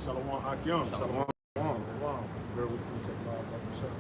Shalom, Akim. Shalom. Girl, what's going to check out the show?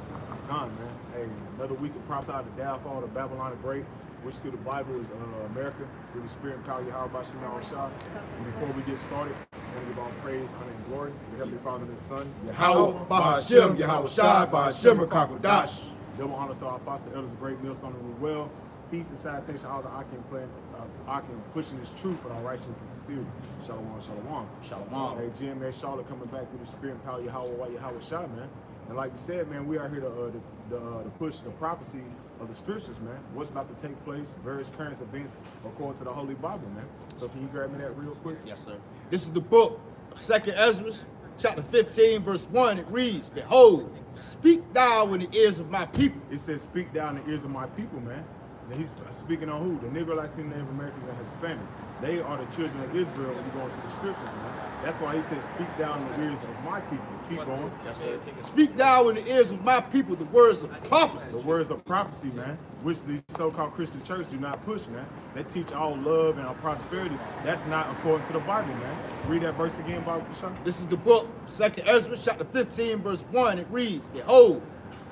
Man. Hey, another week to prophesy the downfall of Babylon the Great, which through the Bible is America, through the Spirit and power of Yahweh by Shema Shah. And before we get started, I want to give all praise, honor, and glory to the Heavenly Father and His Son, Yahweh, Bahashem, Yahweh Shai, Bahashem, Kakodash. Double honor to our apostle, elders, great millstone, and well. Peace and salutation, all the Akim pushing this truth for our righteousness and sincerity. Shalom, shalom. Shalom. Hey, GMS Charlotte coming back through the Spirit and power of Yahweh Shah, man. And like you said, man, we are here to push the prophecies of the scriptures, man. What's about to take place, various current events according to the Holy Bible, man. So can you grab me that real quick? Yes, sir. This is the book of 2nd Ezra, chapter 15, verse 1. It reads, "Behold, speak thou in the ears of my people." It says, "Speak thou in the ears of my people," man. And he's speaking on who? The Negro, Latino, Native Americans, and Hispanic. They are the children of Israel when you go into the scriptures, man. That's why he says, "Speak thou in the ears of my people." Keep going. Yes, sir. "Speak thou in the ears of my people the words of prophecy." The words of prophecy, man, which these so-called Christian churches do not push, man. They teach all love and all prosperity. That's not according to the Bible, man. Read that verse again, Bible Shah. This is the book, 2nd Ezra, chapter 15, verse 1. It reads, "Behold,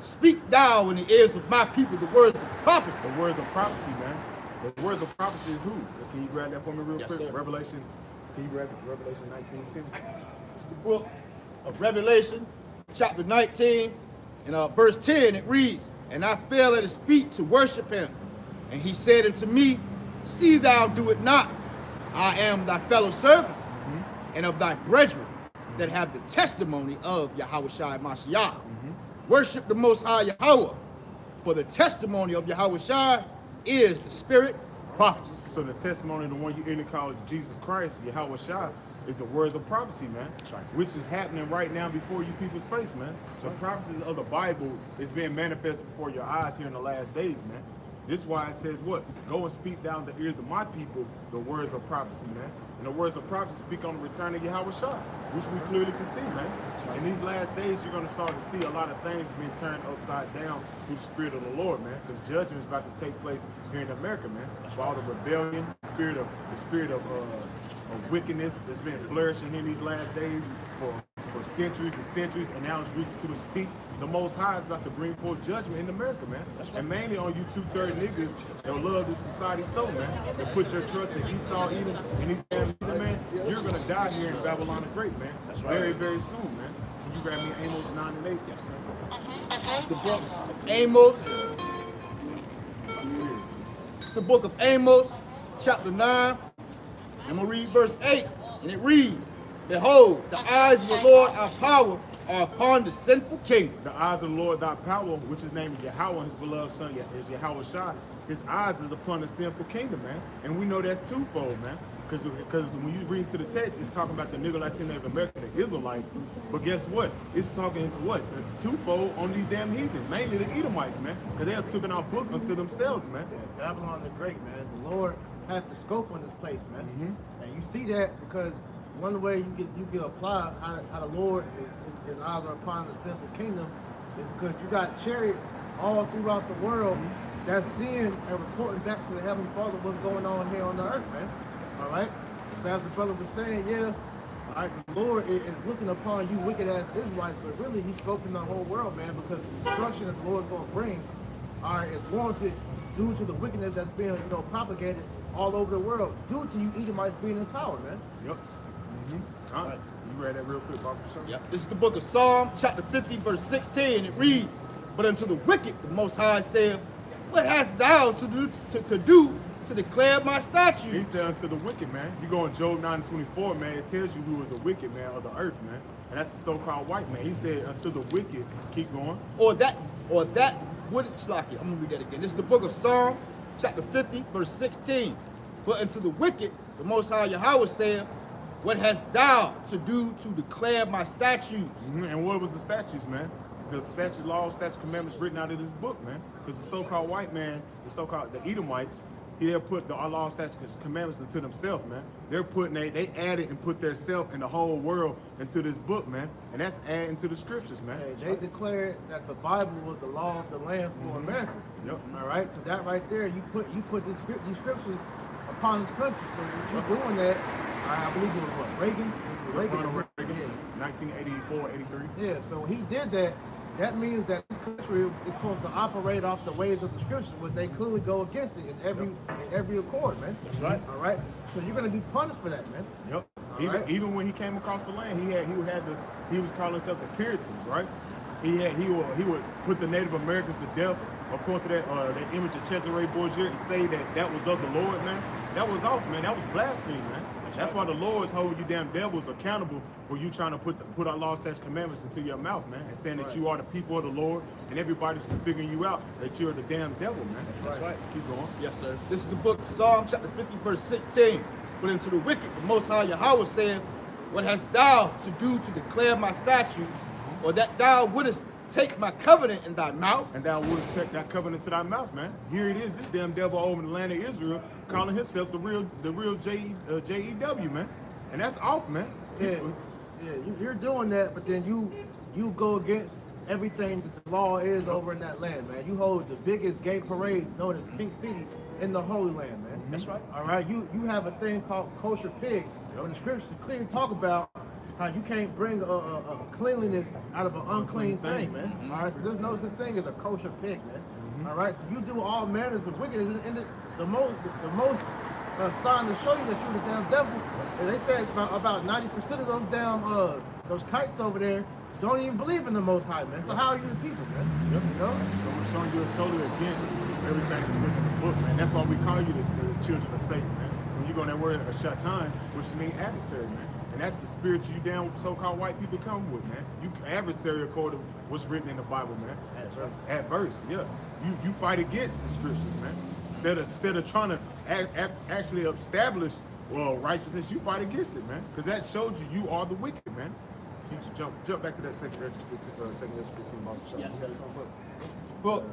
speak thou in the ears of my people the words of prophecy." The words of prophecy, man. The words of prophecy is who? Can you grab that for me real quick? Sir. Revelation. Can you grab Revelation 19:10? This is the book of Revelation, chapter 19, and verse 10. It reads, "And I fell at his feet to worship him. And he said unto me, See thou do it not. I am thy fellow servant, and of thy brethren that have the testimony of Yahweh Shai Mashiach. Worship the Most High Yahweh, for the testimony of Yahweh Shai is the spirit of prophecy." So the testimony of the one you in call Jesus Christ, Yahweh Shah, is the words of prophecy, man. That's right. Which is happening right now before you people's face, man. So prophecies of the Bible is being manifest before your eyes here in the last days, man. This is why it says what? "Go and speak down the ears of my people the words of prophecy," man. And the words of prophecy speak on the return of Yahweh Shah, which we clearly can see, man. In these last days, you're going to start to see a lot of things being turned upside down through the Spirit of the Lord, man. Because judgment is about to take place here in America, man. For all the rebellion, the spirit of wickedness that's been flourishing here in these last days for centuries and centuries, and now it's reaching to its peak. The Most High is about to bring forth judgment in America, man. And mainly on you 2/3 niggas that love this society so, man. That put your trust in Esau, Edom, and these damn niggas, man. You're gonna die here in Babylon the Great, man. That's right. Very, very soon, man. Can you grab me Amos 9 and 8? Yes, sir. The book of Amos. The book of Amos, chapter 9. I'm going to read verse 8, and it reads, "Behold, the eyes of the Lord our power are upon the sinful kingdom." The eyes of the Lord thy power, which his name is Yahweh, his beloved son is Yahweh Shai. His eyes is upon the sinful kingdom, man. And we know that's twofold, man. Because when you read to the text, it's talking about the Negro, Latino, Native American, the Israelites. But guess what? It's talking what? Twofold on these damn heathens, mainly the Edomites, man. Because they have taken our book unto themselves, man. Babylon the Great, man. The Lord has the scope on this place, man. And you see that because one way you can apply how the Lord his eyes are upon the sinful kingdom is because you got chariots all throughout the world that's seeing and reporting back to the Heavenly Father what's going on here on the earth, man. All right? So as the brother was saying, yeah, all right, the Lord is looking upon you wicked ass Israelites, but really he's scoping the whole world, man, because the destruction that the Lord's going to bring, all right, is warranted due to the wickedness that's being, propagated all over the world due to you Edomites being in power, man. Yep. All right. You read that real quick, Bob? Yep. This is the book of Psalm, chapter 50, verse 16. It reads, "But unto the wicked the Most High saith, What hast thou to do to declare my statutes?" He said unto the wicked, man. You go in Job 9:24, man, it tells you who is the wicked man of the earth, man. And that's the so-called white man. He said unto the wicked, keep going. Or that would Shlaki. I'm gonna read that again. This is the book of Psalm, chapter 50, verse 16. "But unto the wicked, the Most High Yahweh saith, What hast thou to do to declare my statutes?" And what was the statutes, man? The statute laws, statute commandments written out of this book, man. Because the so-called white man, the Edomites, they'll put the law, statutes, commandments into themselves, man. They're putting they added and put their self and the whole world into this book, man. And that's adding to the scriptures, man. Hey, they declared that the Bible was the law of the land for America. Yep. All right, so that right there, you put these scriptures upon this country. So what you're doing that, I believe it was what, Reagan? Reagan. 1984, 83. Yeah, so when he did that, that means that this country is supposed to operate off the ways of the scriptures, but they clearly go against it in every accord, man. That's right. All right. So you're gonna be punished for that, man. Yep. Right. Even when he came across the land, he was calling himself the Puritans, right? He would put the Native Americans to death according to that image of Cesare Borgia and say that was of the Lord, man. That was off, man. That was blasphemy, man. That's why the Lord is holding you damn devils accountable for you trying to put our law, statutes, commandments into your mouth, man, and saying that you are the people of the Lord, and everybody's figuring you out that you're the damn devil, man. That's right. Keep going. Yes, sir. This is the book of Psalm, chapter 50, verse 16. But unto the wicked, the Most High Yahweh said, what hast thou to do to declare my statutes, or that thou wouldest take my covenant in thy mouth? And thou wouldst take that covenant to thy mouth, man. Here it is, this damn devil over in the land of Israel, calling himself the real J-E-W, man. And that's off, man. Yeah, you're doing that, but then you go against everything that the law is over in that land, man. You hold the biggest gay parade known as Pink City in the Holy Land, man. That's right. All right, you have a thing called kosher pig. When the scriptures clearly talk about how you can't bring a cleanliness out of an unclean thing, man. All right, so there's no such thing as a kosher pig, man. All right, so you do all manners of wickedness, and the most sign to show you that you're the damn devil. And they said about 90% of those damn those kites over there don't even believe in the Most High, man. So how are you the people, man? Yep. You know? So we're showing you totally against everything that's written in the book, man. That's why we call you the children of Satan, man. When you go in that word shaitan, which means adversary, man. And that's the spirit you damn so-called white people come with, man. You adversary according to what's written in the Bible, man. Adverse, yeah. You fight against the scriptures, man. Instead of trying to actually establish righteousness, you fight against it, man. Because that shows you are the wicked, man. You jump back to that second Esdras 15 Bible shop. Yes. You got something for it? Book.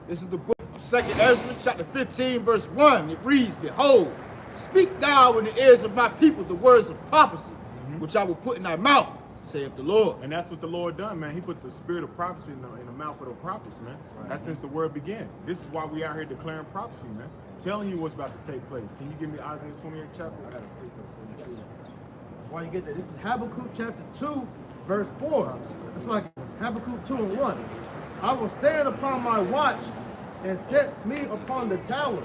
This is the book of 2nd Esdras, chapter 15, verse 1. It reads, behold, speak thou in the ears of my people the words of prophecy, which I will put in thy mouth, saith the Lord. And that's what the Lord done, man. He put the spirit of prophecy in the mouth of the prophets, man. Right. That's since the word began. This is why we out here declaring prophecy, man. Telling you what's about to take place. Can you give me Isaiah 28 chapter? That's why you get that. This is Habakkuk chapter 2, verse 4. It's like Habakkuk 2 and 1. I will stand upon my watch and set me upon the tower,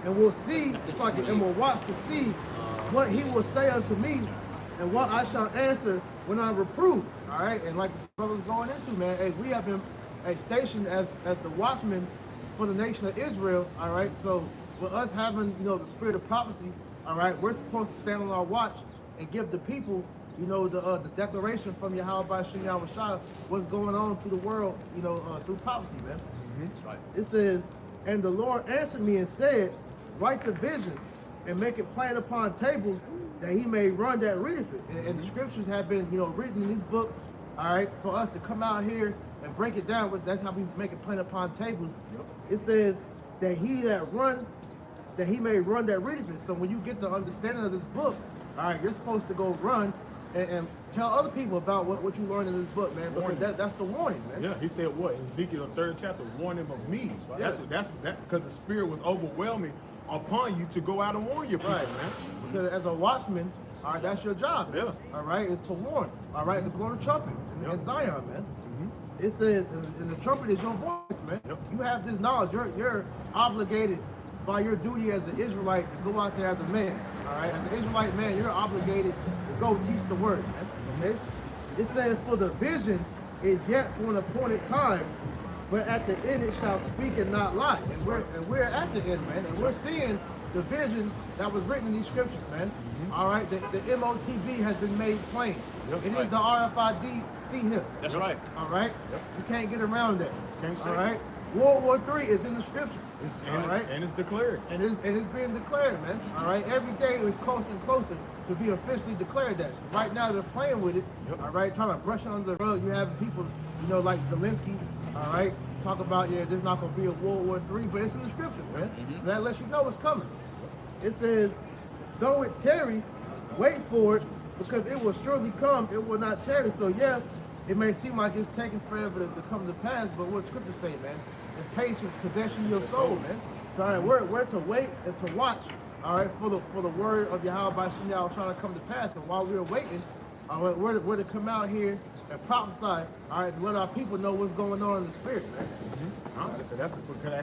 and will see, and will watch to see what he will say unto me, and what I shall answer when I reprove. All right, and like the brother's going into, man, hey, we have been stationed as the watchmen for the nation of Israel. All right, so with us having the spirit of prophecy, all right, we're supposed to stand on our watch and give the people, the declaration from Yahweh Bashim Yahweh Shah, what's going on through the world, through prophecy, man. That's right. It says, and the Lord answered me and said, write the vision and make it plain upon tables, that he may run that readeth it. And the scriptures have been, written in these books, all right, for us to come out here and break it down. That's how we make it plain upon tables. Yep. It says that he may run that readeth it. So when you get the understanding of this book, all right, you're supposed to go run and tell other people about what you learned in this book, man. Because that's the warning, man. Yeah, he said what? Ezekiel 3rd chapter, warn him of me. Right? That's because the spirit was overwhelming upon you to go out and warn your people, man. Because as a watchman, all right, that's your job. Yeah. All right, is to warn. All right, to blow the trumpet in Zion, man. It says, and the trumpet is your voice, man. Yep. You have this knowledge. You're obligated by your duty as an Israelite to go out there as a man. All right, as an Israelite man, you're obligated to go teach the word, man. Okay. It says, for the vision is yet for an appointed time, but at the end it shall speak and not lie. And we're at the end, man, and we're seeing the vision that was written in these scriptures, man. All right, the MOTB has been made plain. Yep. It is the RFID see him. That's right. All right, you can't get around that. Can't say. All right, World War III is in the scriptures. All right, and it's declared. And it's being declared, man. All right, every day it's closer and closer to be officially declared that. Right now they're playing with it. Yep. All right, trying to brush it under the rug. You have people, like Zelensky. All right, talk about there's not going to be a World War III, but it's in the scriptures, man. So that lets you know it's coming. It says, though it tarry, wait for it, because it will surely come. It will not tarry. So yeah, it may seem like it's taking forever to come to pass, but what scriptures say, man? And patience possession your soul, man. So all right, we're to wait and to watch, all right, for the word of Yahweh by Shinyao trying to come to pass. And while we're waiting, We're to come out here and prophesy, all right, to let our people know what's going on in the spirit, man. Because that's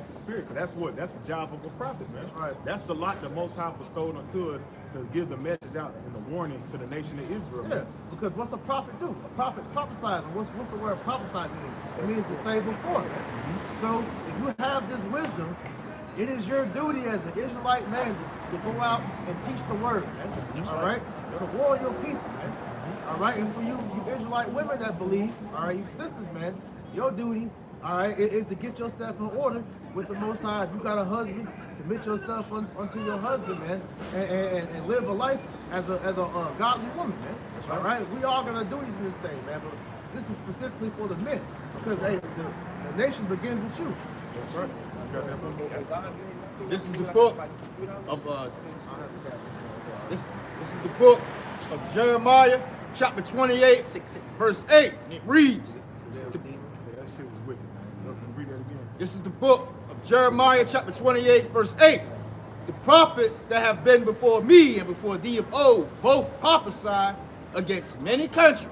the spirit. That's the job of a prophet, man. That's right. That's the lot the Most High bestowed unto us to give the message out and the warning to the nation of Israel. Yeah, Man. because what's a prophet do? A prophet prophesies. And what's the word prophesy mean? It means to say before, man. So if you have this wisdom, it is your duty as an Israelite man to go out and teach the word, man. All right? To warn your people, man. All right? And for you Israelite women that believe, all right, you sisters, man, your duty, all right, is to get yourself in order with the Most High. If you got a husband, submit yourself unto your husband, man, and live a life as a godly woman, man. That's All right. right? We all got our duties in this thing, man, but this is specifically for the men because, hey, the nation begins with you. That's right. You got that from me? This is the book of this is the book of Jeremiah, chapter 28, verse 8. And it reads. Say that shit was wicked, man. You can read that again. This is the book of Jeremiah, chapter 28, verse 8. The prophets that have been before me and before thee of old both prophesy against many countries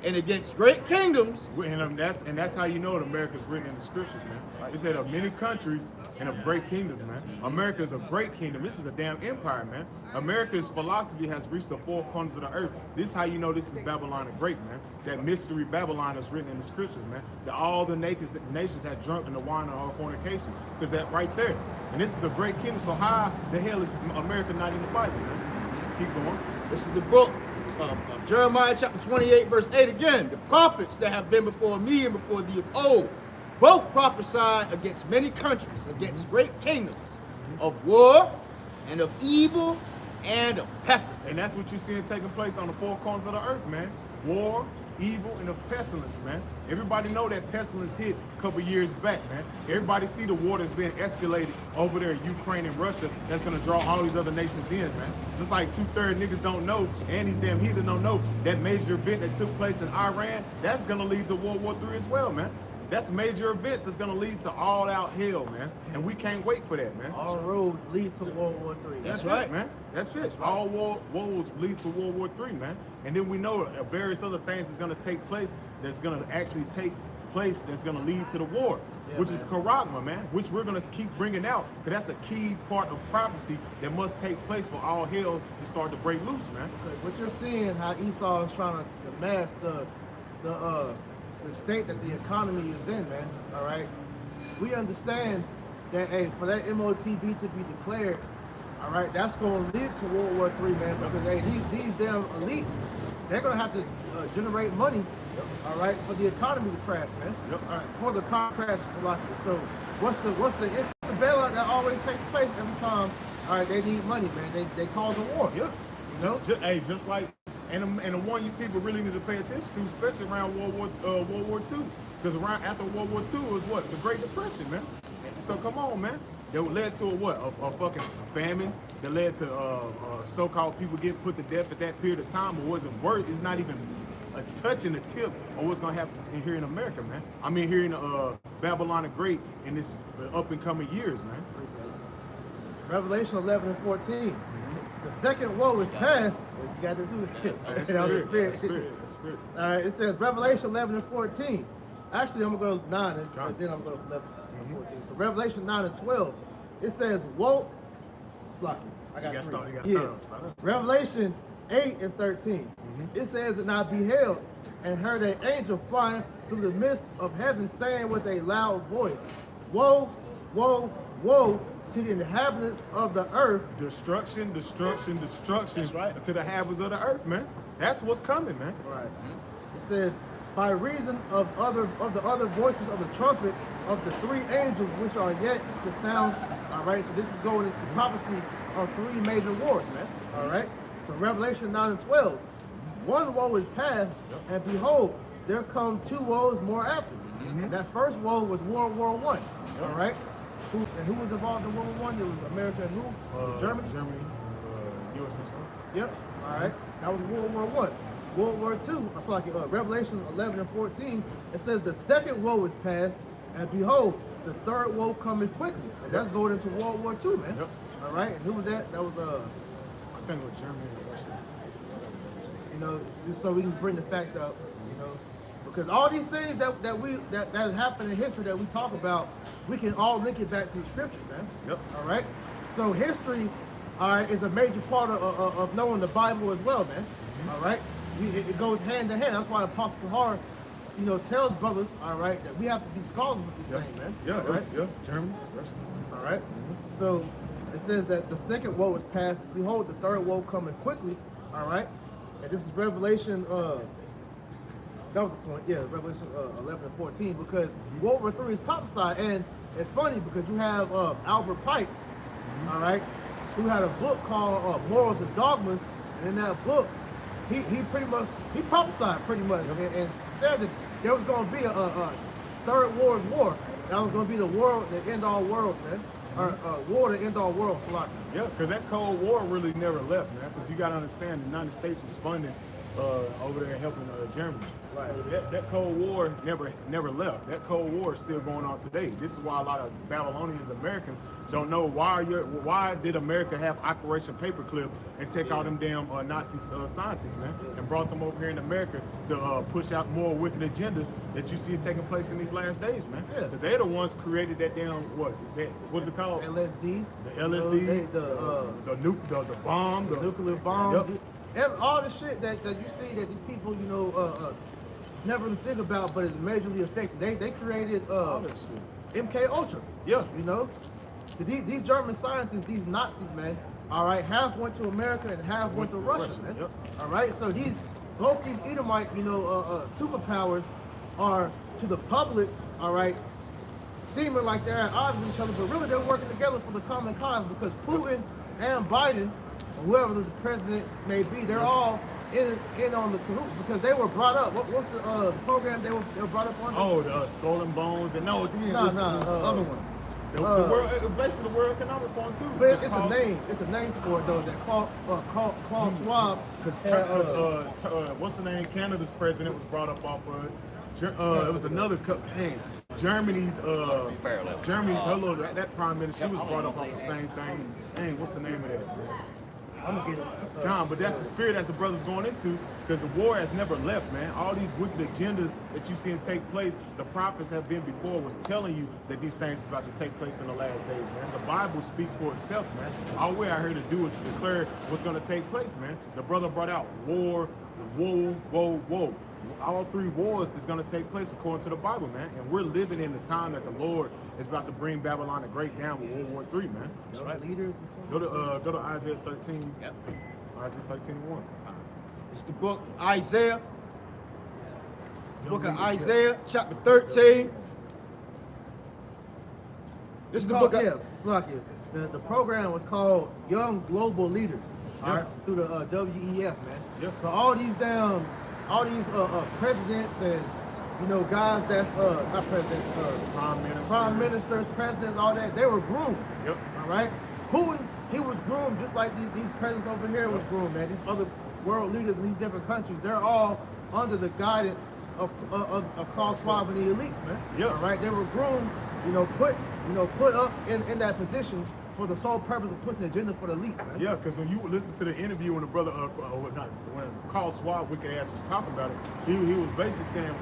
and against great kingdoms. And that's how you know that America's written in the scriptures, man. It said of many countries and of great kingdoms, man. America is a great kingdom. This is a damn empire, man. America's philosophy has reached the four corners of the earth. This is how you know this is Babylon the Great, man. That mystery Babylon is written in the scriptures, man. That all the nations had drunk in the wine of our fornication. Because that right there. And this is a great kingdom. So how the hell is America not in the Bible, man? Keep going. This is the book of Jeremiah, chapter 28, verse 8 again. The prophets that have been before me and before thee of old both prophesy against many countries, against great kingdoms, of war and of evil and of pestilence. And that's what you're seeing taking place on the four corners of the earth, man. War, evil, and of pestilence, man. Everybody know that pestilence hit a couple years back, man. Everybody see the war that's being escalated over there in Ukraine and Russia that's going to draw all these other nations in, man. Just like 2/3 niggas don't know, and these damn heathen don't know, that major event that took place in Iran, that's going to lead to World War III as well, man. That's major events that's going to lead to all-out hell, man. And we can't wait for that, man. All roads lead to World War III. That's right, man. That's it. All wars lead to World War III, man. And then we know various other things that's going to take place that's going to actually take place that's going to lead to the war, which is Karagma, man, which we're going to keep bringing out because that's a key part of prophecy that must take place for all hell to start to break loose, man. What you're seeing, how Esau is trying to mask the state that the economy is in, man. All right, we understand that, hey, for that MOTB to be declared, all right, that's going to lead to World War III, man. Because hey, these damn elites, they're going to have to generate money, all right, for the economy to crash, man. All right, for the economy crash to lock it. So what's the bailout that always takes place every time? All right, they need money, man. They cause a war. Yeah. You know? Just like, and the one you people really need to pay attention to, especially around World War II, because after World War II was what? The Great Depression, man. So come on, man. That led to a fucking famine. That led to so-called people getting put to death at that period of time. But wasn't worth. It's not even a touch in the tip of what's gonna happen here in America, man. I mean, here in Babylon the Great in this up and coming years, man. Revelation 11 and 14. The second woe is past. You got this too. That's spirit. All right, it says Revelation 11 and 14. Actually, I'm going to go 9 and then I'm going to go 11 and 14. So Revelation 9 and 12. It says, woe. Slack. I got You three. gotta start up. Revelation 8 and 13. It says, and I beheld and heard an angel flying through the midst of heaven, saying with a loud voice, woe, woe, woe to the inhabitants of the earth. Destruction. That's right. To the inhabitants of the earth, man. That's what's coming, man. Right. It said, by reason of the other voices of the trumpet of the three angels which are yet to sound. All right. So this is going into prophecy of three major wars, man. All right. So Revelation 9 and 12. One woe is past, and behold, there come two woes more after. And that first woe was World War I. All right. Who was involved in World War I? It was America and who? Germany? USSR. Yep. All right. That was World War I. World War II, it's like Revelation 11 and 14, it says the second woe is past, and behold, the third woe cometh quickly. And that's going into World War II, man. Yep. All right. And who was that? That was I think it was Germany and Russia. know, just so we can bring the facts out, you know, because all these things that happened in history that we talk about, we can all link it back to the scriptures, man. Yep. All right. So history, all right, is a major part of knowing the Bible as well, man. All right. It goes hand in hand. That's why Apostle Tahar, you know, tells brothers, all right, that we have to be scholars with this thing, man. Yeah, all right? yeah. Germany, Russia. All right. So it says that the second woe is past. Behold, the third woe coming quickly. All right. And this is Revelation. That was the point. Yeah, Revelation 11 and 14. Because World War III is prophesied, and it's funny because you have Albert Pike, all right, who had a book called Morals and Dogmas, and in that book, he prophesied pretty much, and said that there was going to be a third world war. That was going to be the end all worlds, man. Or war to end all worlds, like. Yeah, because that Cold War really never left, man. Because you got to understand, the United States was funding over there helping Germany. Right. So that Cold War never left. That Cold War is still going on today. This is why a lot of Babylonians, Americans, don't know why did America have Operation Paperclip and take all them damn Nazi scientists, man, and brought them over here in America to push out more wicked agendas that you see taking place in these last days, man. Yeah. Because they're the ones created that damn what's it called? LSD. The LSD, the bomb, the nuclear bomb. Yep. All the shit that you see that these people, you know, never even think about, but it's majorly affected. They created All that shit. MK Ultra. Yeah. You know, these German scientists, these Nazis, man. All right, half went to America and half went to Russia, man. Yep. All right, so both these Edomite, you know, superpowers are to the public, all right, seeming like they're at odds with each other, but really they're working together for the common cause because Putin and Biden, or whoever the president may be, they're all in on the cahoots because they were brought up. What's the program they were brought up on? Oh, the Skull and Bones, and no, the other one. The world, basically the World Economic Forum too. But it's a name. It's a name for it though. That Klaus Schwab. Because what's the name? Canada's president was brought up off of. It was another Germany's hello that prime minister. She was brought up on the same thing. Dang, what's the name of that? I'm gonna get it. But that's the spirit that the brother's going into, because the war has never left, man. All these wicked agendas that you see take place, the prophets have been before was telling you that these things is about to take place in the last days, man. The Bible speaks for itself, man. All we're out here to do is declare what's going to take place, man. The brother brought out war, woe. All three wars is going to take place according to the Bible, man. And we're living in the time that the Lord is about to bring Babylon the Great down with World War III, man. That's right. Leaders or something? Go to Isaiah 13. Yep. Isaiah 13:1. It's the book of Isaiah. The book of Isaiah, chapter 13. This is the book of... Yeah, it's like it. The program was called Young Global Leaders, all right, through the WEF, man. Yeah. So all these presidents and, you know, guys that's, not presidents, prime ministers, presidents, all that, they were groomed. Yep. All right? Putin, he was groomed just like these presidents over here was groomed, man. These other world leaders in these different countries, they're all under the guidance of Klaus Schwab and the elites, man. Yeah. All right? They were groomed, put up in that position for the sole purpose of pushing the agenda for the elites, man. Yeah, because when you listen to the interview when the brother, when Carl Schwab, wicked ass, was talking about it, he was basically saying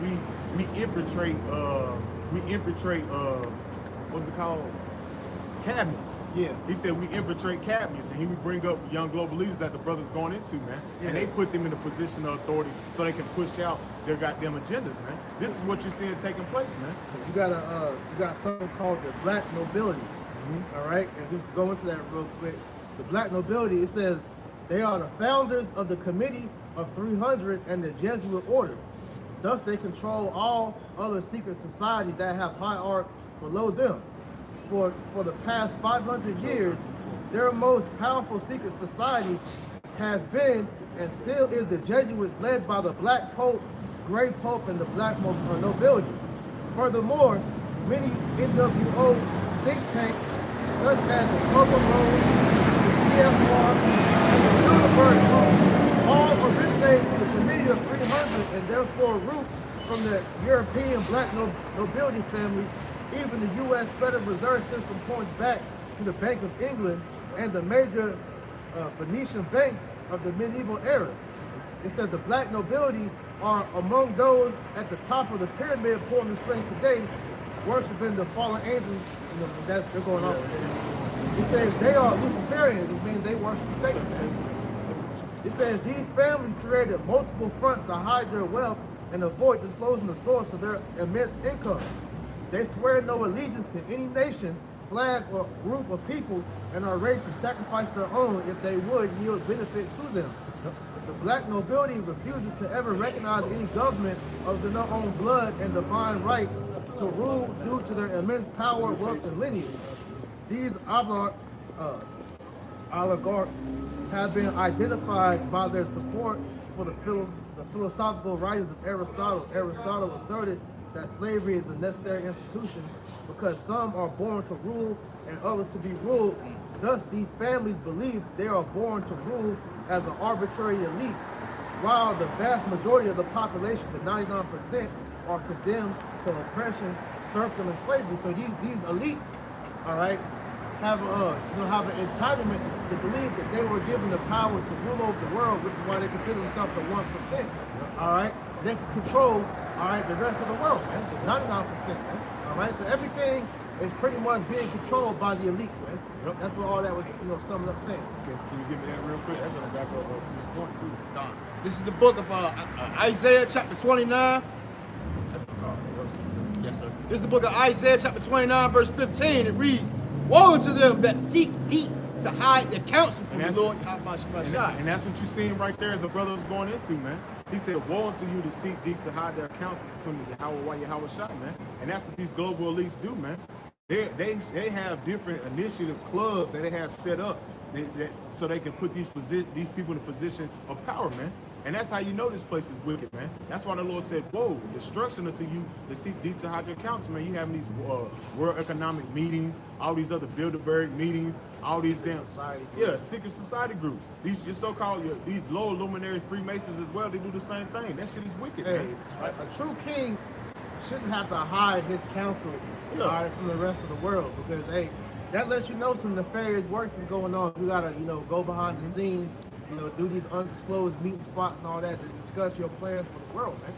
we infiltrate, what's it called? Cabinets. Yeah. He said we infiltrate cabinets, and he would bring up young global leaders that the brother's going into, man. Yeah. And they put them in a position of authority so they can push out their goddamn agendas, man. This is what you're seeing taking place, man. You got something called the black nobility. All right, and just to go into that real quick, the black nobility, it says they are the founders of the Committee of 300 and the Jesuit order. Thus, they control all other secret societies that have hierarchy below them. For the past 500 years, their most powerful secret society has been and still is the Jesuits, led by the Black Pope, Gray Pope, and the Black nobility. Furthermore, many NWO think tanks such as the Purple Road, the CFR, and the Bilderberg Group, all originate from the Committee of 300 and therefore root from the European black nobility family. Even the U.S. Federal Reserve System points back to the Bank of England and the major Venetian banks of the medieval era. it said the black nobility are among those at the top of the pyramid pulling the string today, worshiping the fallen angels. You know, they're going on with it. It says they are Luciferians, which means they worship Satan. It says these families created multiple fronts to hide their wealth and avoid disclosing the source of their immense income. They swear no allegiance to any nation, flag, or group of people, and are ready to sacrifice their own if they would yield benefits to them. The black nobility refuses to ever recognize any government of their own blood and divine right to rule due to their immense power, wealth, and lineage. These oligarchs have been identified by their support for the philosophical writings of Aristotle. Aristotle asserted that slavery is a necessary institution because some are born to rule and others to be ruled. Thus, these families believe they are born to rule as an arbitrary elite, while the vast majority of the population, the 99%, are condemned to oppression, serfdom, and slavery. So these elites, all right, have an entitlement to believe that they were given the power to rule over the world, which is why they consider themselves the 1%. All right, they can control, all right, the rest of the world, man, the 99%, man. All right, so everything is pretty much being controlled by the elites, man. Yep. That's what all that was, summing up saying. Can you give me that real quick? That's gonna back up this point too. This is the book of Isaiah chapter 29. Yes, sir. This is the book of Isaiah chapter 29, verse 15. It reads, "Woe to them that seek deep to hide their counsel from the Lord." And that's what you're seeing right there as a brother was going into, man. He said, woe unto you to seek deep to hide their counsel between the Yahweh shot, man. And that's what these global elites do, man. They have different initiative clubs that they have set up so they can put these people in a position of power, man. And that's how you know this place is wicked, man. That's why the Lord said, whoa, destruction unto you to seek deep to hide your counsel, man. You having these World Economic meetings, all these other Bilderberg meetings, all these damn secret society groups. These your so-called these low luminary Freemasons as well, they do the same thing. That shit is wicked, Hey, man. a true king shouldn't have to hide his counsel all right, from the rest of the world, because hey, that lets you know some nefarious works is going on. You gotta, go behind the scenes, do these undisclosed meeting spots and all that to discuss your plans for the world, man.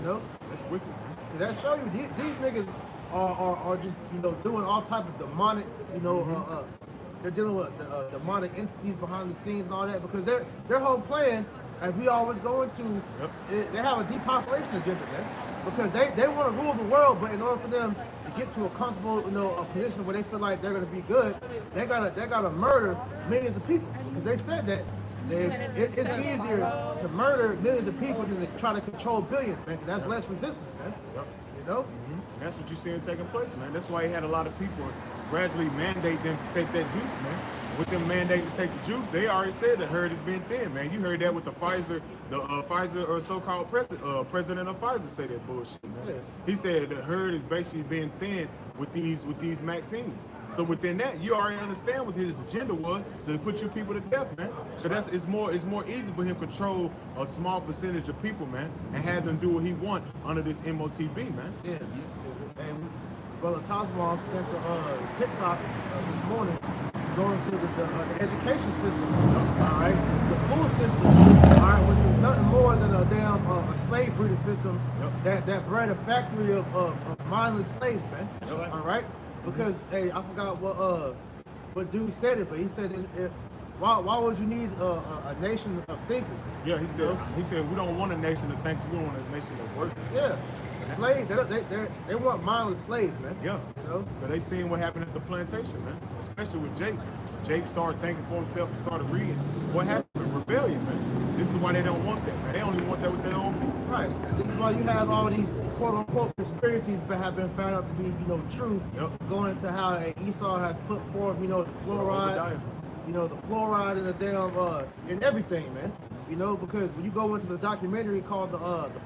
Yeah. That's wicked, man. Cause that show you these niggas are just doing all type of demonic, they're dealing with demonic entities behind the scenes and all that, because their whole plan, as we always go into, they have a depopulation agenda, man. Because they want to rule the world, but in order for them to get to a comfortable, a position where they feel like they're going to be good, they gotta murder millions of people. Because they said that it's easier to murder millions of people than to try to control billions, man. Because that's less resistance, man. And that's what you're seeing taking place, man. That's why he had a lot of people gradually mandate them to take that juice, man. With them mandate to take the juice, they already said the herd is being thin, man. You heard that with the Pfizer or so-called president of Pfizer say that bullshit, man. Yeah. He said the herd is basically being thin with these vaccines. So within that, you already understand what his agenda was, to put you people to death, man. Because it's more easy for him to control a small percentage of people, man, and have them do what he want under this MOTB, man. Yeah. And Brother Cosmos sent the TikTok this morning going to the education system, all right? It's the food system, all right, which is nothing more than a damn a slave breeding system that bred a factory of mindless slaves, man. All right? Because, hey, I forgot what dude said it, but he said why would you need a nation of thinkers? Yeah, he said we don't want a nation of thinkers, we want a nation of workers. Yeah. Slaves, they want mindless slaves, man. Yeah. But they seen what happened at the plantation, man. Especially with Jake. Jake started thinking for himself and started reading. What happened? Rebellion, man. This is why they don't want that, man. They only want that with their own people. Right. This is why you have all these quote-unquote conspiracies that have been found out to be, true. Going into how Esau has put forth, the fluoride, the fluoride in the damn, in everything, man. Because when you go into the documentary called the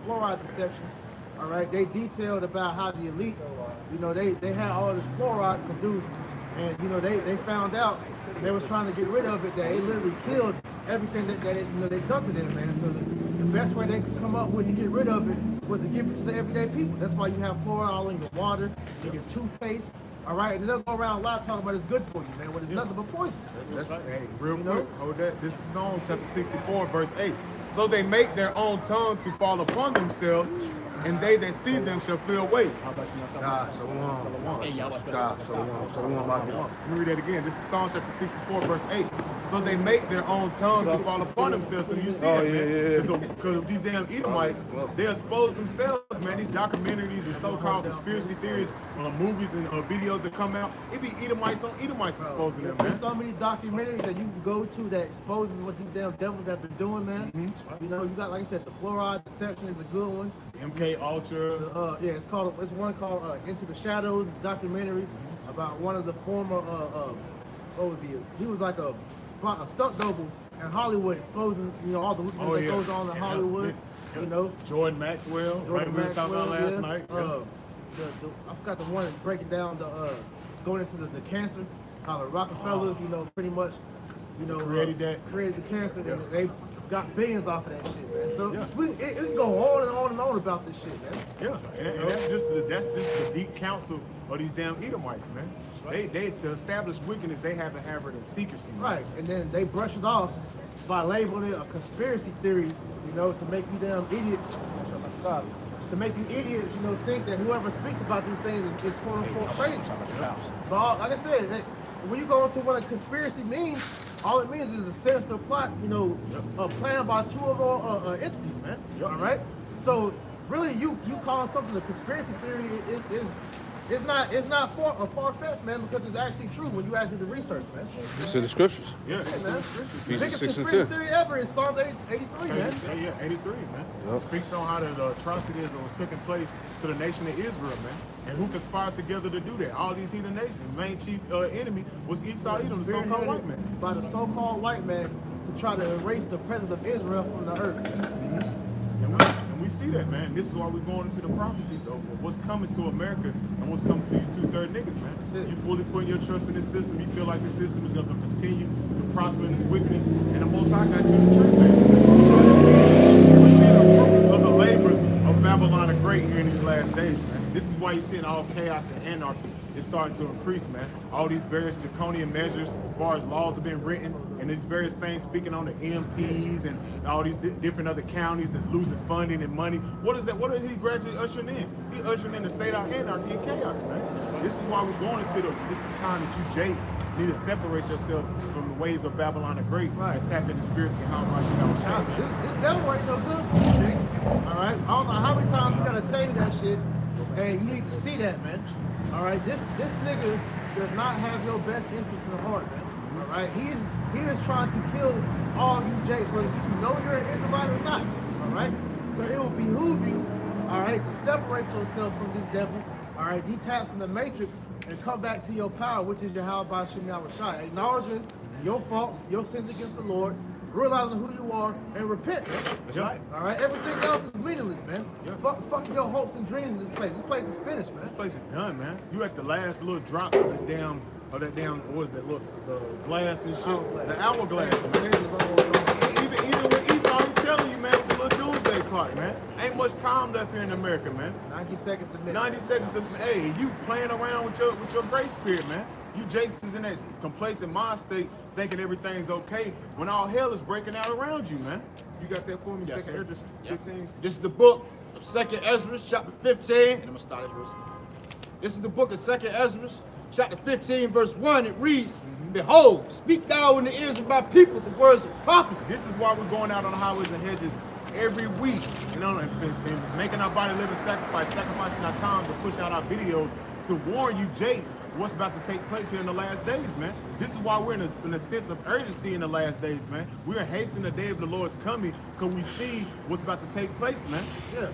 Fluoride Deception, all right, they detailed about how the elites, they had all this fluoride produced, and they found out they was trying to get rid of it, that it literally killed everything that they dumped it in, man. So the best way they could come up with to get rid of it was to give it to the everyday people. That's why you have fluoride all in your water, in your toothpaste. All right, and they'll go around a lot talking about it's good for you, man, when it's nothing but poison. Hey, real quick, hold that. This is Psalms chapter 64, verse 8. So they make their own tongue to fall upon themselves, and they that see them shall flee away. Let me read that again. This is Psalm chapter 64, verse 8. So they make their own tongue to fall upon themselves. So you see it, man. Because of these damn Edomites, they expose themselves, man. These documentaries and so-called conspiracy theories, movies and videos that come out, it be Edomites on Edomites exposing them, man. There's so many documentaries that you can go to that exposes what these damn devils have been doing, man. You know, you got, like I said, the fluoride deception is a good one. MK Ultra. Yeah, it's one called Into the Shadows documentary about one of the former what was he was like a stunt double in Hollywood, exposing, you know, all the wickedness that goes on in Hollywood. Yeah. You know, Jordan Maxwell, right? We were talking about last night. I forgot the one that's breaking down the going into the cancer, how the Rockefellers, you know, pretty much, you know, created the cancer, and they got billions off of that shit, man. So it can go on and on and on about this shit, man. Yeah, and that's just the deep counsel of these damn Edomites, man. They to establish wickedness, they have to have it in secrecy. Man. Right, and then they brush it off by labeling it a conspiracy theory, you know, to make you damn idiots. To make you idiots, you know, think that whoever speaks about these things is quote unquote crazy. But like I said, when you go into what a conspiracy means, all it means is a sinister plot, you know, planned by two of our entities, man. All right. So really, you calling something a conspiracy theory is not far-fetched, man, because it's actually true when you actually do research, man. It's in the scriptures. Yeah, man. Ephesians The biggest 6 and conspiracy 10. theory ever is Psalm 83, man. Yeah, 83, man. Yep. It speaks on how the atrocities that were taking place to the nation of Israel, man. And who conspired together to do that? All these heathen nations. The main chief enemy was Esau Edom, the so-called white man. By the so-called white man to try to erase the presence of Israel from the earth. And we see that, man. This is why we're going into the prophecies of what's coming to America and what's coming to you two-third niggas, man. You fully putting your trust in this system. You feel like this system is going to continue to prosper in this wickedness. And the Most High got you in the church, man. So we see the fruits of the labors of Babylon the Great here in these last days, man. This is why you're seeing all chaos and anarchy. It's starting to increase, man. All these various draconian measures as far as laws have been written, and these various things speaking on the MPs and all these different other counties that's losing funding and money. What is that? What is he gradually ushering in? He ushering in the state of anarchy and chaos, man. This is why we're going into this is the time that you Jace need to separate yourself from the ways of Babylon the Great and tap in the spirit behind my shit. This devil ain't no good for you, Jake. All right? I don't know how many times we gotta tell you that shit, and you need to see that, man. All right, this nigga does not have your best interest in heart, man. All right, he is trying to kill all you Jakes, whether you know you're an Israelite or not. All right, so it will behoove you, all right, to separate yourself from this devil. All right, detach from the matrix and come back to your power, which is your Yahweh Shem Yahushai, acknowledging your faults, your sins against the Lord, realizing who you are, and repent. That's right. All right, everything else is meaningless, man. Fuck your hopes and dreams in this place. This place is finished, man. This place is done, man. You at the last little drops of that damn, what is that little glass and shit? The hourglass, man. Even with Esau, he telling you, man, with the little doomsday clock, man. Ain't much time left here in America, man. 90 seconds to midnight. 90 seconds to, hey, you playing around with your grace period, man. You Jason's in that complacent mind state, thinking everything's okay, when all hell is breaking out around you, man. You got that for me, Yes, second Esdras 15? This is the book of 2nd Ezra, chapter 15, and I'm gonna start at verse 1. This is the book of 2nd Ezra, chapter 15, verse 1. It reads, Behold, speak thou in the ears of my people the words of prophecy. This is why we're going out on the highways and hedges every week, you know, and making our body living sacrifice, sacrificing our time to push out our videos to warn you, Jakes, what's about to take place here in the last days, man. This is why we're in a sense of urgency in the last days, man. We're hastening the day of the Lord's coming because we see what's about to take place, man. Yeah,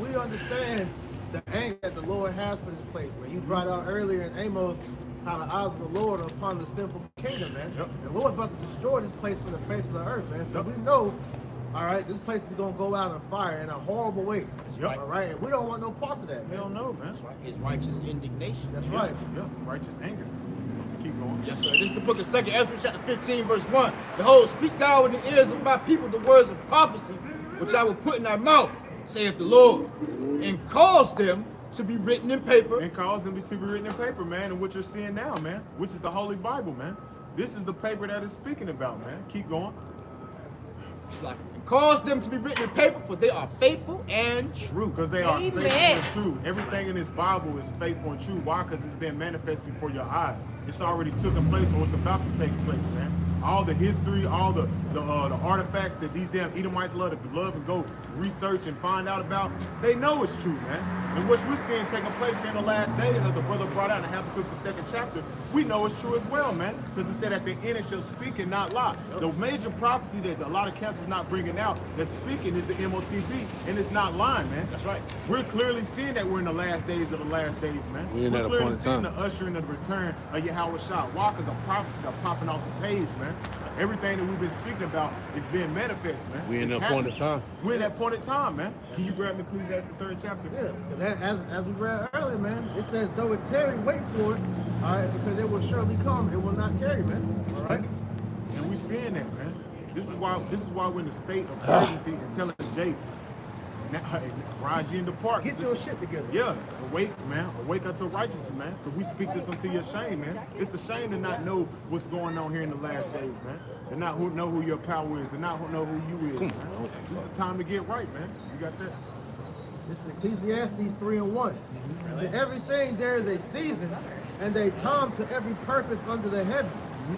we understand the anger that the Lord has for this place, man. You brought out earlier in Amos how the eyes of the Lord are upon the sinful kingdom, man. Yep. The Lord's about to destroy this place from the face of the earth, man. So we know, all right, this place is going to go out on fire in a horrible way. Yep. All right, and we don't want no parts of that, man. Hell no, man. His righteous indignation. That's Yeah, right. yeah, righteous anger. Keep going. Yes, sir. This is the book of 2nd Ezra, chapter 15, verse 1. Behold, speak thou in the ears of my people the words of prophecy, which I will put in thy mouth, saith the Lord, and cause them to be written in paper. And cause them to be written in paper, man, and what you're seeing now, man, which is the Holy Bible, man. This is the paper that is speaking about, man. Keep going. It's like, Cause them to be written in paper, for they are faithful and true. Because they are Amen. faithful and true. Everything in this Bible is faithful and true. Why? Because it's been manifest before your eyes. It's already taken place, or it's about to take place, man. All the history, all the artifacts that these damn Edomites love and go research and find out about, they know it's true, man. And what we're seeing taking place here in the last days, as the brother brought out in Habakkuk the 2nd chapter, we know it's true as well, man. Because it said at the end it shall speak and not lie. The major prophecy that a lot of councils not bringing out, that's speaking, is the MOTV, and it's not lying, man. That's right. We're clearly seeing that we're in the last days of the last days, man. We're in that clearly appointed seeing time. the ushering of the return of Yahweh Shah. Why? Because the prophecies are popping off the page, man. Everything that we've been speaking about is being manifest, man. We're in It's that appointed happening. time. We're in that appointed time, man. Can you grab me, please? That's the 3rd chapter. Yeah, 'cause that, as we read earlier, man, it says, though it tarry, wait for it, all right, because it will surely come. It will not tarry, man. All right? And we're seeing that, man. This is why we're in the state of urgency and telling Jay, now, rise ye in the park. Get your shit together. Yeah, awake, man. Awake unto righteousness, man. Because we speak this unto your shame, man. It's a shame to not know what's going on here in the last days, man. And not know who your power is, and not know who you is, man. This is the time to get right, man. You got that? This is Ecclesiastes 3:1. To everything there is a season and a time to every purpose under the heaven.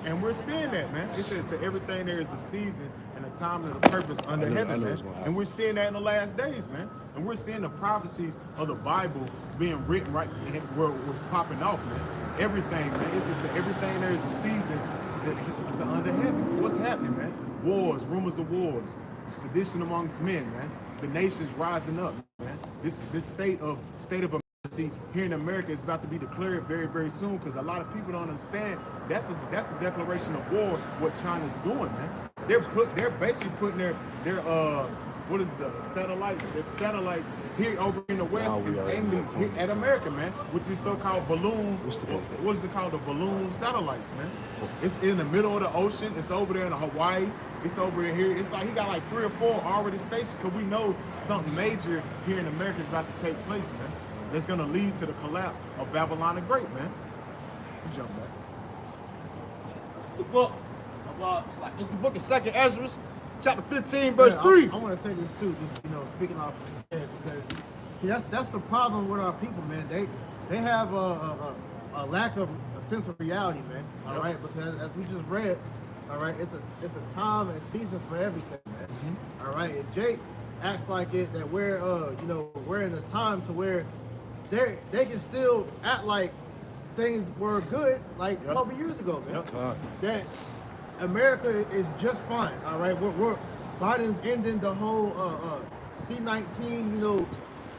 And we're seeing that, man. It says to everything there is a season and a time and a purpose under I know heaven, man. it's gonna happen. And we're seeing that in the last days, man. And we're seeing the prophecies of the Bible being written right where it was popping off, man. Everything, man. It says to everything there is a season that is under heaven. What's happening, man? Wars, rumors of wars, sedition amongst men, man. The nations rising up, man. This state of emergency here in America is about to be declared very, very soon, because a lot of people don't understand that's a declaration of war. What China's doing, man. They're basically putting their what is the satellites? Their satellites here over in the West, Wow, we are aiming here at America, man, with these so-called balloon. What's the best thing? What is it called? The balloon satellites, man. It's in the middle of the ocean. It's over there in Hawaii. It's over here. It's like he got like 3 or 4 already stationed, because we know something major here in America is about to take place, man. That's going to lead to the collapse of Babylon the Great, man. You jump back. The book of, it's the book of 2nd Ezra, chapter 15, verse 3. I want to say this too, just speaking off the head, because see that's the problem with our people, man. They have a lack of a sense of reality, man. All right, because as we just read, all right, it's a time and season for everything, man. All right, and Jake acts like it that we're we're in a time to where they can still act like things were good like a couple years ago, man. That America is just fine. All right, we're Biden's ending the whole C-19,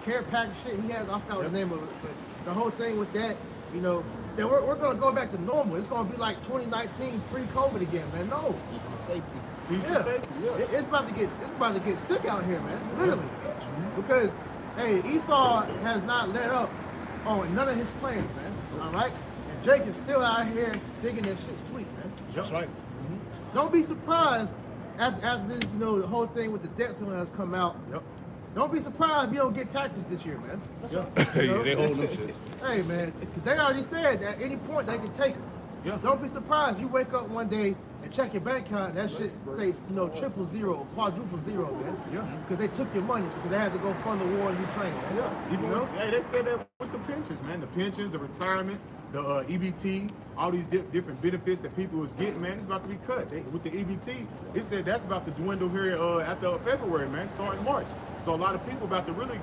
care package shit he has. I forgot what the name of it, but the whole thing with that, that we're gonna go back to normal. It's gonna be like 2019 pre-COVID again, man. No, Peace and safety. Peace and safety, yeah. it's about to get sick out here, man. Literally, because hey, Esau has not let up on none of his plans, man. All right, and Jake is still out here thinking that shit sweet, man. That's right. Don't be surprised after this, the whole thing with the debt ceiling has come out. Yep. Don't be surprised if you don't get taxes this year, man. Yeah, they hold them shits. Hey, man, 'cause they already said that at any point they can take it. Yeah. Don't be surprised you wake up one day and check your bank account. That shit say 000, quadruple zero, man. Yeah. Because they took your money because they had to go fund the war in Ukraine, man. Yeah, even hey, they said that with the pensions, man. The pensions, the retirement, the EBT, all these different benefits that people was getting, man, it's about to be cut. With the EBT, it said that's about to dwindle here after February, man, starting March. So a lot of people about to they really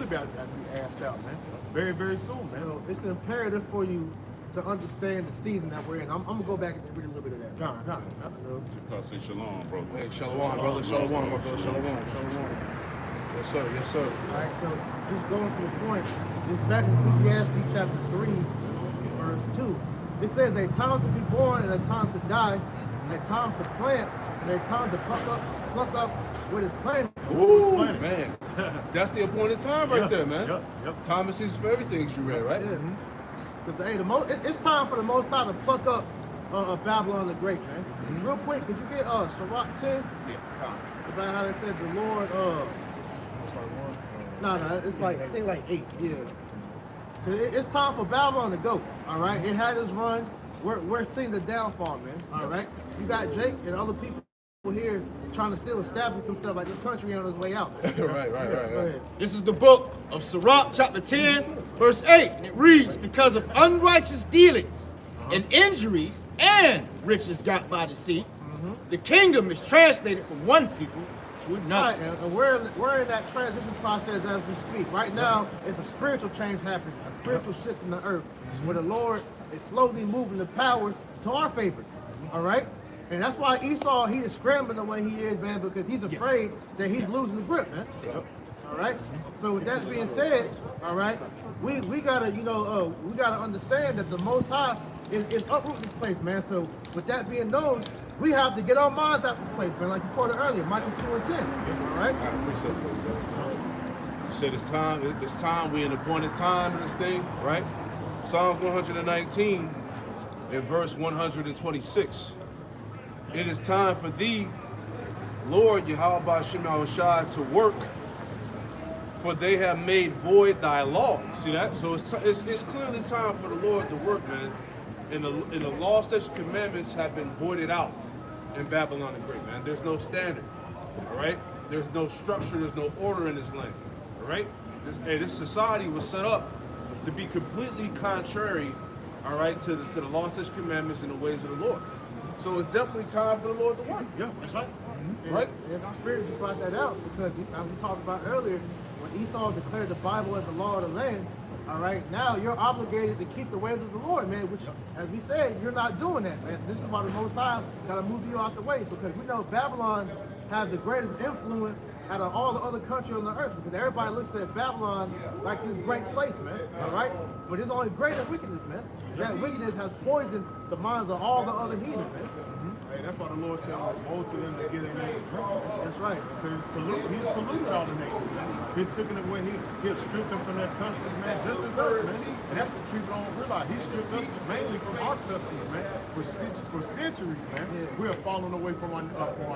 about to be asked out, man. Very, very soon, man. It's imperative for you to understand the season that we're in. I'm gonna go back and read a little bit of that. Come on. God say shalom, bro. Hey, shalom, brother. Shalom, my brother. Shalom. Yes, sir. Yes, sir. All right, so just going to the point, it's back in Ecclesiastes chapter 3, verse 2. It says a time to be born and a time to die, a time to plant and a time to pluck up what is planted. Ooh, man. That's the appointed time right there, man. Yep. Time and season for everything, as you read, right? Yeah. Hey, it's time for the Most High to pluck up Babylon the Great, man. Real quick, could you get Sirach 10? Yeah. About how they said the Lord, it's like, I think like 8, yeah. 'Cause it's time for Babylon to go, all right? It had its run. We're seeing the downfall, man, all right? You got Jake and other people people here trying to still establish themselves like this country on its way out. Right. Go ahead. This is the book of Sirach, chapter 10, verse 8. And it reads, because of unrighteous dealings and injuries and riches got by deceit, the kingdom is translated from one people to another. Right, and we're in that transition process as we speak. Right now, it's a spiritual change happening, a spiritual shift in the earth, where the Lord is slowly moving the powers to our favor. All right? And that's why Esau, he is scrambling the way he is, man, because he's afraid that he's losing the grip, man. All right? So with that being said, all right, we gotta, we gotta understand that the Most High is uprooting this place, man. So with that being known, we have to get our minds out this place, man, like you quoted earlier, Micah 2 and 10. All right? I appreciate that. You said it's time, we in appointed time in this thing, right? Psalms 119 in verse 126. It is time for thee, Lord Yahweh Shem Yahushua, to work, for they have made void thy law. See that? So it's clearly time for the Lord to work, man. And the law, statutes, commandments have been voided out in Babylon the Great, man. There's no standard, all right? There's no structure, there's no order in this land, all right? This society was set up to be completely contrary, all right, to the law, statutes, commandments, and the ways of the Lord. So it's definitely time for the Lord to work. Yeah, that's right. Right? And the Spirit just brought that out because, as we talked about earlier, when Esau declared the Bible as the law of the land, all right, now you're obligated to keep the ways of the Lord, man, which, as we said, you're not doing that, man. So this is why the Most High got to move you out the way, because we know Babylon has the greatest influence out of all the other countries on the earth, because everybody looks at Babylon like this great place, man, all right? But it's only greater wickedness, man. That wickedness has poisoned the minds of all the other heathen, man. Hey, that's why the Lord said, woe to them that get in there and drink. That's right. Because he's polluted all the nations, man. He took it away. He'll strip them from their customs, man, just as us, man. And that's what people don't realize. He stripped us mainly from our customs, man, for centuries, man. Yeah. We are falling away from our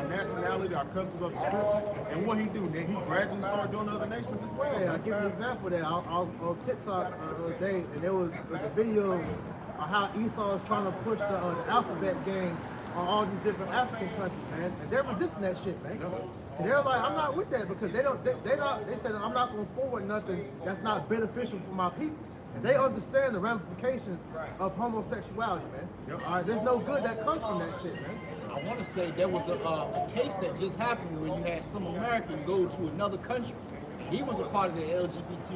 nationality, our customs of the scriptures. And what he do? Then he gradually started doing other nations as well. Hey, I'll give you an example of that. I was on TikTok the other day, and there was a video of how Esau is trying to push the alphabet game on all these different African countries, man. And they're resisting that shit, man. And they're like, I'm not with that because they said I'm not going to forward nothing that's not beneficial for my people. And they understand the ramifications of homosexuality, man. All right, there's no good that comes from that shit, man. I want to say there was a case that just happened where you had some American go to another country. He was a part of the LGBT,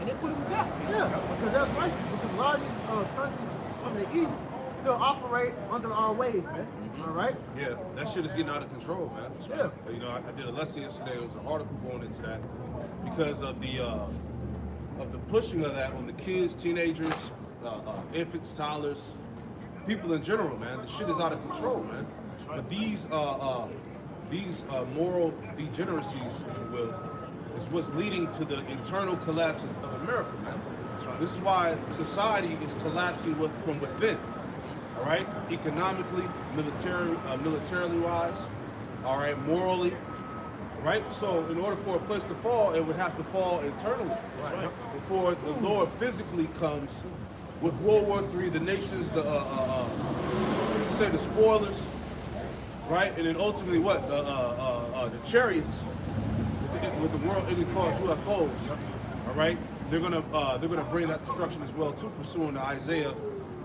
and they put him to death. Yeah, because that's righteous. Because a lot of these countries from the east still operate under our ways, man. All right? Yeah, that shit is getting out of control, man. Yeah. You know, I did a lesson yesterday. It was an article going into that because of the pushing of that on the kids, teenagers, infants, toddlers, people in general, man. The shit is out of control, man. But these moral degeneracies, if you will, is what's leading to the internal collapse of America, man. This is why society is collapsing from within. All right, economically, militarily wise, all right, morally, right. So, in order for a place to fall, it would have to fall internally, right? Before the Lord physically comes with World War III, the nations, the spoilers, right, and then ultimately what the chariots with the world it calls UFOs, all right. They're gonna bring that destruction as well too, pursuing the Isaiah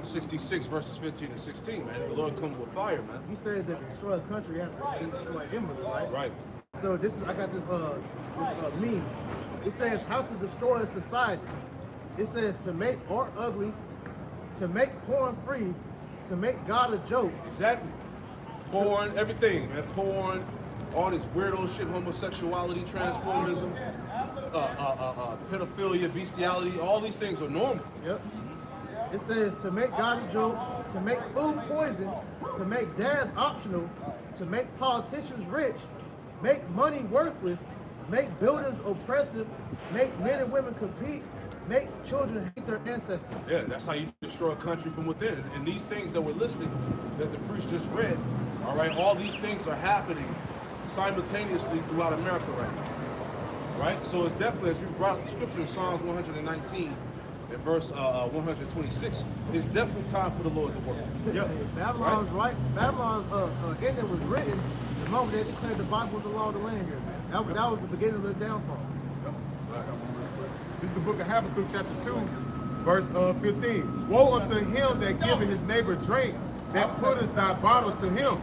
66 verses 15 and 16, man. The Lord comes with fire, man. He says that to destroy a country has to destroy inwardly, right? Right. So I got this meme. It says how to destroy a society. It says to make art ugly, to make porn free, to make God a joke. Exactly. Porn, everything, man. Porn, all this weirdo shit, homosexuality, transformism, pedophilia, bestiality, all these things are normal. Yep. It says to make God a joke, to make food poison, to make dads optional, to make politicians rich, make money worthless, make builders oppressive, make men and women compete, make children hate their ancestors. Yeah, that's how you destroy a country from within. And these things that were listed, that the priest just read, all right, all these things are happening simultaneously throughout America right now. Right? So it's definitely, as we brought the scripture in Psalms 119, in verse 126, it's definitely time for the Lord to work. Yeah. Babylon's Babylon's ending was written the moment they declared the Bible was the law of the land here, man. That was the beginning of the downfall. This is the book of Habakkuk, chapter 2, verse 15. Woe unto him that giveth his neighbor drink, that putteth thy bottle to him,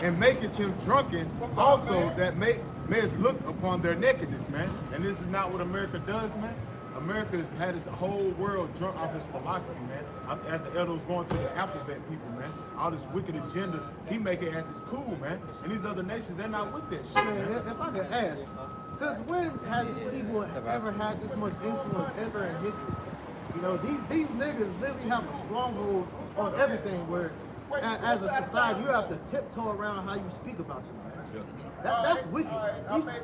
and makest him drunken, also that mayest look upon their nakedness, man. And this is not what America does, man. America has had his whole world drunk off his philosophy, man. As the elder was going to the alphabet people, man. All these wicked agendas, he make it as it's cool, man. And these other nations, they're not with that shit, Man, man. if I could ask, since when have these people ever had this much influence ever in history? You know, these niggas literally have a stronghold on everything where, as a society, you have to tiptoe around how you speak about them, man. That's wicked.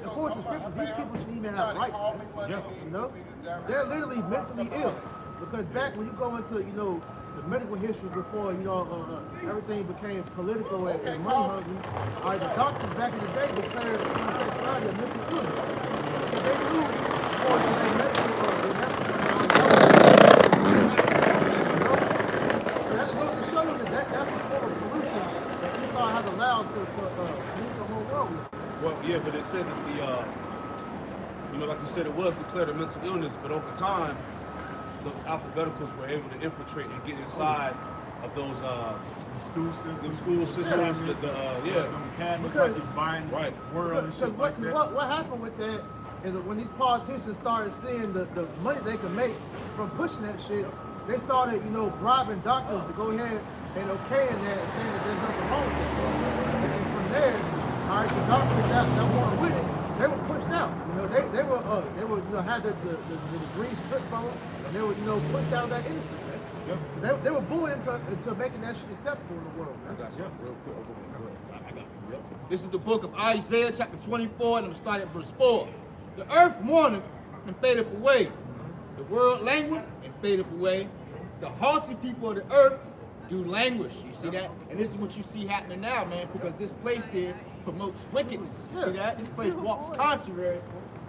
According to scripture, these people shouldn't even have rights, man. Yeah. You know? They're literally mentally ill. Because back when you go into, you know, the medical history before, you know, everything became political and money hungry, all right, the doctors back in the day declared homosexuality a mental illness. So they knew more than they medically or they that goes to show you that's the form of pollution that Esau has allowed to pollute the whole world with. Well, yeah, but it said that you know, like you said, it was declared a mental illness, but over time, those alphabeticals were able to infiltrate and get inside of those The school system. them school systems. The mechanics, like you buying Right. world and shit like that. What happened with that is that when these politicians started seeing the money they could make from pushing that shit, they started, you know, bribing doctors to go ahead and okaying that and saying that there's nothing wrong with that. And then from there, all right, the doctors that weren't with it, they were pushed out. You know, they were you know, had the degrees stripped from them, and they were, you know, pushed out of that industry, man. Yep. They were bullied into making that shit acceptable in the world, man. I got something real quick. I got it. This is the book of Isaiah, chapter 24, and I'm starting at verse 4. The earth mourneth and fadeth away. The world languisheth and fadeth away. The haughty people of the earth do languish. You see that? And this is what you see happening now, man, because this place here promotes wickedness. You see that? This place walks contrary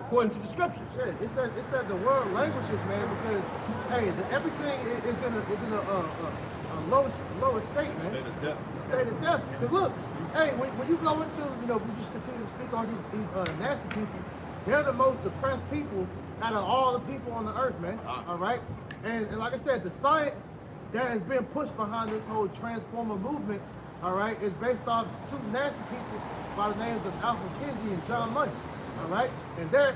according to the scriptures. Shit, it said the world languishes, man, because hey, everything is in a lower state, man. State of death. State of death. Because look, hey, when you go into, you know, we just continue to speak on these nasty people, they're the most depressed people out of all the people on the earth, man. All right, and like I said, the science that has been pushed behind this whole transformer movement, all right, is based off two nasty people by the names of Alfred Kinsey and John Money. All right, and their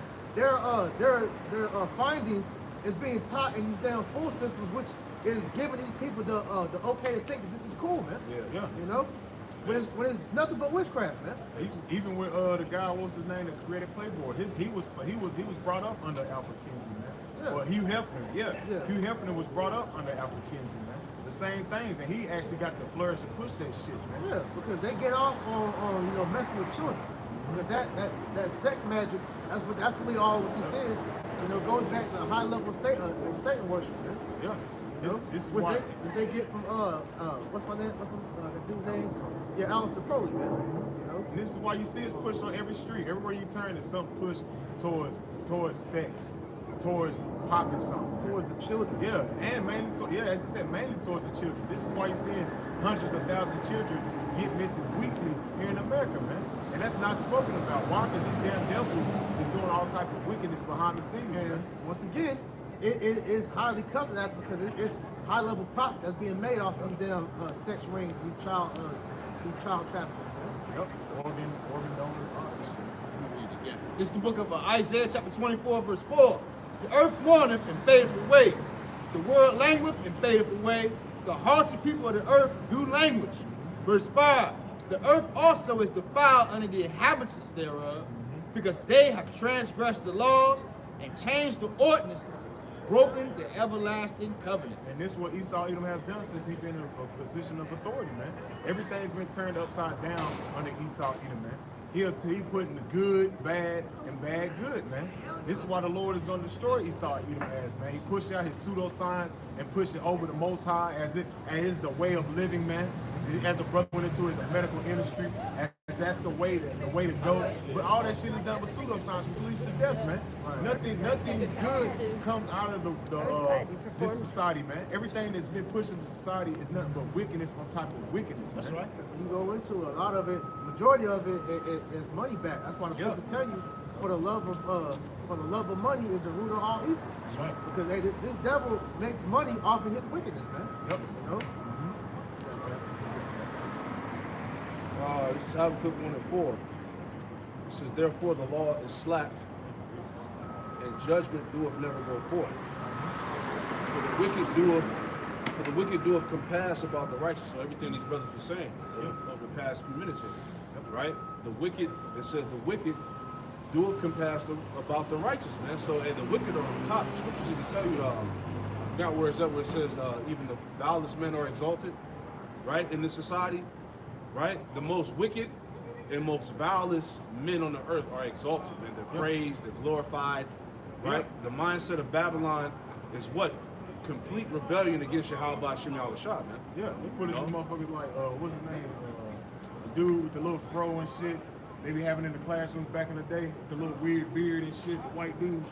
findings is being taught in these damn fool systems, which is giving these people the okay to think that this is cool, man. Yeah. You know, when it's nothing but witchcraft, man. Even with the guy, what's his name, that created Playboy, he was brought up under Alfred Kinsey, man. Yeah. Well, Hugh Hefner, Yeah. Hugh Hefner was brought up under Alfred Kinsey, man. The same things, and he actually got the flourish and push that shit, man. Yeah, because they get off on you know, messing with children. Because that sex magic, that's really all what this is. You know, goes back to a high level Satan worship, man. Yeah. You know? This is which why. they get from what's my name? The dude's name? Yeah, Alistair Crowley, man. You know? And this is why you see us push on every street. Everywhere you turn, there's some push towards sex, towards popping something. Towards the children. Yeah, and mainly, as I said, mainly towards the children. This is why you're seeing hundreds of thousands of children get missing weekly here in America, man. And that's not spoken about. Why? Because these damn devils is doing all type of wickedness behind the scenes, And man. once again, it is highly covered that because it's high level profit that's being made off these damn sex rings, these child trafficking. Yep. Organ donors, all that shit. This is the book of Isaiah, chapter 24, verse 4. The earth mourneth and fadeth away. The world languisheth and fadeth away. The haughty people of the earth do languish. Verse 5. The earth also is defiled under the inhabitants thereof, because they have transgressed the laws and changed the ordinances, broken the everlasting covenant. And this is what Esau Edom has done since he's been in a position of authority, man. Everything's been turned upside down under Esau Edom, man. He putting the good, bad, and bad good, man. This is why the Lord is going to destroy Esau Edom as, man. He pushed out his pseudoscience and pushed it over the Most High as the way of living, man. As a brother went into his medical industry, and That's the way to go. But all that shit is done with pseudoscience, which leads to death, man. Nothing good comes out of this society, man. Everything that's been pushed into society is nothing but wickedness on top of wickedness, man. That's right. You go into a lot of it, majority of it is money back. That's why the scripture tell you, for the love of money is the root of all evil. That's right. Because this devil makes money off of his wickedness, man. Yep. You know? This is Habakkuk 1:4. It says, therefore the law is slacked, and judgment doeth never go forth. For the wicked doeth compass about the righteous. So everything these brothers were saying over the past few minutes here, right? The wicked, it says the wicked doeth compass about the righteous, man. So, and the wicked are on top. The scriptures even tell you, I forgot where it's at, where it says even the vilest men are exalted, right, in this society, right? The most wicked and most vilest men on the earth are exalted, man. They're praised, they're glorified, right? The mindset of Babylon is what? Complete rebellion against Yahweh Shem Yahushua, man. Yeah, they put it some motherfuckers like, what's his name? The dude with the little fro and shit. They be having in the classrooms back in the day, with the little weird beard and shit, the white dude.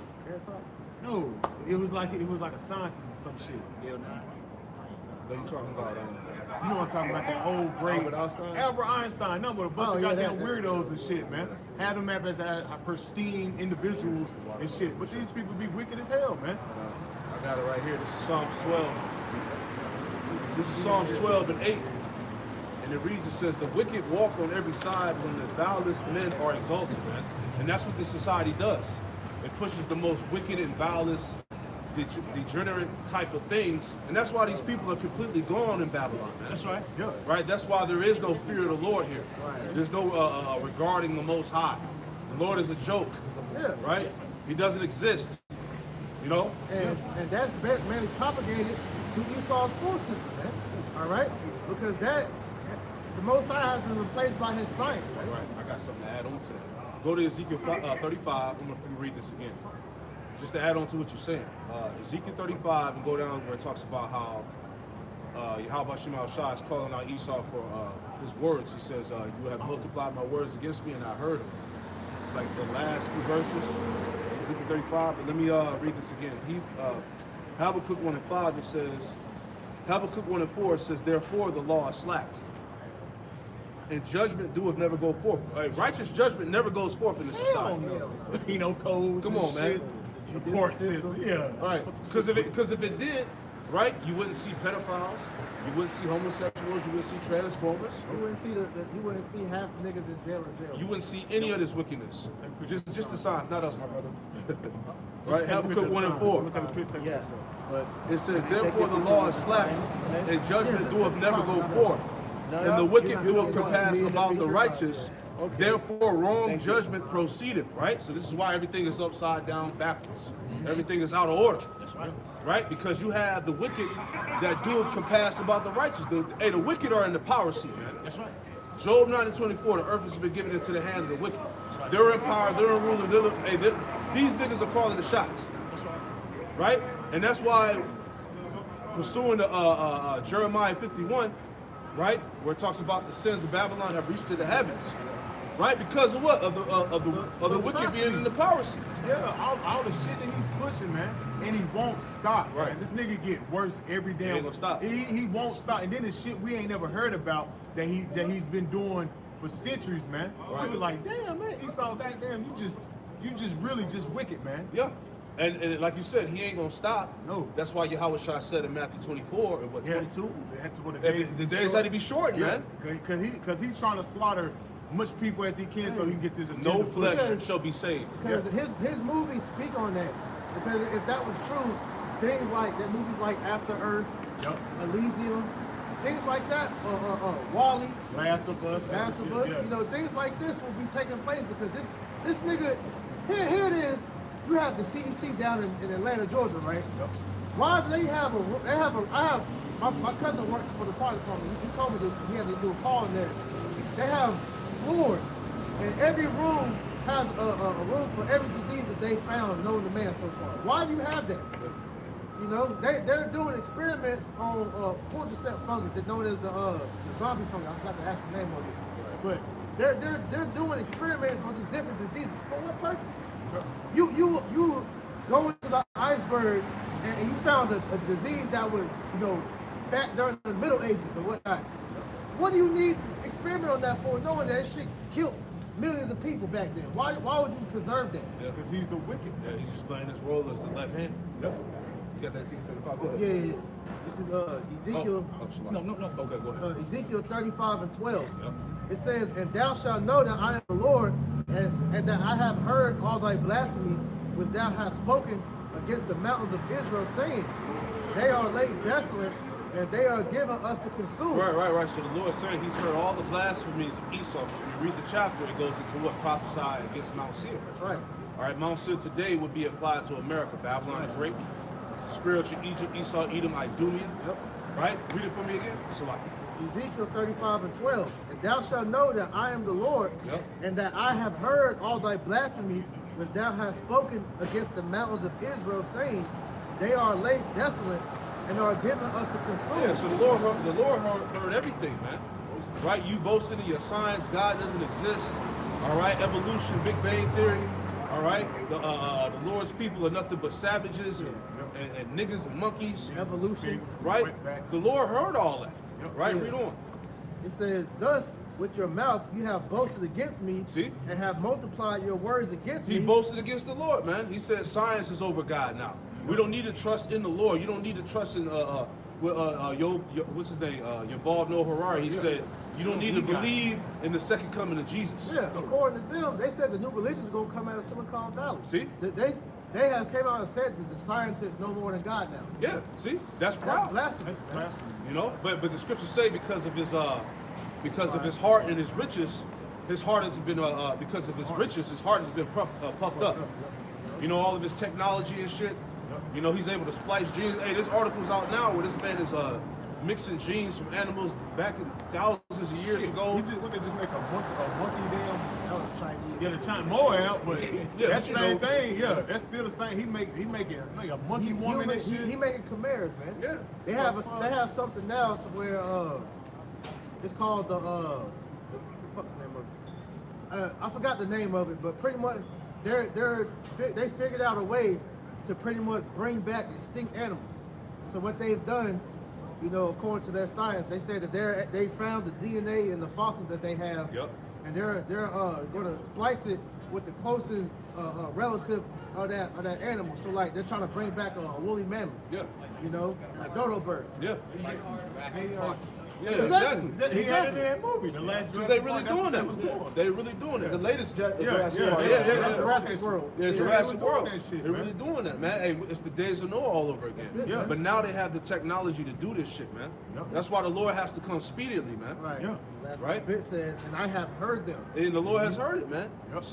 No, it was like a scientist or some shit. What are you talking about? You know what I'm talking about? That old great Albert Einstein, nothing but a bunch of goddamn weirdos and shit, man. Had them up as pristine individuals and shit. But these people be wicked as hell, man. I got it right here. This is Psalms 12. This is Psalms 12 and 8. And it reads, it says, the wicked walk on every side when the vilest men are exalted, man. And that's what this society does. It pushes the most wicked and vilest, degenerate type of things. And that's why these people are completely gone in Babylon, man. That's right. Yeah. Right? That's why there is no fear of the Lord here. Right. There's no regarding the Most High. The Lord is a joke. Yeah. Right? He doesn't exist. You know? And that's mainly propagated through Esau's school system, man. All right? Because the Most High has been replaced by his science, man. Right. I got something to add on to that. Go to Ezekiel 35. I'm going to read this again. Just to add on to what you're saying. Ezekiel 35, and go down where it talks about how Yahweh Shem Yahushua is calling out Esau for his words. He says, you have multiplied my words against me, and I heard them. It's like the last few verses, Ezekiel 35. But let me read this again. Habakkuk 1:5, it says, Habakkuk 1:4 says, therefore the law is slacked, and judgment doeth never go forth. Righteous judgment never goes forth in this society. Penal code. Come on, man. The court system. Yeah. Right. Because if it did, right, you wouldn't see pedophiles, you wouldn't see homosexuals, you wouldn't see transformers. You wouldn't see half niggas in jail. You wouldn't see any of this wickedness. Just the signs, not us, my brother. Right? Habakkuk 1:4. Yeah. But It says, therefore the law is slacked, and judgment doeth never go forth. And the wicked doeth compass about the righteous. Therefore wrong judgment proceedeth, right? So this is why everything is upside down, backwards. Everything is out of order. That's right. Right? Because you have the wicked that doeth compass about the righteous. The wicked are in the power seat, man. That's right. Job 9:24, the earth has been given into the hand of the wicked. They're in power, they're in ruler, these niggas are calling the shots. That's right. Right? And that's why pursuing the Jeremiah 51, right, where it talks about the sins of Babylon have reached to the heavens. Right? Because of what? Of the wicked being in the power seat. Yeah, all the shit that he's pushing, man, and he won't stop. Right. Man. This nigga get worse every damn. He ain't gonna stop. He won't stop, and then the shit we ain't never heard about that he's been doing for centuries, man. Right. We were like, damn, man, Esau, goddamn, you just really just wicked, man. Yeah. And like you said, he ain't gonna stop. No. That's why Yahweh Shai said in Matthew 24 and what, 22? The days had to be shortened, man. Because he's trying to slaughter much people as he can so he can get this agenda. No flesh shall be saved. Because his movies speak on that. Because if that was true, things like that, movies like After Earth, Elysium, things like that, Wall-E, Last of Us, you know, things like this will be taking place because this nigga, here it is. You have the CDC down in Atlanta, Georgia, right? Yep. Why do they have my cousin works for the fire department. He told me that he had to do a call in there. They have floors, and every room has a room for every disease that they found known to man so far. Why do you have that? You know, they're doing experiments on cordyceps fungus, that's known as the zombie fungus. I forgot to ask the name of it. But they're doing experiments on these different diseases. For what purpose? You go into the iceberg and you found a disease that was, back during the Middle Ages or whatnot. What do you need to experiment on that for, knowing that shit killed millions of people back then? Why would you preserve that? Because he's the wicked. Yeah, he's just playing his role as the left hand. Yep. You got that Ezekiel 35? Go ahead. Yeah. This is Ezekiel. No. Okay, go ahead. Ezekiel 35 and 12. Yep. It says, "And thou shalt know that I am the Lord, and that I have heard all thy blasphemies which thou hast spoken against the mountains of Israel, saying, they are laid desolate, and they are given us to consume." Right. So the Lord is saying he's heard all the blasphemies of Esau. So you read the chapter, it goes into what prophesied against Mount Seir. That's right. All right, Mount Seir today would be applied to America. Babylon the Great, spiritual Egypt, Esau, Edom, Idumea. Yep. Right? Read it for me again. Salaki. Ezekiel 35 and 12. "And thou shalt know that I am the Lord, Yep. and that I have heard all thy blasphemies which thou hast spoken against the mountains of Israel, saying, they are laid desolate, and are given us to consume." Yeah, so the Lord heard everything, man. Right? You boasted in your science, God doesn't exist. All right, evolution, Big Bang Theory. All right, the Lord's people are nothing but savages and niggas and monkeys. Evolution. Right? Wetbacks. The Lord heard all that. Yep. Right? Yeah. Read on. It says, "Thus with your mouth you have boasted against me, See? and have multiplied your words against He me." boasted against the Lord, man. He said science is over God now. We don't need to trust in the Lord. You don't need to trust in what's his name? Yuval Noah Harari. He said you don't need to believe in the second coming of Jesus. Yeah, according to them, they said the new religion is going to come out of Silicon Valley. See? They have came out and said that the scientists know more than God now. Yeah, see? That's That's proud. blasphemy. That's blasphemy. You know? But the scriptures say because of his heart and his riches, his heart has been because of his riches, his heart has been puffed up. You know, all of his technology and shit. You know, he's able to splice genes. Hey, this article's out now where this man is mixing genes from animals back in thousands of years ago. They just make a monkey damn. That was Chinese. Yeah, the China Moab, but Yeah, that's the you same know. thing. Yeah, that's still the same. He making like a monkey woman and shit. He making chimeras, man. Yeah. They have something now to where it's called the what's the name of it? I forgot the name of it, but pretty much they figured out a way to pretty much bring back extinct animals. So what they've done, you know, according to their science, they say that they found the DNA in the fossils that they have. Yep. And they're going to splice it with the closest relative of that animal. So like they're trying to bring back a woolly mammoth. Yeah. You know, a dodo bird. Yeah. Yeah, Exactly. exactly. He had it in that movie, the last. Because they really Jurassic Park, doing that's what they was that. doing. They really doing that. The latest Jurassic yeah, Park. yeah. Jurassic World. Yeah, Yeah, Jurassic they World. doing that shit, They're man. really doing that, man. Hey, it's the days of Noah all over again. That's it, Yeah. man. But now they have the technology to do this shit, man. Yep. That's why the Lord has to come speedily, man. Right. Yeah. That's Right. what the bit says, and I have heard them. And the Lord has heard it, man. Yep.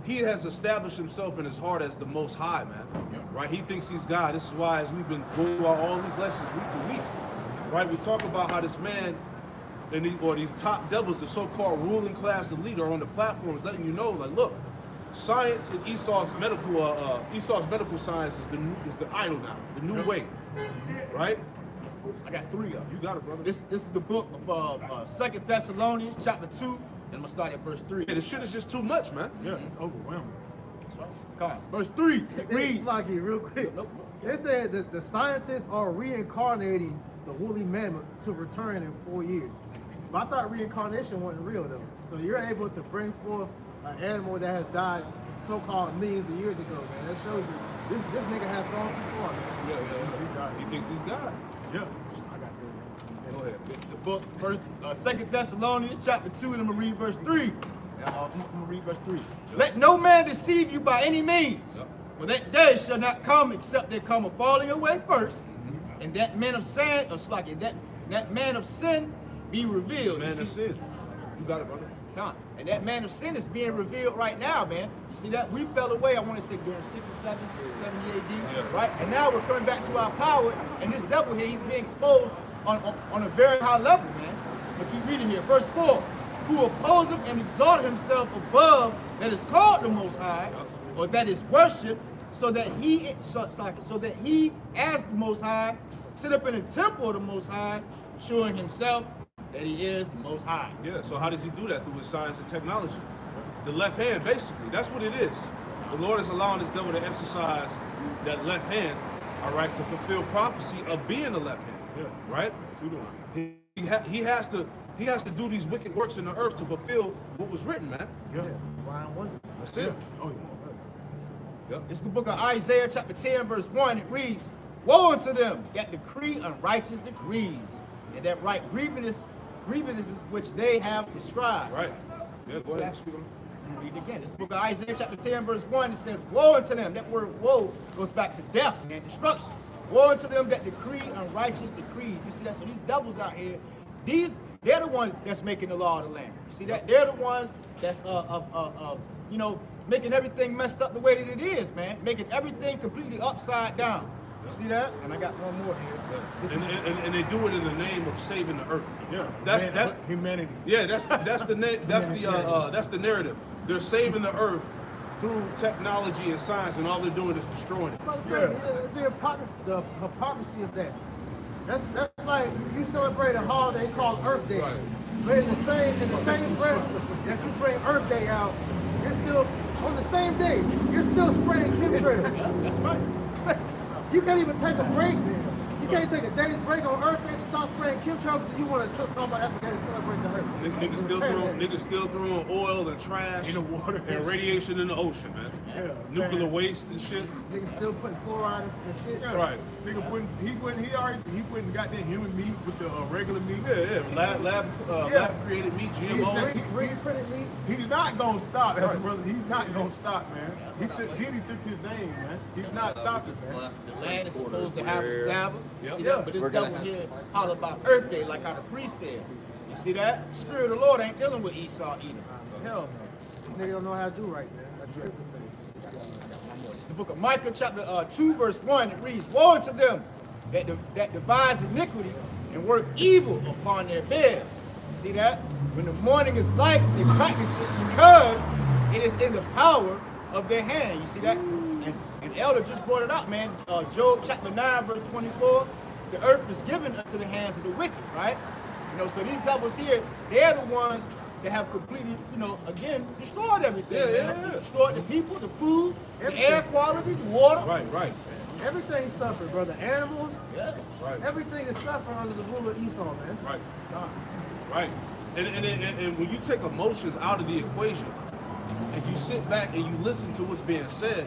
He has established himself in his heart as the Most High, man. Yep. Right? He thinks he's God. This is why, as we've been going through all these lessons week to week, right? We talk about how this man and these top devils, the so-called ruling class elite, are on the platforms letting you know, like, look, science and Esau's medical science is the idol now, the new way, right? I got 3 of them. You got it, brother. This is the book of 2 Thessalonians chapter 2, and I'm gonna start at verse 3. Yeah, this shit is just too much, man. Yeah, it's overwhelming. Come on. Verse 3 it Read reads. Flocky real quick. They said that the scientists are reincarnating the woolly mammoth to return in 4 years. But I thought reincarnation wasn't real though. So you're able to bring forth an animal that has died so-called millions of years ago, man. That shows you this nigga has gone too far, man. Yeah. He thinks he's God. Yeah. Go ahead. This is the book, 2 Thessalonians chapter 2, and I'm gonna read verse 3. I'm gonna read verse 3. Let no man deceive you by any means, for that day shall not come except there come a falling away first, and that man of sin, that man of sin be revealed. Man You of see- sin. You got it, brother. And that man of sin is being revealed right now, man. You see that? We fell away, I want to say, during 67, 70 AD, Yeah. right? And now we're coming back to our power, and this devil here, he's being exposed on a very high level, man. But keep reading here. Verse 4, who opposeth and exalted himself above that is called the Most High, or that is worshipped, so that he, as the Most High, sit up in the temple of the Most High, showing himself that he is the Most High. Yeah, so how does he do that? Through his science and technology. The left hand, basically. That's what it is. The Lord is allowing this devil to exercise that left hand, all right, to fulfill prophecy of being the left hand. Yeah. Right? He has to do these wicked works in the earth to fulfill what was written, man. Yeah. Ryan wonder. That's it. Oh, yeah. Yep. It's the book of Isaiah, chapter 10, verse 1. It reads, "Woe unto them that decree unrighteous decrees, and that write grievances which they have prescribed." Right. Yeah, go ahead. Speak on it. Read it again. This book of Isaiah, chapter 10, verse 1. It says, "Woe unto them." That word woe goes back to death and destruction. "Woe unto them that decree unrighteous decrees." You see that? So these devils out here, they're the ones that's making the law of the land. You see that? They're the ones that's you know, making everything messed up the way that it is, man. Making everything completely upside down. You see that? And I got one more here. This is- And they do it in the name of saving the earth. Yeah. That's humanity. yeah. That's the narrative. They're saving the earth through technology and science, and all they're doing is destroying it. But the hypocrisy of that. That's like you celebrate a holiday called Earth Day. Right. But in the same breath that you bring Earth Day out, you're still on the same day. You're still spraying chemtrails. That's right. You can't even take a break. You can't take a day's break on Earth Day to stop spraying chemtrails because you want to talk about Africa and celebrate the Earth. Niggas still throwing oil and trash In the water. and radiation in the ocean, man. Yeah. Nuclear waste and shit. Niggas still putting fluoride and shit. Yeah. Right. Nigga he wouldn't got that human meat with the regular meat. Yeah. Lab created meat, GMOs. 3D printed meat. He's not gonna stop, as a Right. brother. He's not gonna stop, man. Diddy took his name, man. He's not stopping, man. The land is supposed to have a Sabbath. You Yep. see that? But this devil here holler about Earth Day like how the priest said. You see that? Spirit of the Lord ain't dealing with Esau either. Hell no. Niggas don't know how to do right, man. That's scripture say. It's the book of Micah, chapter 2, verse 1. It reads, "Woe unto them that devise iniquity and work evil upon their beds." See that? When the morning is light, they practice it because it is in the power of their hand. You see that? And Elder just brought it up, man. Job chapter 9, verse 24. The earth is given unto the hands of the wicked, right? You know, so these devils here, they're the ones that have completely, you know, again, destroyed everything. Man. Destroyed the people, the food, the air quality, the water. Right. Everything suffered, brother. Animals, Yeah. Right. everything is suffering under the rule of Esau, man. Right. Right. And when you take emotions out of the equation and you sit back and you listen to what's being said,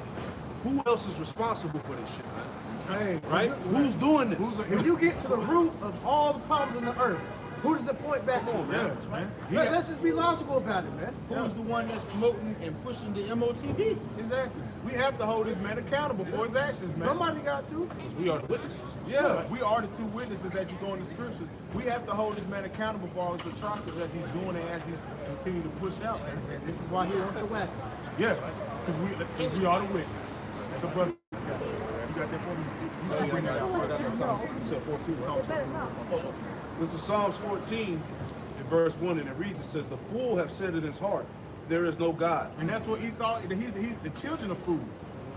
who else is responsible for this shit, man? Hey, Right? Who's doing this? If you get to the root of all the problems in the earth, who does it point back to, man? man. Let's just be logical about it, man. Who's the one that's promoting and pushing the MOTB? Exactly. We have to hold this man accountable for his actions, man. Somebody got to. Because we are the witnesses. Yeah, we are the two witnesses that you go in the scriptures. We have to hold this man accountable for all his atrocities as he's doing and as he's continuing to push out, man. And this is why he wants to wax. Yes, because we are the witness. That's a brother. You got that for me? You can bring that out. I got that Psalms 14. Psalms 14. This is Psalms 14 in verse 1, and it reads, it says, "The fool have said in his heart, there is no God." And that's what Esau, he's the children of food.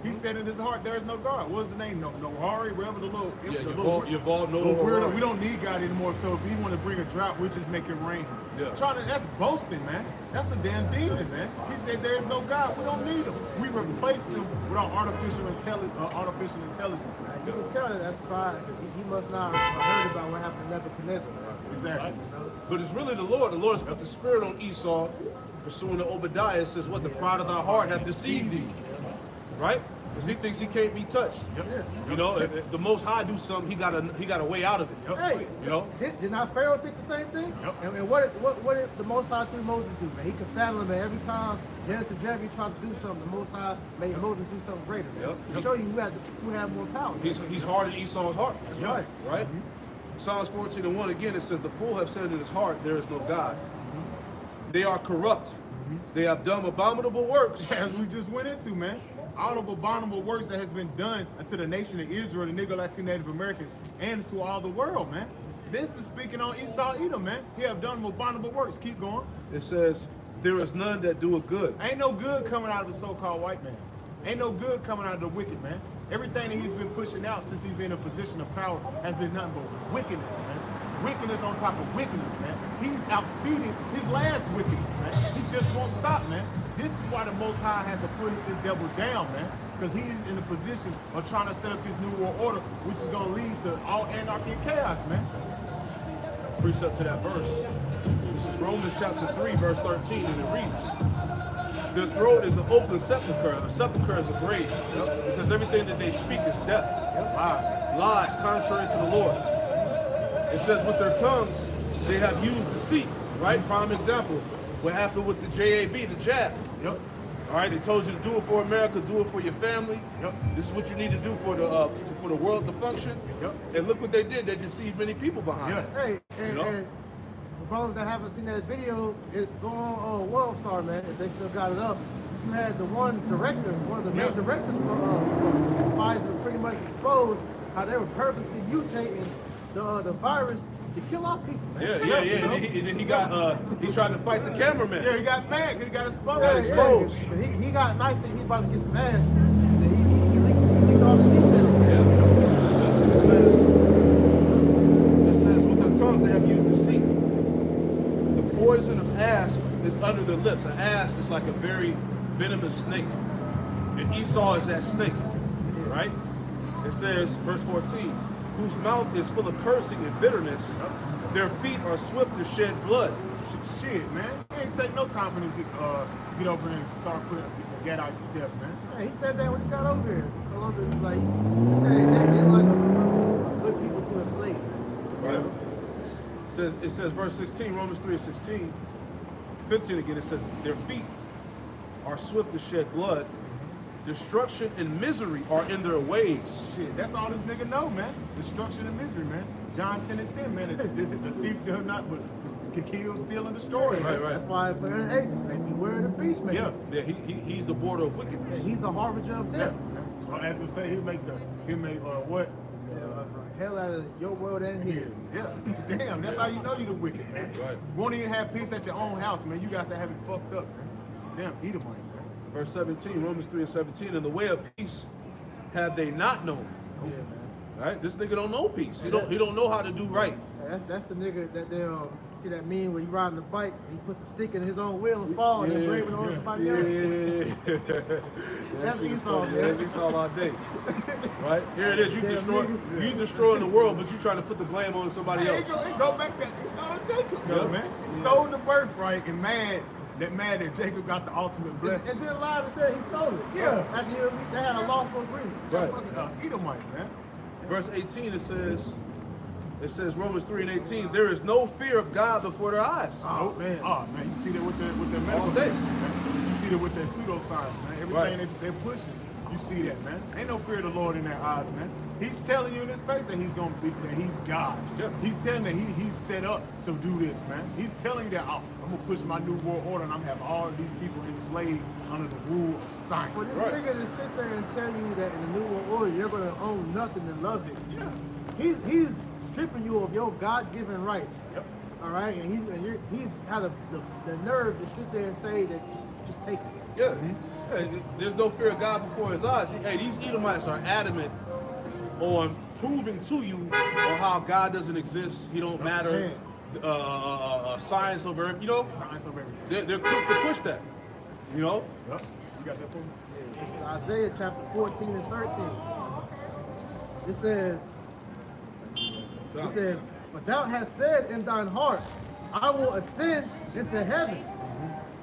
He said in his heart, there is no God. What was the name? No Hari, whatever the little. Yeah, the Yabal, no little weirdo. Hari. We don't need God anymore. So if he want to bring a drought, we'll just make it rain. Yeah. That's boasting, man. That's a damn demon, man. He said there is no God. We don't need him. We replaced him with our artificial intelligence, man. You can tell that that's pride. He must not have heard about what happened to Nebuchadnezzar. Exactly. But it's really the Lord. The Lord has put the spirit on Esau, pursuing to Obadiah. It says, "What the pride of thy heart hath deceived thee." Right? Because he thinks he can't be touched. Yep. You know, if the Most High do something, he got a way out of it. Hey, You know? did not Pharaoh think the same thing? Yep. And what did the Most High through Moses do, man? He confounded him every time Genesis and Jeremy tried to do something. The Most High made Moses do something greater, man. Yep. To show you who had more power. He's hard in Esau's heart. That's right. Right? Psalms 14 and 1 again, it says, "The fool have said in his heart, there is no God. They are corrupt. They have done abominable works." As we just went into, man. All of abominable works that has been done unto the nation of Israel, the Negro Latino Native Americans, and to all the world, man. This is speaking on Esau Edom, man. He have done abominable works. Keep going. It says, "There is none that doeth good." Ain't no good coming out of the so-called white man. Ain't no good coming out of the wicked, man. Everything that he's been pushing out since he's been in a position of power has been nothing but wickedness, man. wickedness on top of wickedness, man. He's outseated his last wickedness, man. He just won't stop, man. This is why the Most High has to put this devil down, man. Because he's in the position of trying to set up this new world order, which is going to lead to all anarchy and chaos, man. Precept to that verse. This is Romans chapter 3, verse 13, and it reads, "Their throat is an open sepulchre. A sepulchre is a grave, because everything that they speak is death. Lies contrary to the Lord." It says, with their tongues, they have used deceit, right? Prime example, what happened with the JAB, the jab. Yep. All right, they told you to do it for America, do it for your family. Yep. This is what you need to do for the world to function. Yep. And look what they did. They deceived many people behind Yeah. it. Hey, and, You know? and for brothers that haven't seen that video, it go on World Star, man. If they still got it up, you had the one of the main directors for Pfizer pretty much exposed how they were purposely mutating the virus to kill our people. Man. Yeah. You know? And then he got he tried to fight the cameraman. Yeah, he got mad. He got exposed. Got exposed. But he got knifed and he's about to get some ass. And then he leaked all the details. It says, with their tongues they have used deceit. The poison of asp is under their lips. An asp is like a very venomous snake. And Esau is that snake, right? It says, verse 14, whose mouth is full of cursing and bitterness. Their feet are swift to shed blood. Shit, man. It ain't take no time for him to get over here and start putting the Gadites to death, man. Yeah, he said that when he got over here. Columbia was like, he said that they like a good people to enslave. Right. It says verse 16, Romans 3:16, 15 again, it says, their feet are swift to shed blood. Destruction and misery are in their ways. Shit, that's all this nigga know, man. Destruction and misery, man. John 10 and 10, man. The thief does not but to kill, steal, and destroy. Right, Man. right. That's why for the eights, they beware of the beast, man. Yeah. Yeah, he's the border of wickedness. And he's the harbinger of Yeah. death. So as him say, he'll make what? Hell out of your world and his. Yeah. Damn, that's how you know you the wicked, man. Right. You won't even have peace at your own house, man. You guys to have it fucked up, man. Damn, Edomite, man. Verse 17, Romans 3:17, and the way of peace have they not known. Yeah, man. Right? This nigga don't know peace. He don't know how to do right. That's the nigga that they see that meme where you riding the bike, he put the stick in his own wheel and fall and then blame it on somebody else. That's Esau, man. That's Esau all day. Right? Here it is. You Damn you destroying the world, but you trying to put the blame on somebody Hey, else. it go back to Esau and Jacob, though, Yeah. man. He sold the birthright and mad that Jacob got the ultimate blessing. And then lied and said he stole it. Yeah. After they had a lawful agreement. Right. Edomite, man. Verse 18, it says Romans 3:18, there is no fear of God before their eyes. Oh man, you see that with their medical All day. condition, man. You see that with their pseudoscience, man. Everything Right. they're pushing, you see that, man. Ain't no fear of the Lord in their eyes, man. He's telling you in his face that he's gonna be, that he's God. Yeah. He's telling that he's set up to do this, man. He's telling you that I'm gonna push my new world order and I'm gonna have all of these people enslaved under the rule of For science. this Right. nigga to sit there and tell you that in the New World Order you're gonna own nothing and love it. Yeah. He's stripping you of your God-given rights. Yep. All right, and he's had the nerve to sit there and say that just take it. Yeah. Hey, there's no fear of God before his eyes. Hey, these Edomites are adamant on proving to you on how God doesn't exist. He don't matter. Science over everything. You know, Science of everything. they're quick to push that. You know. Yep. You got that for me? This is Isaiah chapter 14 and 13. It says, "But thou hast said in thine heart, I will ascend into heaven.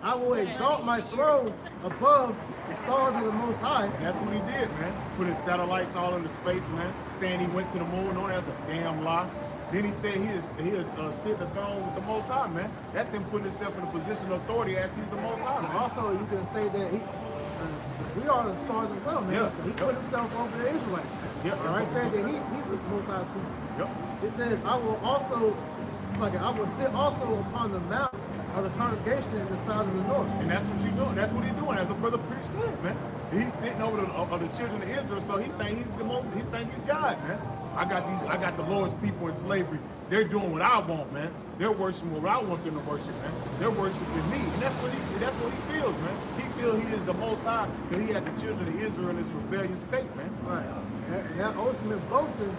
I will exalt my throne above the stars of the Most High." And that's what he did, man. Put his satellites all into space, man. Saying he went to the moon. No, that's a damn lie. Then he said he is sit the throne with the Most High, man. That's him putting himself in a position of authority as he's the Most High, And man. also, you can say that we are the stars as well, man. Yeah. So he put himself over the Israelites. Yeah, All right, saying that he's the Most High people. Yep. It says, I will sit also upon the mount of the congregation in the side of the north. And that's what you're doing. That's what he's doing. As a brother preach said, man. He's sitting over the children of Israel, so he think he's the most. He think he's God, man. I got the Lord's people in slavery. They're doing what I want, man. They're worshiping what I want them to worship, man. They're worshiping me, and that's what he feels, man. He feels he is the Most High because he has the children of Israel in this rebellious state, man. Right. And that ultimate boasting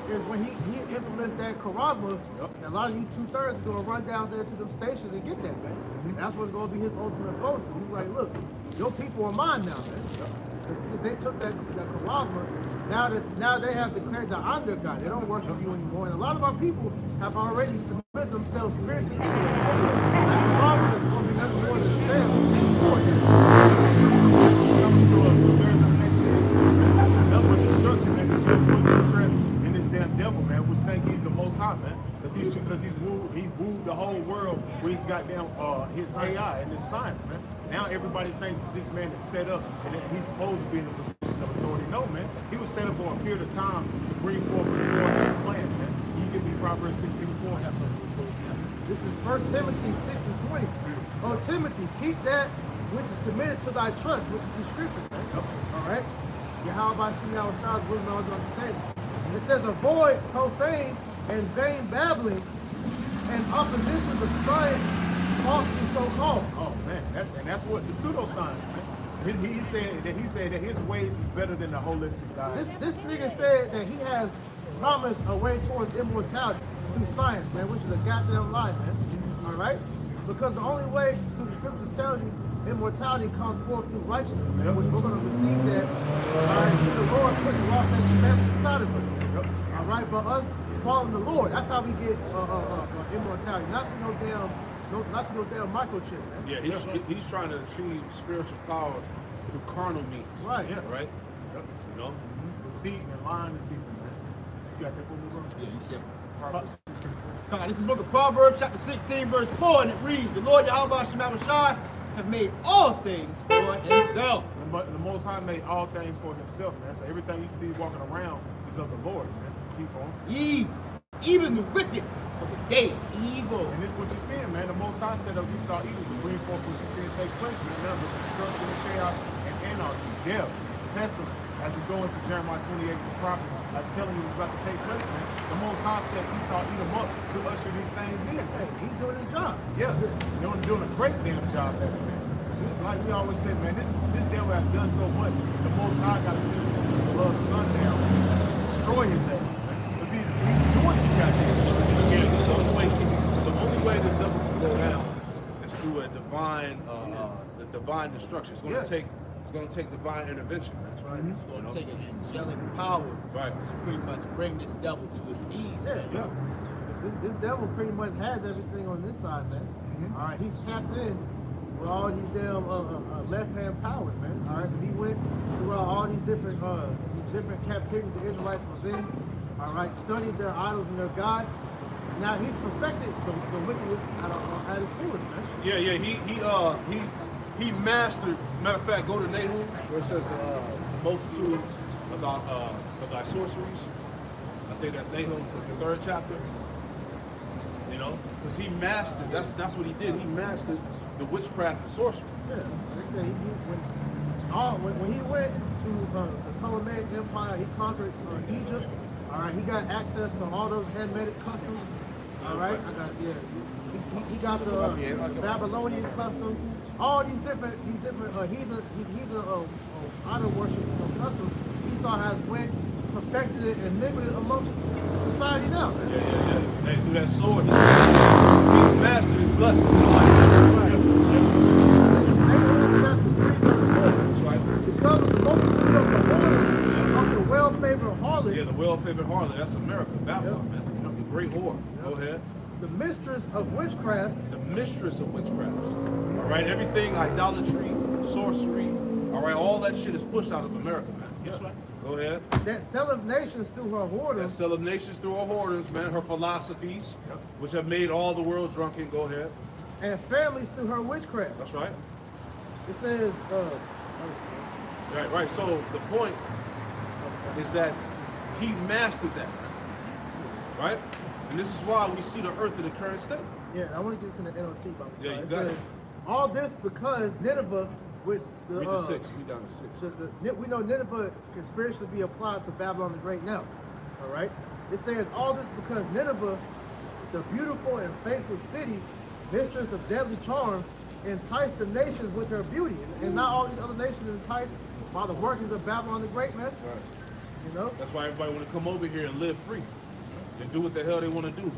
is when he implements that charisma, a lot of you 2/3 are gonna run down there to them stations and get that, man. That's what's gonna be his ultimate boast. He's like, look, your people are mine now, man. Since they took that charisma, now they have declared that I'm their God. They don't worship you anymore. And a lot of our people have already submitted themselves spiritually anyway. That charisma is gonna be nothing more than spell for them. That's what's coming to us. So there's a nation that's up with destruction, man, because you're putting your trust in this damn devil, man, which think he's the most high, man. Because he wooed the whole world with his goddamn his AI and his science, man. Now everybody thinks that this man is set up and that he's supposed to be in a position of authority. No, man. He was set up for a period of time to bring forth his plan, man. Can you give me Proverbs 16:4? That's This is 1 Timothy 6:20. Oh, Timothy, keep that which is committed to thy trust, which is the scripture, man. All right? Yahweh Shem Yahweh wisdom and understanding. It says, avoid profane and vain babbling and oppositions of science falsely so called. Oh man, that's what the pseudoscience, man. He said that his ways is better than the holistic God. This nigga said that he has promised a way towards immortality through science, man, which is a goddamn lie, man. All right? Because the only way through the scriptures tells you immortality comes forth through righteousness, man, which we're going to receive that through the Lord put the law and commandments inside of us. All right? But us following the Lord, that's how we get immortality, not to no damn microchip, man. Yeah, he's trying to achieve spiritual power through carnal means. Right. Yes. Right? Yep. You know? Deceit and lying to people, man. You got that for me, bro? Yeah, you said. Proverbs 16:4. Come on, this is the book of Proverbs, chapter 16, verse 4, and it reads, the Lord Yahweh Shem Yahweh have made all things for himself. The Most High made all things for himself, man. So everything you see walking around is of the Lord, man. Keep on. Even the wicked of the day of evil. And this is what you're seeing, man. The Most High set up Esau evil to bring forth what you're seeing take place, man. Remember, destruction and chaos and anarchy, death, pestilence. As we go into Jeremiah 28, the prophets are telling you what's about to take place, man. The Most High said Esau eat them up to usher these things in, man. He's doing his job. Yeah, doing a great damn job at it, man. So, like we always say, man, this devil has done so much. The Most High got to send the Lord's son down and destroy his ass, man. Because he's doing too goddamn. Yeah, the only way this devil can go down is through a divine destruction. It's going to take divine intervention. That's right. It's going to take an angelic power to pretty much bring this devil to his knees. Yeah. This devil pretty much has everything on this side, man. All right, he's tapped in with all these damn left-hand powers, man. All right, he went throughout all these different captivities the Israelites was in. All right, studied their idols and their gods. Now he's perfected the wickedness out of his fingers, man. Yeah. He mastered. Matter of fact, go to Nahum where it says the multitude of thy sorceries. I think that's Nahum, the 3rd chapter. You know, because he mastered. That's what he did. He mastered the witchcraft and sorcery. Yeah, like I said, when he went through the Ptolemaic Empire, he conquered Egypt. All right, he got access to all those Hamitic customs. All right, he got the Babylonian customs. All these different heathen idol worship customs. Esau has went, perfected it, and mingled it amongst society now. Man. Yeah. Hey, through that sword, he's mastered his blessing. That's right. Because of the multitude of the harlot, of the well-favored harlot. Yeah, the well-favored harlot. That's America, Babylon, man. The great whore. Go ahead. The mistress of witchcraft. The mistress of witchcraft. All right, everything, idolatry, sorcery, all right, all that shit is pushed out of America, man. That's right. Go ahead. That selleth nations through her That whoredoms. sell of nations through her whoredoms, man, her philosophies, which have made all the world drunken. Go ahead. And families through her witchcraft. That's right. It says, Right. So the point is that he mastered that, right? And this is why we see the earth in the current state. yeah, I want to get this in the NLT, by the way. Yeah, you It got says, it. all this because Nineveh, which the Read to 6. We down to 6. we know Nineveh can spiritually be applied to Babylon the Great now. All right? It says all this because Nineveh, the beautiful and faithful city, mistress of deadly charms, enticed the nations with her beauty. And not all these other nations enticed by the workings of Babylon the Great, man. Right. You know? That's why everybody want to come over here and live free and do what the hell they want to do.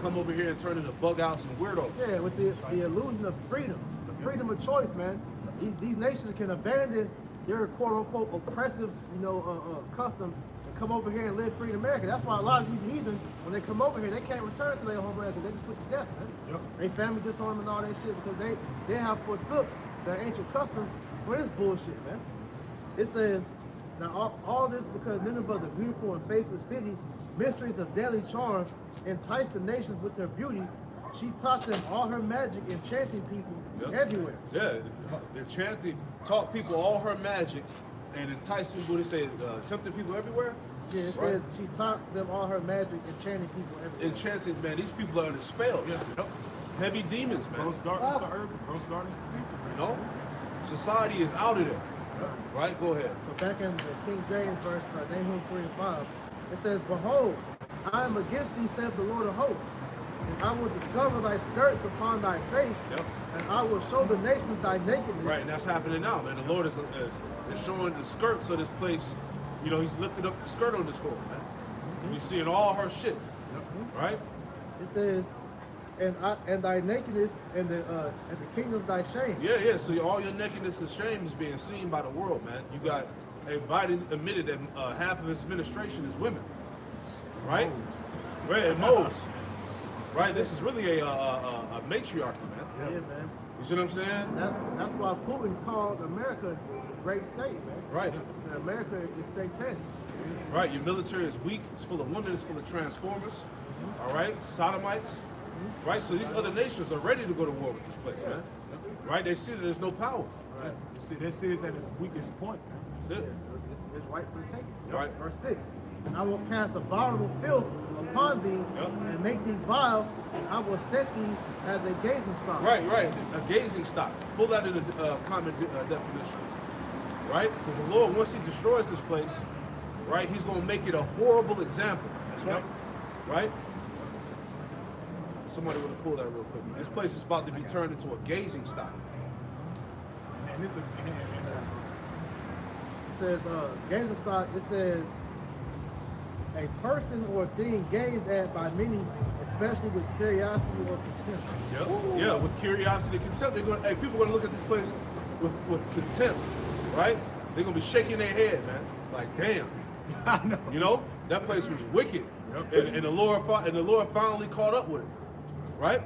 Come over here and turn into bug outs and weirdos. Yeah, with the illusion of freedom, the freedom of choice, man. These nations can abandon their quote unquote oppressive, customs and come over here and live free in America. That's why a lot of these heathens, when they come over here, they can't return to their homeland because they be put to death, man. Yep. They family disarm and all that shit because they have forsook their ancient customs for this bullshit, man. It says, now all this because Nineveh, the beautiful and faithful city, mysteries of deadly charm, enticed the nations with her beauty. She taught them all her magic, enchanting people everywhere. Yeah, enchanting, taught people all her magic and enticing, what it say, tempting people everywhere? Yeah, it Right. says she taught them all her magic, enchanting people everywhere. Enchanting, man, these people are under spells. Yep. Heavy demons, man. Gross darkness to urban, gross darkness to people, man. You know? Society is out of there. Right? Go ahead. So back in the King James verse, Nahum 3 and 5, it says, behold, I am against thee, saith the Lord of hosts, and I will discover thy skirts upon thy face, Yep. and I will show the nations thy nakedness. Right, and that's happening now, man. The Lord is showing the skirts of this place. You know, he's lifted up the skirt on this whore, man. You're seeing all her shit. Right? It says, and thy nakedness and the kingdom thy shame. Yeah. So all your nakedness and shame is being seen by the world, man. You got Biden admitted that half of his administration is women. Right? Right, and moles. Right? This is really a matriarchy, man. Yeah, man. You see what I'm saying? That's why Putin called America the great Satan, man. Right. And America is satanic. Right, your military is weak, it's full of women, it's full of transformers, all right, sodomites, right? So these other nations are ready to go to war with this place, man. Right? They see that there's no power. Right. You see, this is at its weakest point, man. That's it. It's right for the taking. Right. Verse 6. And I will cast abominable filth upon thee and make thee vile, and I will set thee as a gazing stock. Right. A gazing stock. Pull that in the common definition. Right? Because the Lord, once he destroys this place, right, he's going to make it a horrible example. That's right. Right? Somebody want to pull that real quick. This place is about to be turned into a gazing stock. And this is, It says, gazing stock, it says, a person or thing gazed at by many, especially with curiosity or contempt. Yeah, with curiosity and contempt. People are going to look at this place with contempt, right? They're going to be shaking their head, man. Like, damn. I know. You know, that place was wicked. And the Lord finally caught up with it. Right?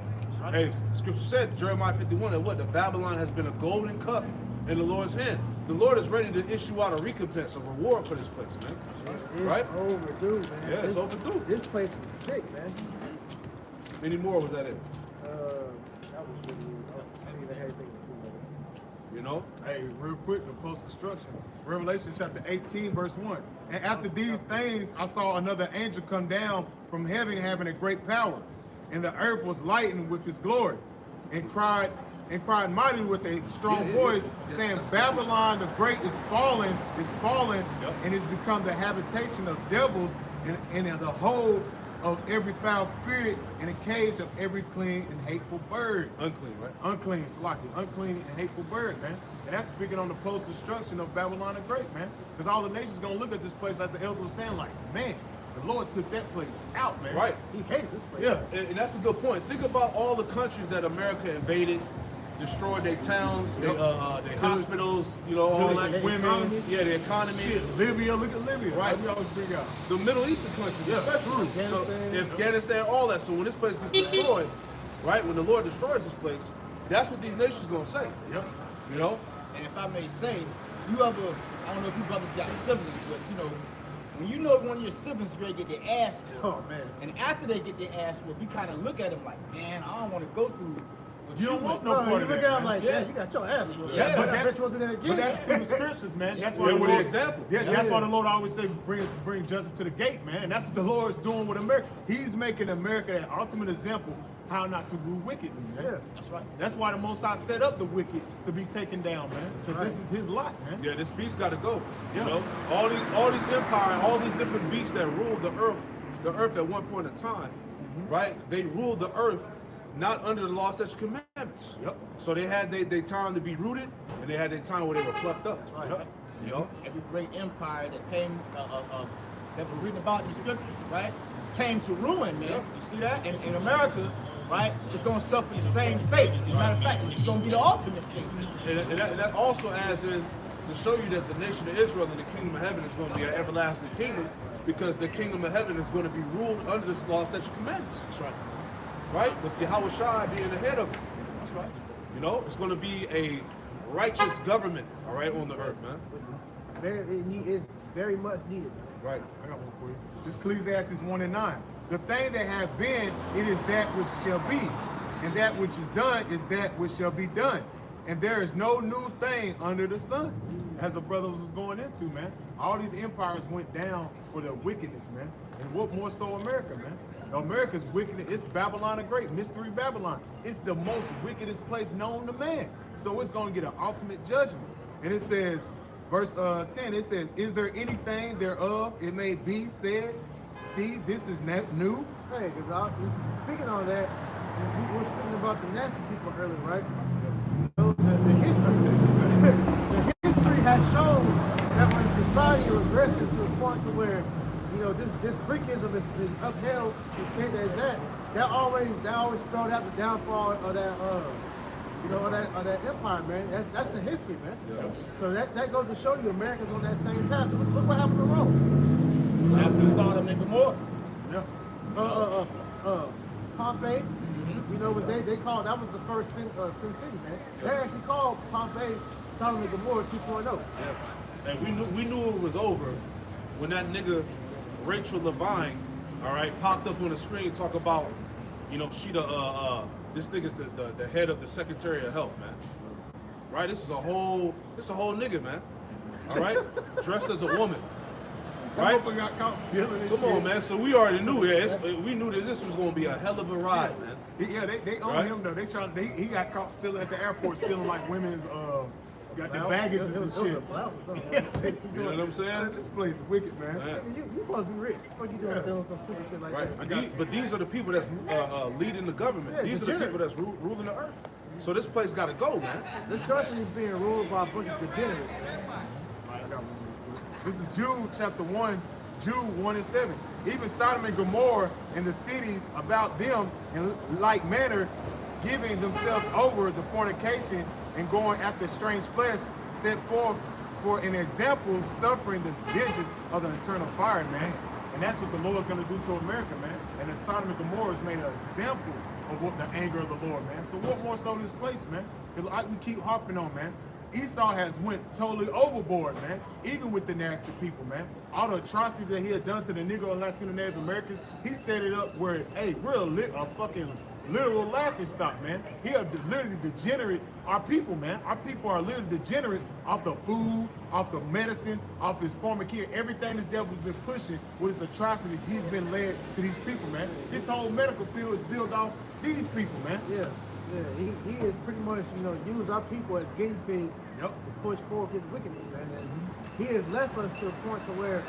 Hey, scripture said, Jeremiah 51, that the Babylon has been a golden cup in the Lord's hand. The Lord is ready to issue out a recompense, a reward for this place, man. It's Right? overdue, man. Yeah, it's overdue. This place is sick, man. Many more was that it? That was really, I see the everything to do with it. You know? Hey, real quick, the post-destruction. Revelation chapter 18, verse 1. And after these things, I saw another angel come down from heaven having a great power. And the earth was lightened with his glory. And cried mightily with a strong voice, saying, Babylon the Great is fallen, and is become the habitation of devils, and the hold of every foul spirit, and a cage of every clean and hateful bird. Unclean, right? Unclean, Salaki, unclean and hateful bird, man. And that's speaking on the post-destruction of Babylon the Great, man. Because all the nations gonna look at this place like the elder was saying, like, man, the Lord took that place out, man. Right. He hated this place. Yeah, and that's a good point. Think about all the countries that America invaded, destroyed their towns, their hospitals, you know, all that. Women. Economy. Yeah, the economy. Shit, Libya, look at Libya. Right. We always bring out. The Middle Eastern countries, especially. So Afghanistan. Afghanistan, all that. So when this place gets destroyed, right, when the Lord destroys this place, that's what these nations gonna say. Yep. You know? And if I may say, you ever, I don't know if you brothers got siblings, but when you know one of your siblings is going to get their ass whooped, Oh, man. and after they get their ass whooped, you kind of look at them like, man, I don't want to go through what You don't want no Bro, part you of look that, at him man. like, Yeah. man, you got your ass whooped. Yeah, but I that- bet you won't do that again. But that's through the scriptures, man. That's why Yeah, the with the Lord, example. Yeah, that's Yeah. why the Lord always say bring judgment to the gate, man. And that's what the Lord's doing with America. He's making America that ultimate example how not to rule wickedly, man. Yeah. That's right. That's why the Most High set up the wicked to be taken down, man. Because this is his lot, man. Yeah, this beast got to go. Yeah. You know, all these empires, all these different beasts that ruled the earth at one point in time, right? They ruled the earth not under the law, statutes, commandments. Yep. So they had their time to be rooted, and they had their time where they were plucked up. Yep. You know? Every great empire that came, that was written about in the scriptures, right, came to ruin, man. You see that? And in America, right, it's going to suffer the same fate. As a matter of fact, it's going to be the ultimate fate. And that also adds in to show you that the nation of Israel and the kingdom of heaven is going to be an everlasting kingdom, because the kingdom of heaven is going to be ruled under this law, statute, commandments. That's right. Right? With Yahweh Shai being the head of it. That's right. You know, it's going to be a righteous government, all right, on the earth, man. It's very much needed. Right. I got one for you. This Ecclesiastes 1:9. The thing that have been, it is that which shall be. And that which is done is that which shall be done. And there is no new thing under the sun. As a brother was going into, man. All these empires went down for their wickedness, man. And what more so America, man? America's wickedness, it's Babylon the Great, Mystery Babylon. It's the most wickedest place known to man. So it's going to get an ultimate judgment. And it says, verse 10, it says, is there anything thereof it may be said, see, this is new? Hey, because speaking on that, we were speaking about the nasty people earlier, right? You know, the history has shown that when society regresses to the point to where, you know, this freakism is upheld to the state that it's at, that always spelled out the downfall of that, of that empire, man. That's the history, man. Yeah. So that goes to show you America's on that same path. Look what happened to Rome. After Sodom and Gomorrah. Yeah. Pompeii. You know, they called, that was the first sin city, man. They actually called Pompeii Sodom and Gomorrah 2.0. Yeah. And we knew it was over when that nigga Rachel Levine, all right, popped up on the screen talk about, you know, she this nigga's the head of the Secretary of Health, man. Right? This is a whole nigga, man. All right? Dressed as a woman. Right? That got caught stealing his Come shit. on, man. So we already knew we knew that this was gonna be a hell of a ride, man. Yeah, they own Right? him though. He got caught stealing at the airport, stealing like women's got the baggage and shit. You know what I'm saying? This place is wicked, man. Man. You supposed to be rich. What you doing doing some stupid shit like Right. that? But these are the people that's leading the government. Yeah, These are the degenerate. people that's ruling the earth. So this place got to go, man. This country is being ruled by a bunch of degenerates. This is Jude chapter 1, Jude 1:7. Even Sodom and Gomorrah and the cities about them in like manner, giving themselves over to fornication and going after strange flesh, set forth for an example, suffering the vengeance of the eternal fire, man. And that's what the Lord's going to do to America, man. And the Sodom and Gomorrah has made an example of what the anger of the Lord, man. So what more so this place, man? Because like we keep harping on, man. Esau has went totally overboard, man. Even with the nasty people, man. All the atrocities that he had done to the Negro and Latino Native Americans, he set it up where, hey, we're a fucking literal laughing stock, man. He had literally degenerate our people, man. Our people are literally degenerates off the food, off the medicine, off this pharmacare. Everything this devil's been pushing with his atrocities, he's been led to these people, man. This whole medical field is built off these people, man. Yeah. He is pretty much, you know, used our people as guinea pigs to push forward his wickedness, man. And he has left us to a point to where,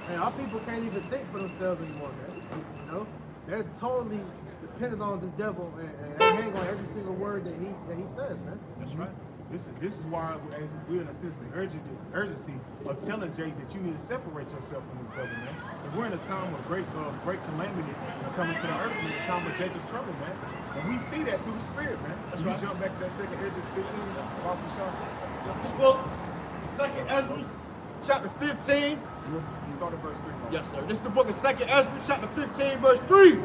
man, our people can't even think for themselves anymore, man. You know, they're totally dependent on this devil and hang on every single word that he says, man. That's right. This is why as we're in a sense of urgency of telling Jay that you need to separate yourself from this devil, man. And we're in a time of great calamity is coming to the earth, in the time of Jacob's trouble, man. And we see that through the spirit, man. That's right. Jump back to that second Ezra 15, Bob Bashar. That's the book, Second Ezra, chapter 15. Start at verse 3. Bob. Yes, sir. This is the book of Second Ezra, chapter 15, verse 3.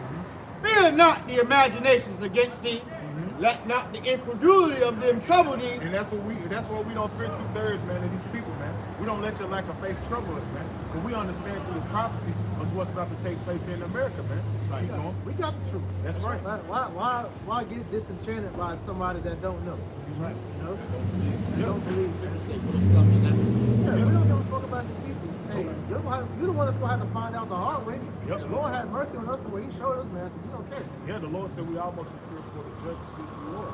Fear not the imaginations against thee. Let not the incredulity of them trouble thee. And that's what we don't fear 2/3, man, of these people, man. We don't let your lack of faith trouble us, man. Because we understand through the prophecy of what's about to take place in America, man. Keep going. We got the truth. That's right. Why get disenchanted by somebody that don't know? That's right. You know? You don't believe. Say, put something in Yeah, we don't give a fuck about your people. Hey, you're the one that's gonna have to find out the hard way. Yep. The Lord had mercy on us the way He showed us, man. So we don't care. Yeah, the Lord said we all must be prepared before the judgment seat of the Lord.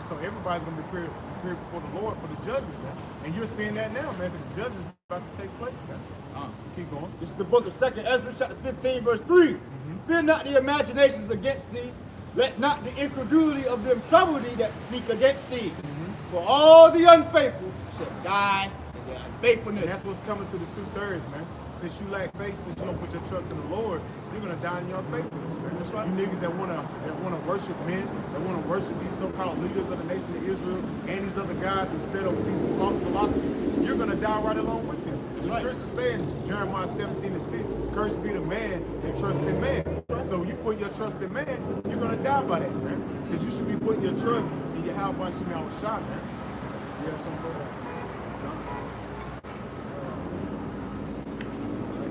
So everybody's gonna be prepared before the Lord for the judgment, man. And you're seeing that now, man. The judgment is about to take place, man. Keep going. This is the book of Second Ezra, chapter 15, verse 3. Fear not the imaginations against thee. Let not the incredulity of them trouble thee that speak against thee. For all the unfaithful shall die in Yeah, and And faithfulness. that's what's coming to the 2/3, man. Since you lack faith, since you don't put your trust in the Lord, you're gonna die in your unfaithfulness, man. That's right. You niggas that wanna worship men, that wanna worship these so-called leaders of the nation of Israel and these other guys that set up these false philosophies, you're gonna die right along with them. The right. scripture saying is Jeremiah 17:6, cursed be the man that trusts in man. So you put your trust in man, you're gonna die by that, man. Because you should be putting your trust in your Yahweh Shema Shah, man. You have something for that?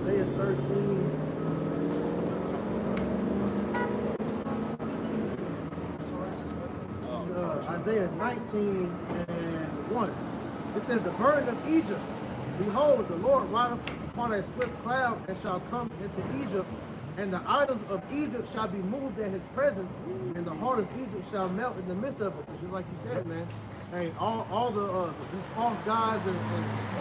Isaiah 13. Isaiah 19 and 1. It says, the burden of Egypt. Behold, the Lord rideth upon a swift cloud and shall come into Egypt, and the idols of Egypt shall be moved at his presence, and the heart of Egypt shall melt in the midst of it. Just like you said, man. Hey, all these false gods and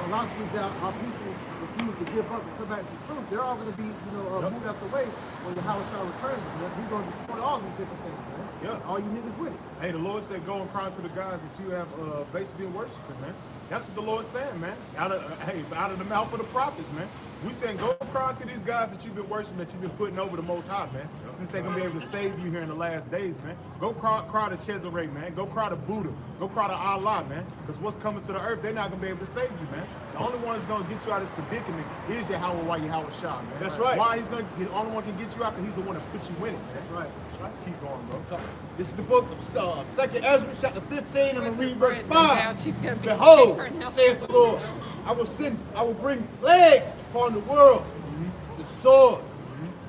philosophies that our people refuse to give up and come back to the truth, they're all going to be, moved out the way when the house shall return. He's going to destroy all these different things, man. Yeah. All you niggas with it. Hey, the Lord said, go and cry to the gods that you have basically been worshiping, man. That's what the Lord's saying, man. Out of the mouth of the prophets, man. We saying, go cry to these guys that you've been worshiping, that you've been putting over the Most High, man. Since they're going to be able to save you here in the last days, man. Go cry to Cesare, man. Go cry to Buddha. Go cry to Allah, man. Because what's coming to the earth, they're not going to be able to save you, man. The only one that's going to get you out of this predicament is Yahweh Shah, man. That's right. Why he's going to, the only one can get you out, because he's the one that put you in it, man. That's right. Keep going, bro. This is the book of 2nd Ezra, chapter 15. I'm going to read verse Now 5. she's gonna be Behold, safer now. saith the Lord, I will bring plagues upon the world, the sword,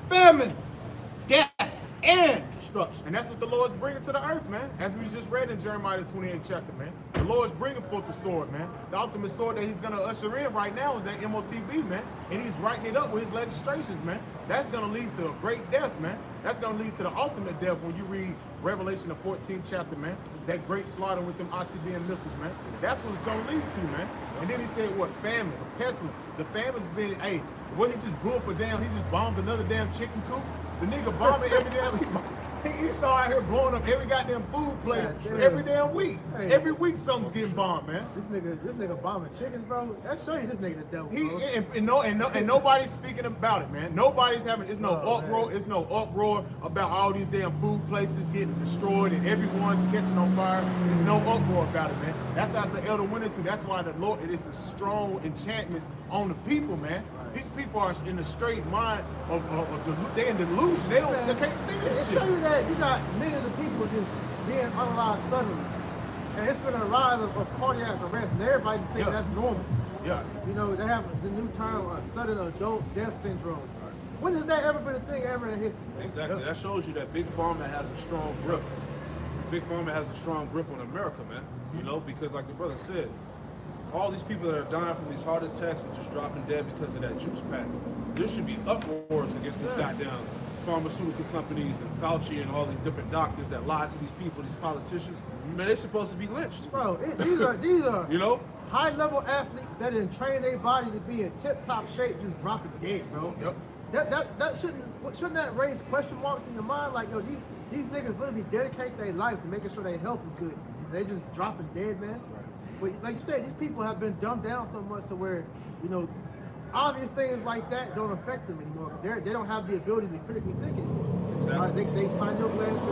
famine, death, and destruction. And that's what the Lord's bringing to the earth, man. As we just read in Jeremiah the 28th chapter, man. The Lord's bringing forth the sword, man. The ultimate sword that he's going to usher in right now is that MOTB, man. And he's writing it up with his legislations, man. That's going to lead to a great death, man. That's going to lead to the ultimate death when you read Revelation the 14th chapter, man. That great slaughter with them ICBM missiles, man. That's what it's going to lead to, man. And then he said, what? Famine, a pestilence. The famine's been, hey, what he just blew up a damn, he just bombed another damn chicken coop. The nigga bombing every damn, he saw out here blowing up every goddamn food place every damn week. Hey. Every week something's getting bombed, man. This nigga bombing chickens, bro. That show you this nigga the devil, He bro. and nobody's speaking about it, man. Nobody's having. It's no Oh, uproar. man. It's no uproar about all these damn food places getting destroyed and everyone's catching on fire. There's no uproar about it, man. That's how the elder went into. That's why the Lord. It is a strong enchantment on the people, man. These people are in the straight mind of they're in delusion. They can't see this It shit. show you that you got millions of people just being unalive suddenly. And it's been a rise of cardiac arrest, and everybody just thinks Yeah. that's normal. Yeah. You know, they have the new term, sudden adult death syndrome. When has that ever been a thing ever in history? Exactly. That shows you that Big Pharma has a strong grip. Big Pharma has a strong grip on America, man. You know, because like the brother said, all these people that are dying from these heart attacks and just dropping dead because of that juice pack. There should be uproars against these goddamn pharmaceutical companies and Fauci and all these different doctors that lie to these people, these politicians. Man, they're supposed to be lynched. Bro, these are You know? high-level athletes that didn't train their body to be in tip-top shape, just dropping dead, bro. Yep. That shouldn't that raise question marks in your mind? Like, yo, these niggas literally dedicate their life to making sure their health is good. They just dropping dead, man. But like you said, these people have been dumbed down so much to where, you know, obvious things like that don't affect them anymore. They don't have the ability to critically think anymore. Exactly. They find your plans to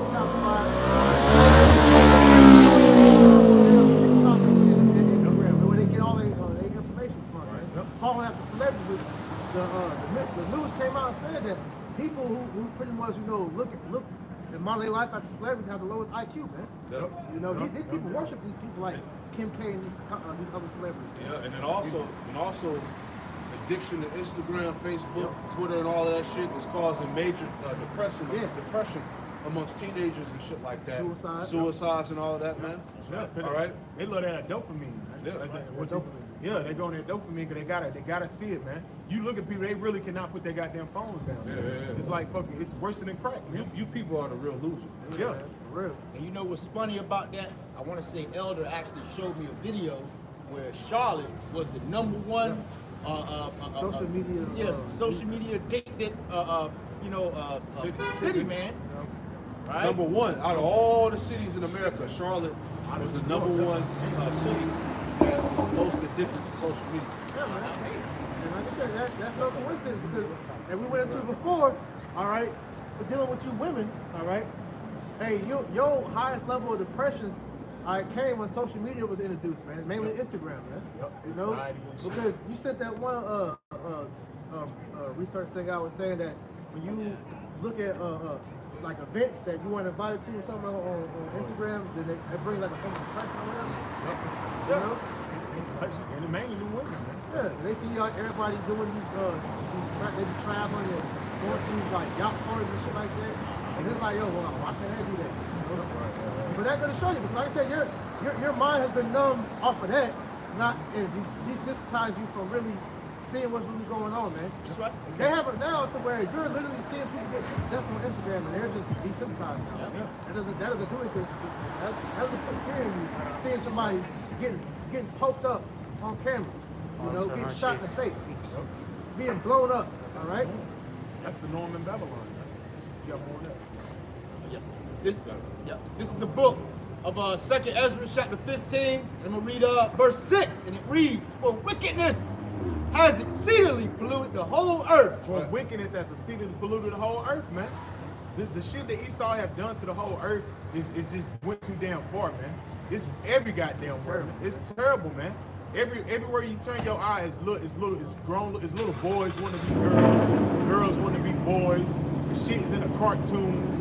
Instagram, where they get all their information from. Right? Following after celebrities, the news came out and said that people who pretty much, you know, look and model their life after celebrities have the lowest IQ, man. Yep. You know, these people worship these people like Kim K and these other celebrities. Yeah, and then also addiction to Instagram, Facebook, Twitter, and all of that shit is causing major depression amongst teenagers and shit like that. Suicides and all of that, man. Yeah, All right. They love that dopamine, man. Yeah. That's like, they go on that dopamine because they gotta see it, man. You look at people, they really cannot put their goddamn phones down. Man. Yeah. It's like fucking, it's worse than crack, man. You people are the real losers. Yeah. For real. And you know what's funny about that? I want to say Elder actually showed me a video where Charlotte was the #1 Social media, yes, social media addicted city, man. Right? Number one, out of all the cities in America, Charlotte was the #1 city that was most addicted to social media. Yeah, man. And like I said, that's no coincidence because, and we went into it before, all right, dealing with you women, all right. Hey, your highest level of depression, all right, came when social media was introduced, man. Mainly Instagram, man. Yep. You know, Anxiety and shit. because you sent that one research thing out was saying that when you look at like events that you weren't invited to or something on Instagram, then it brings like a form of depression or whatever. You know? And it mainly new women, man. Yeah, they see like everybody doing these they be traveling and going to these like yacht parties and shit like that. And it's like, yo, well, why can't I do that? You know? But that's gonna show you, because like I said, your mind has been numb off of that, not and desensitize you from really seeing what's really going on, man. That's right. They have it now to where you're literally seeing people get death on Instagram and they're just desensitized now. Yeah. That doesn't do anything. That doesn't put fear in you seeing somebody getting poked up on camera, you know, getting shot in the face, being blown up. All right. That's the norm in Babylon, man. You got more than that. Yes. This is the book of 2nd Ezra chapter 15. And I'm going to read verse 6. And it reads, "For wickedness has exceedingly polluted the whole earth." For wickedness has exceedingly polluted the whole earth, man. The shit that Esau have done to the whole earth is just went too damn far, man. It's every goddamn word, man. It's terrible, man. Everywhere you turn your eyes, it's little boys want to be girls want to be boys. The shit is in the cartoons.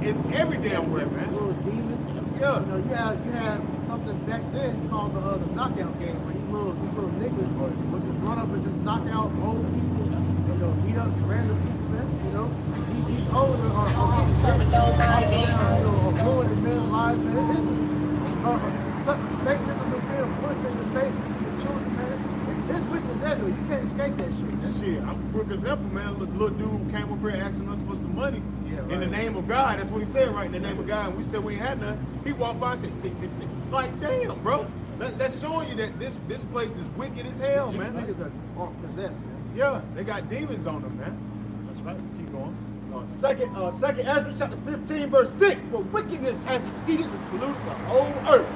It's every damn word, man. Little demons. Yeah. You know, you had something back then called the knockout game, where these little niggas would just run up and just knock out old people, you know, beat up random people, man. You know, these older are ruining men's lives, man. Satanism is being pushed in the face of the children, man. It's wicked as ever. You can't escape that shit, man. Shit, I'm for example, man. Little dude came up here asking us for some money in the right. name of God. That's what he said, right? In the name of God. And we said we ain't had none. He walked by and said 666. Like, damn, bro. That's showing you that this place is wicked as hell, These man. niggas are possessed, man. Yeah, they got demons on them, man. That's right. Keep going. Second Ezra chapter 15 verse 6. "For wickedness has exceedingly polluted the whole earth,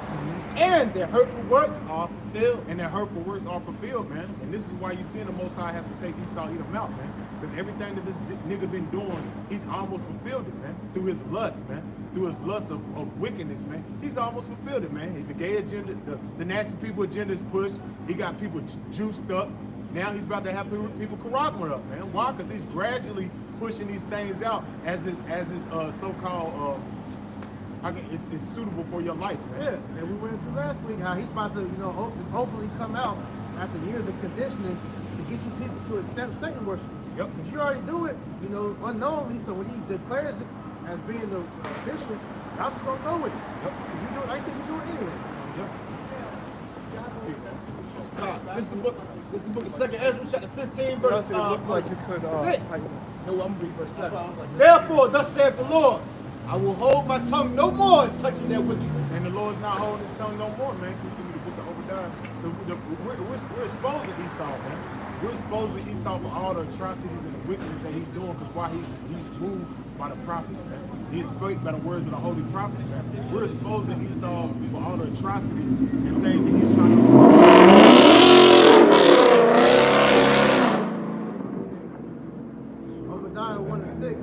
and their hurtful works are fulfilled." And their hurtful works are fulfilled, man. And this is why you see the Most High has to take Esau, eat him out, man. Because everything that this nigga been doing, he's almost fulfilled it, man. Through his lust, man. Through his lust of wickedness, man. He's almost fulfilled it, man. The gay agenda, the nasty people agenda is pushed. He got people juiced up. Now he's about to have people corroborate up, man. Why? Because he's gradually pushing these things out as his so-called it's suitable for your life, man. Yeah, and we went into last week how he's about to, just openly come out after years of conditioning to get you people to accept Satan worship. Yep. Because you already do it, unknowingly. So when he declares it as being the official, y'all just gonna go with it. Yep. You do it, like I said, you do it anyway. Yep. This is the book of 2nd Ezra chapter 15 verse 6. No, I'm gonna read verse 7. "Therefore, thus saith the Lord, I will hold my tongue no more as touching their wickedness." And the Lord's not holding his tongue no more, man. Give me the book of Obadiah. We're exposing Esau, man. We're exposing Esau for all the atrocities and the wickedness that he's doing, because why he's moved by the prophets, man. He's spoke by the words of the holy prophets, man. We're exposing Esau for all the atrocities and things that he's trying to do. Obadiah 1:6.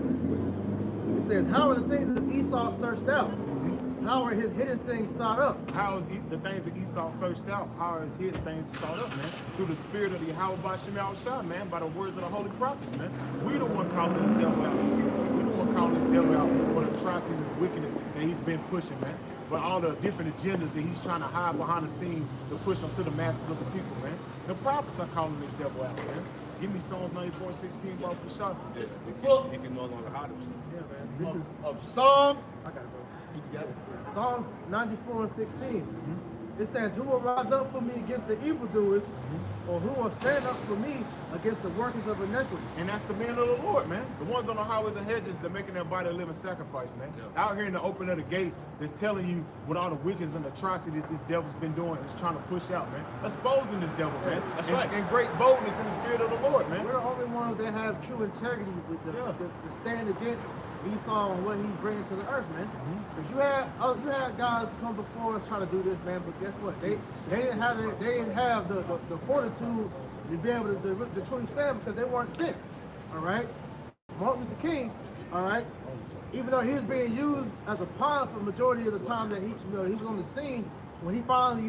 It says, "How are the things of Esau searched out? How are his hidden things sought up?" How is the things that Esau searched out? How are his hidden things sought up, man? Through the spirit of the Yahweh Bashim Shah, man, by the words of the holy prophets, man. We the one calling this devil out. We the one calling this devil out for the atrocities and wickedness that he's been pushing, man. But all the different agendas that he's trying to hide behind the scenes to push them to the masses of the people, man. The prophets are calling this devil out, man. Give me Psalms 94:16, bro, for sure. He can no longer hide himself. Yeah, man. This is Of Psalm, I got it, bro. Psalms 94:16. It says, "Who will rise up for me against the evildoers, or who will stand up for me against the workers of iniquity?" And that's the men of the Lord, man. The ones on the highways and hedges that making their body a living sacrifice, man. Out here in the open of the gates, that's telling you what all the wickedness and atrocities this devil's been doing and is trying to push out, man. Exposing this devil, man. That's and, right. and great boldness in the spirit of the Lord, man. We're the only ones ones that have true integrity with the stand against Esau and what he's bringing to the earth, man. Because you had guys come before us trying to do this, man. But guess what? They didn't have the fortitude to be able to truly stand because they weren't sent. All right. Martin Luther King, all right. Even though he was being used as a pawn for the majority of the time that he was on the scene, when he finally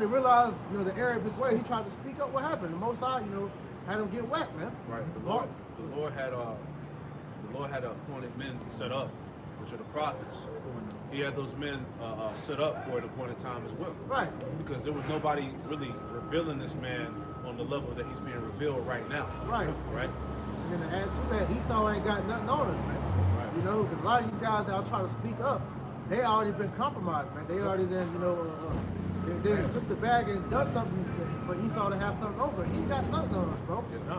realized the error of his way, he tried to speak up. What happened? The Most High, had him get whacked, man. Right. The Lord had appointed men set up, which are the prophets. He had those men set up for an appointed time as well. Right. Because there was nobody really revealing this man on the level that he's being revealed right now. Right. Right. And then to add to that, Esau ain't got nothing on us, man. Right. Because a lot of these guys that are trying to speak up, they already been compromised, man. They already then, they took the bag and done something for Esau to have something over. He ain't got nothing on us, bro. Yeah.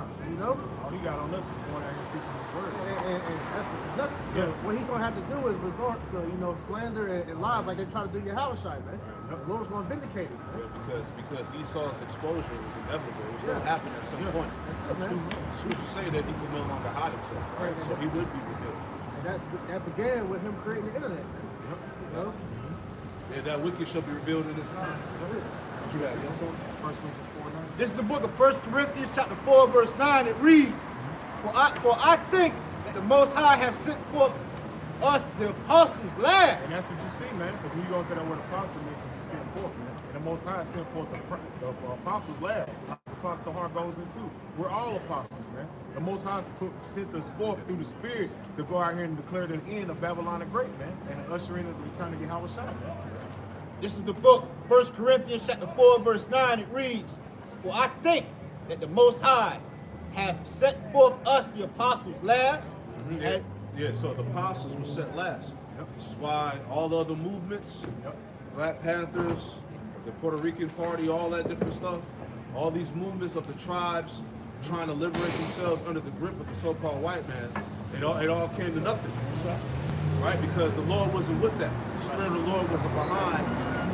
All he got on us is going out here teaching his word. And that's nothing. So what he's gonna have to do is resort to, slander and lies like they try to do your house shine, man. The Lord's gonna vindicate it, man. Because Esau's exposure was inevitable. It was going to happen at some point. That's it, man. The scriptures say that he could no longer hide himself, right? So he would be revealed. And that began with him creating the internet, man. And that wicked shall be revealed in this time. What you got? Yes, sir? 1 Corinthians 4:9. This is the book of 1 Corinthians chapter 4, verse 9. It reads, For I think that the Most High have sent forth us, the apostles, last. And that's what you see, man. Because when you go into that word apostle, it means to be sent forth, man. And the Most High sent forth the apostles last. The apostle heart goes into. We're all apostles, man. The Most High sent us forth through the Spirit to go out here and declare the end of Babylon the Great, man. And usher in the return of Yahweh Shai, man. This is the book, 1 Corinthians chapter 4, verse 9. It reads, For I think that the Most High have set forth us, the apostles, last. So the apostles were set last. This is why all the other movements, Black Panthers, the Puerto Rican Party, all that different stuff, all these movements of the tribes trying to liberate themselves under the grip of the so-called white man, it all came to nothing. Right? Because the Lord wasn't with that. The Spirit of the Lord wasn't behind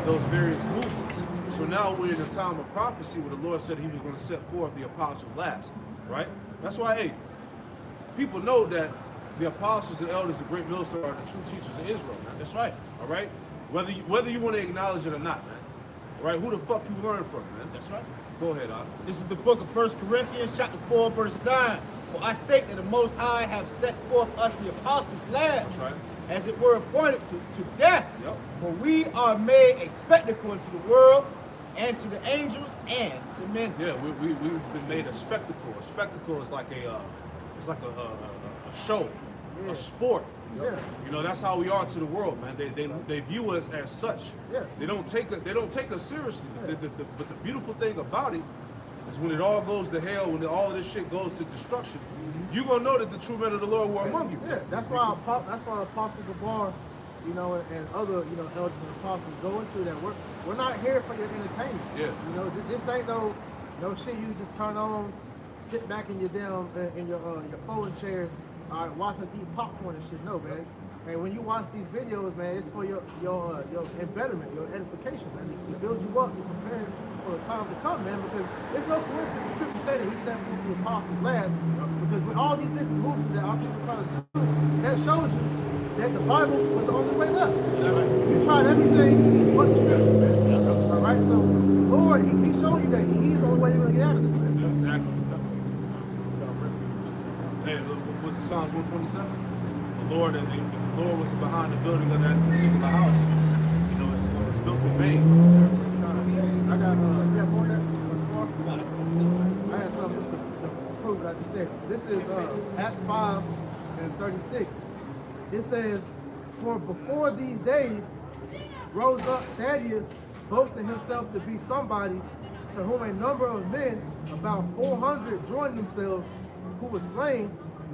those various movements. So now we're in a time of prophecy where the Lord said he was going to set forth the apostles last. Right? That's why, people know that the apostles and elders, the great millstones, are the true teachers of Israel, man. That's right. All right? Whether you want to acknowledge it or not, man. All right? Who the fuck you learn from, man? That's right. Go ahead, Doc. This is the book of 1 Corinthians chapter 4, verse 9. For I think that the Most High have set forth us, the apostles, last. That's right. As it were appointed to death. Yep. For we are made a spectacle unto the world, and to the angels, and to men. Yeah, we've been made a spectacle. A spectacle is like a show, a sport. Yeah. That's how we are to the world, man. They view us as such. Yeah. They don't take us seriously. Yeah. But the beautiful thing about it is when it all goes to hell, when all of this shit goes to destruction, you're gonna know that the true men of the Lord were among you. Yeah, that's why Apostle Gabar, and other, elders and apostles go into that. We're not here for your entertainment. Yeah. This ain't no shit you just turn on, sit back in your your folding chair, watch us eat popcorn and shit. No, man. Man, when you watch these videos, man, it's for your embetterment, your edification, man. To build you up, to prepare for the time to come, man. Because it's no coincidence. The scripture say that he sent the apostles last. Because with all these different movements that our people trying to do, that shows you that the Bible was the only way left. You tried everything but the scripture, man. All right, so the Lord, he showed you that he's the only way you're gonna get out of this, man. Exactly. Hey, was it Psalms 127? The Lord was behind the building of that particular house. It's built in vain. I got more than that. I had something just to prove what I just said. This is Acts 5 and 36. It says, For before these days rose up Thaddeus, boasting himself to be somebody, to whom a number of men, about 400, joined themselves, who were slain,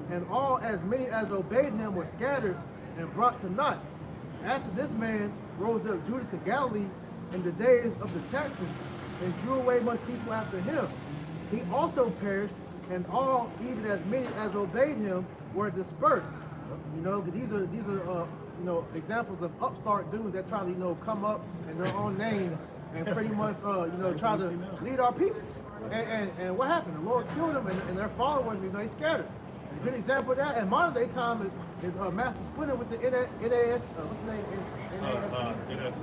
and all as many as obeyed him were scattered and brought to naught. After this man rose up Judas of Galilee in the days of the taxes, and drew away much people after him. He also perished, and all, even as many as obeyed him, were dispersed. These are examples of upstart dudes that try to come up in their own name and pretty much try to lead our people. And what happened? The Lord killed them, and their followers, they scattered. A good example of that in modern day time is Master Splinter with the NAS, what's his name?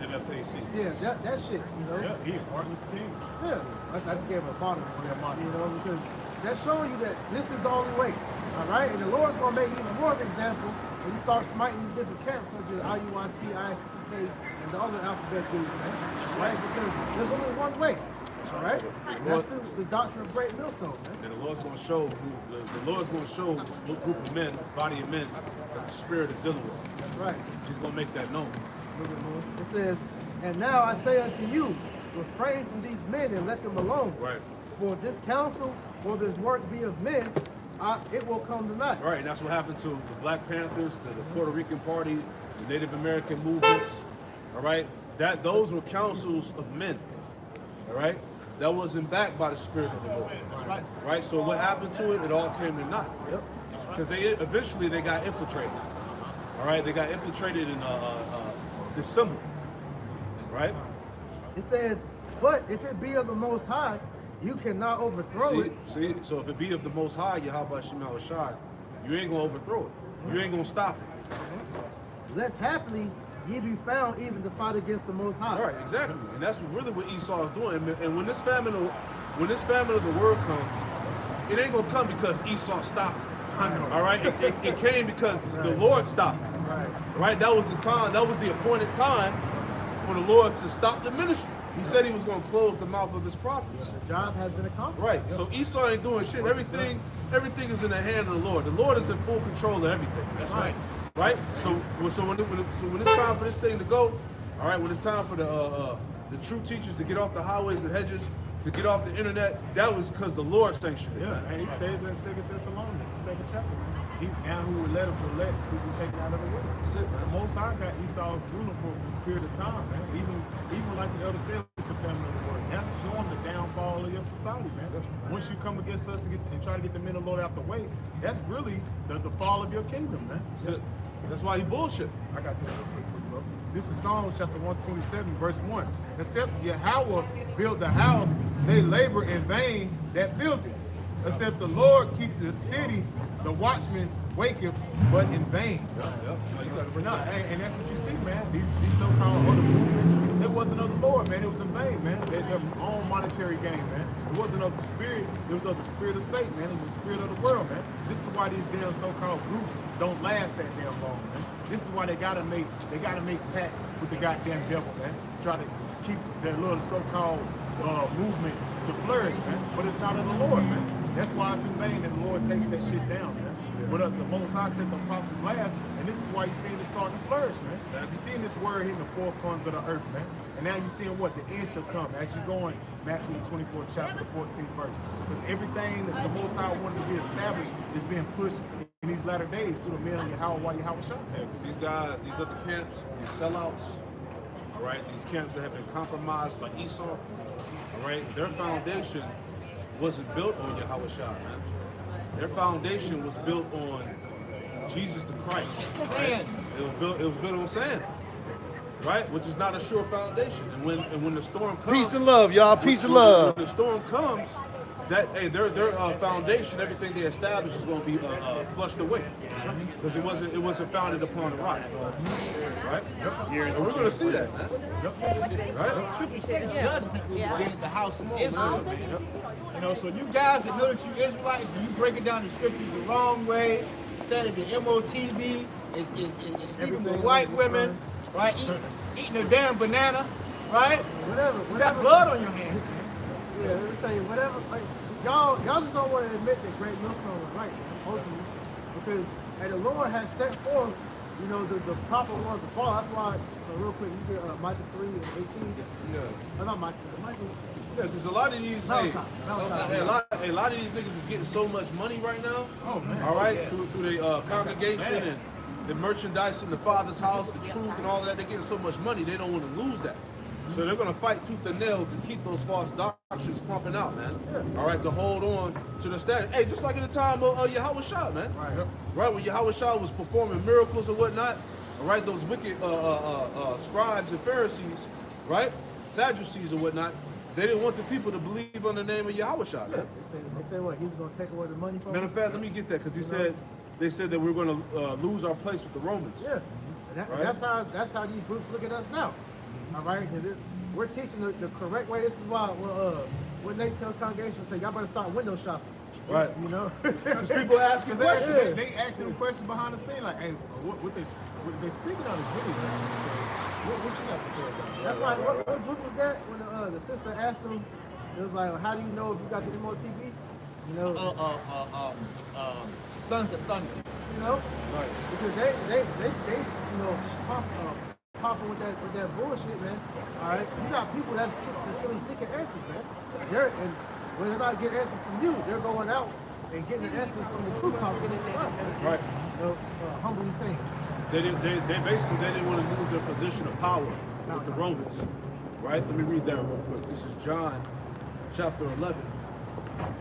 NFAC. Yeah, that shit, Yeah, he Martin Luther King. Yeah, I just gave him a bottom, because that's showing you that this is the only way, all right? And the Lord's going to make even more of an example when he starts smiting these different camps, such as IUIC, ISPK, and the other alphabet groups, right? Because there's only one way, all right? That's the doctrine of great millstone, man. And the Lord's going to show the Lord's going to show what group of men, body of men, that the Spirit is dealing with. That's right. He's going to make that known. It says, and now I say unto you, refrain from these men and let them alone. Right. For this counsel, or this work be of men, it will come to naught. Right, and that's what happened to the Black Panthers, to the Puerto Rican Party, the Native American movements. All right, those were councils of men. All right, that wasn't backed by the Spirit of the Lord. That's right. Right. So what happened to it? It all came to naught. Yep. Because eventually they got infiltrated. All right, they got infiltrated in December. Right. It says, but if it be of the Most High, you cannot overthrow it. See, so if it be of the Most High, Yahweh Shema Shad, you ain't gonna overthrow it. You ain't gonna stop it. Lest happily ye be found even to fight against the Most High. All right, exactly, and that's really what Esau is doing. And when this famine of the word comes, it ain't gonna come because Esau stopped it. All right, it came because the Lord stopped it. Right, that was the time. That was the appointed time for the Lord to stop the ministry. He said he was going to close the mouth of his prophets. The job has been accomplished. Right. Yep. So Esau ain't doing shit. Everything is in the hand of the Lord. The Lord is in full control of everything. That's right. Right. So when it's time for this thing to go, all right. When it's time for the true teachers to get off the highways and hedges, to get off the internet, that was because the Lord sanctioned it. Yeah, and he says in 2 Thessalonians, the 2nd chapter, man. And who would let him to be taken out of the way. The Most High got Esau ruling for a period of time, man. Even like the elder said, with the family of the word. That's showing the downfall of your society, man. Once you come against us and try to get the men of the Lord out the way, that's really the fall of your kingdom, man. That's why he bullshit. I got this real quick, bro. This is Psalms chapter 127, verse 1. Except Yahweh build the house, they labor in vain that build it. Except the Lord keep the city, the watchman waketh, but in vain. No, and that's what you see, man. These so-called other movements, it wasn't of the Lord, man. It was in vain, man. Their own monetary gain, man. It wasn't of the spirit. It was of the spirit of Satan, man. It was the spirit of the world, man. This is why these damn so-called groups don't last that damn long, man. This is why they gotta make pacts with the goddamn devil, man. Try to keep their little so-called movement to flourish, man. But it's not of the Lord, man. That's why it's in vain that the Lord takes that shit down, man. But the Most High set the apostles last, and this is why you're seeing it starting to flourish, man. You're seeing this word hitting the four corners of the earth, man. And now you're seeing what? The end shall come as you go in Matthew the 24th chapter, the 14th verse. Because everything that the Most High wanted to be established is being pushed in these latter days through the men of Yahweh Shah. Yeah, because these guys, these other camps, these sellouts, all right, these camps that have been compromised like Esau, all right, their foundation wasn't built on Yahweh Shah, man. Their foundation was built on Jesus the Christ. Right? It was built on sand, right? Which is not a sure foundation. And when the storm comes, Peace and love, y'all. Peace and love. When the storm comes, their foundation, everything they established is going to be flushed away, because it wasn't founded upon the rock, right? And we're going to see that, man. Right? Scripture said judgment will be the house of Israel. You know, so you guys that know that you Israelites, and you breaking down the scriptures the wrong way, saying that the MOTB is sleeping with white women, right? Eating a damn banana, right? Whatever. You got blood on your hands. Yeah, let me say whatever. Like, y'all just don't want to admit that Great Millstone was right, ultimately, because the Lord has set forth, you know, the proper ones to follow. That's why, real quick, you get Micah 3 and 18. Yeah. Not Micah. Yeah, because a lot of these, a lot of these niggas is getting so much money right now. Oh, man. All right, through the congregation and the merchandise in the Father's house, the truth and all of that. They're getting so much money, they don't want to lose that. So they're going to fight tooth and nail to keep those false doctrines pumping out, man. All right, to hold on to the status. Hey, just like in the time of Yahweh Shah, man. Right, when Yahweh Shah was performing miracles or whatnot, all right, those wicked scribes and Pharisees, right, Sadducees and whatnot, They didn't want the people to believe on the name of Yahweh. They said what? He was going to take away the money from Matter of them? fact, let me get that because they said that we were going to lose our place with the Romans. Yeah. And that's how these groups look at us now. All right? We're teaching the correct way. This is why when they tell congregations, say, y'all better start window shopping. Right. You know? Because people ask you questions. They asking them questions behind the scene, like, hey, what they speaking on is really bad. So, what you got to say about that? That's like, what book was that? When the sister asked them, it was like, how do you know if you got the MOTV? You know? Sons of Thunder. You know? Right. Because they you know, popping with that bullshit, man. All right? You got people that's sincerely seeking answers, man. And when they're not getting answers from you, they're going out and getting the answers from the true power. Right. You know, humbly saying. They basically didn't want to lose their position of power with the Romans. Right? Let me read that real quick. This is John chapter 11.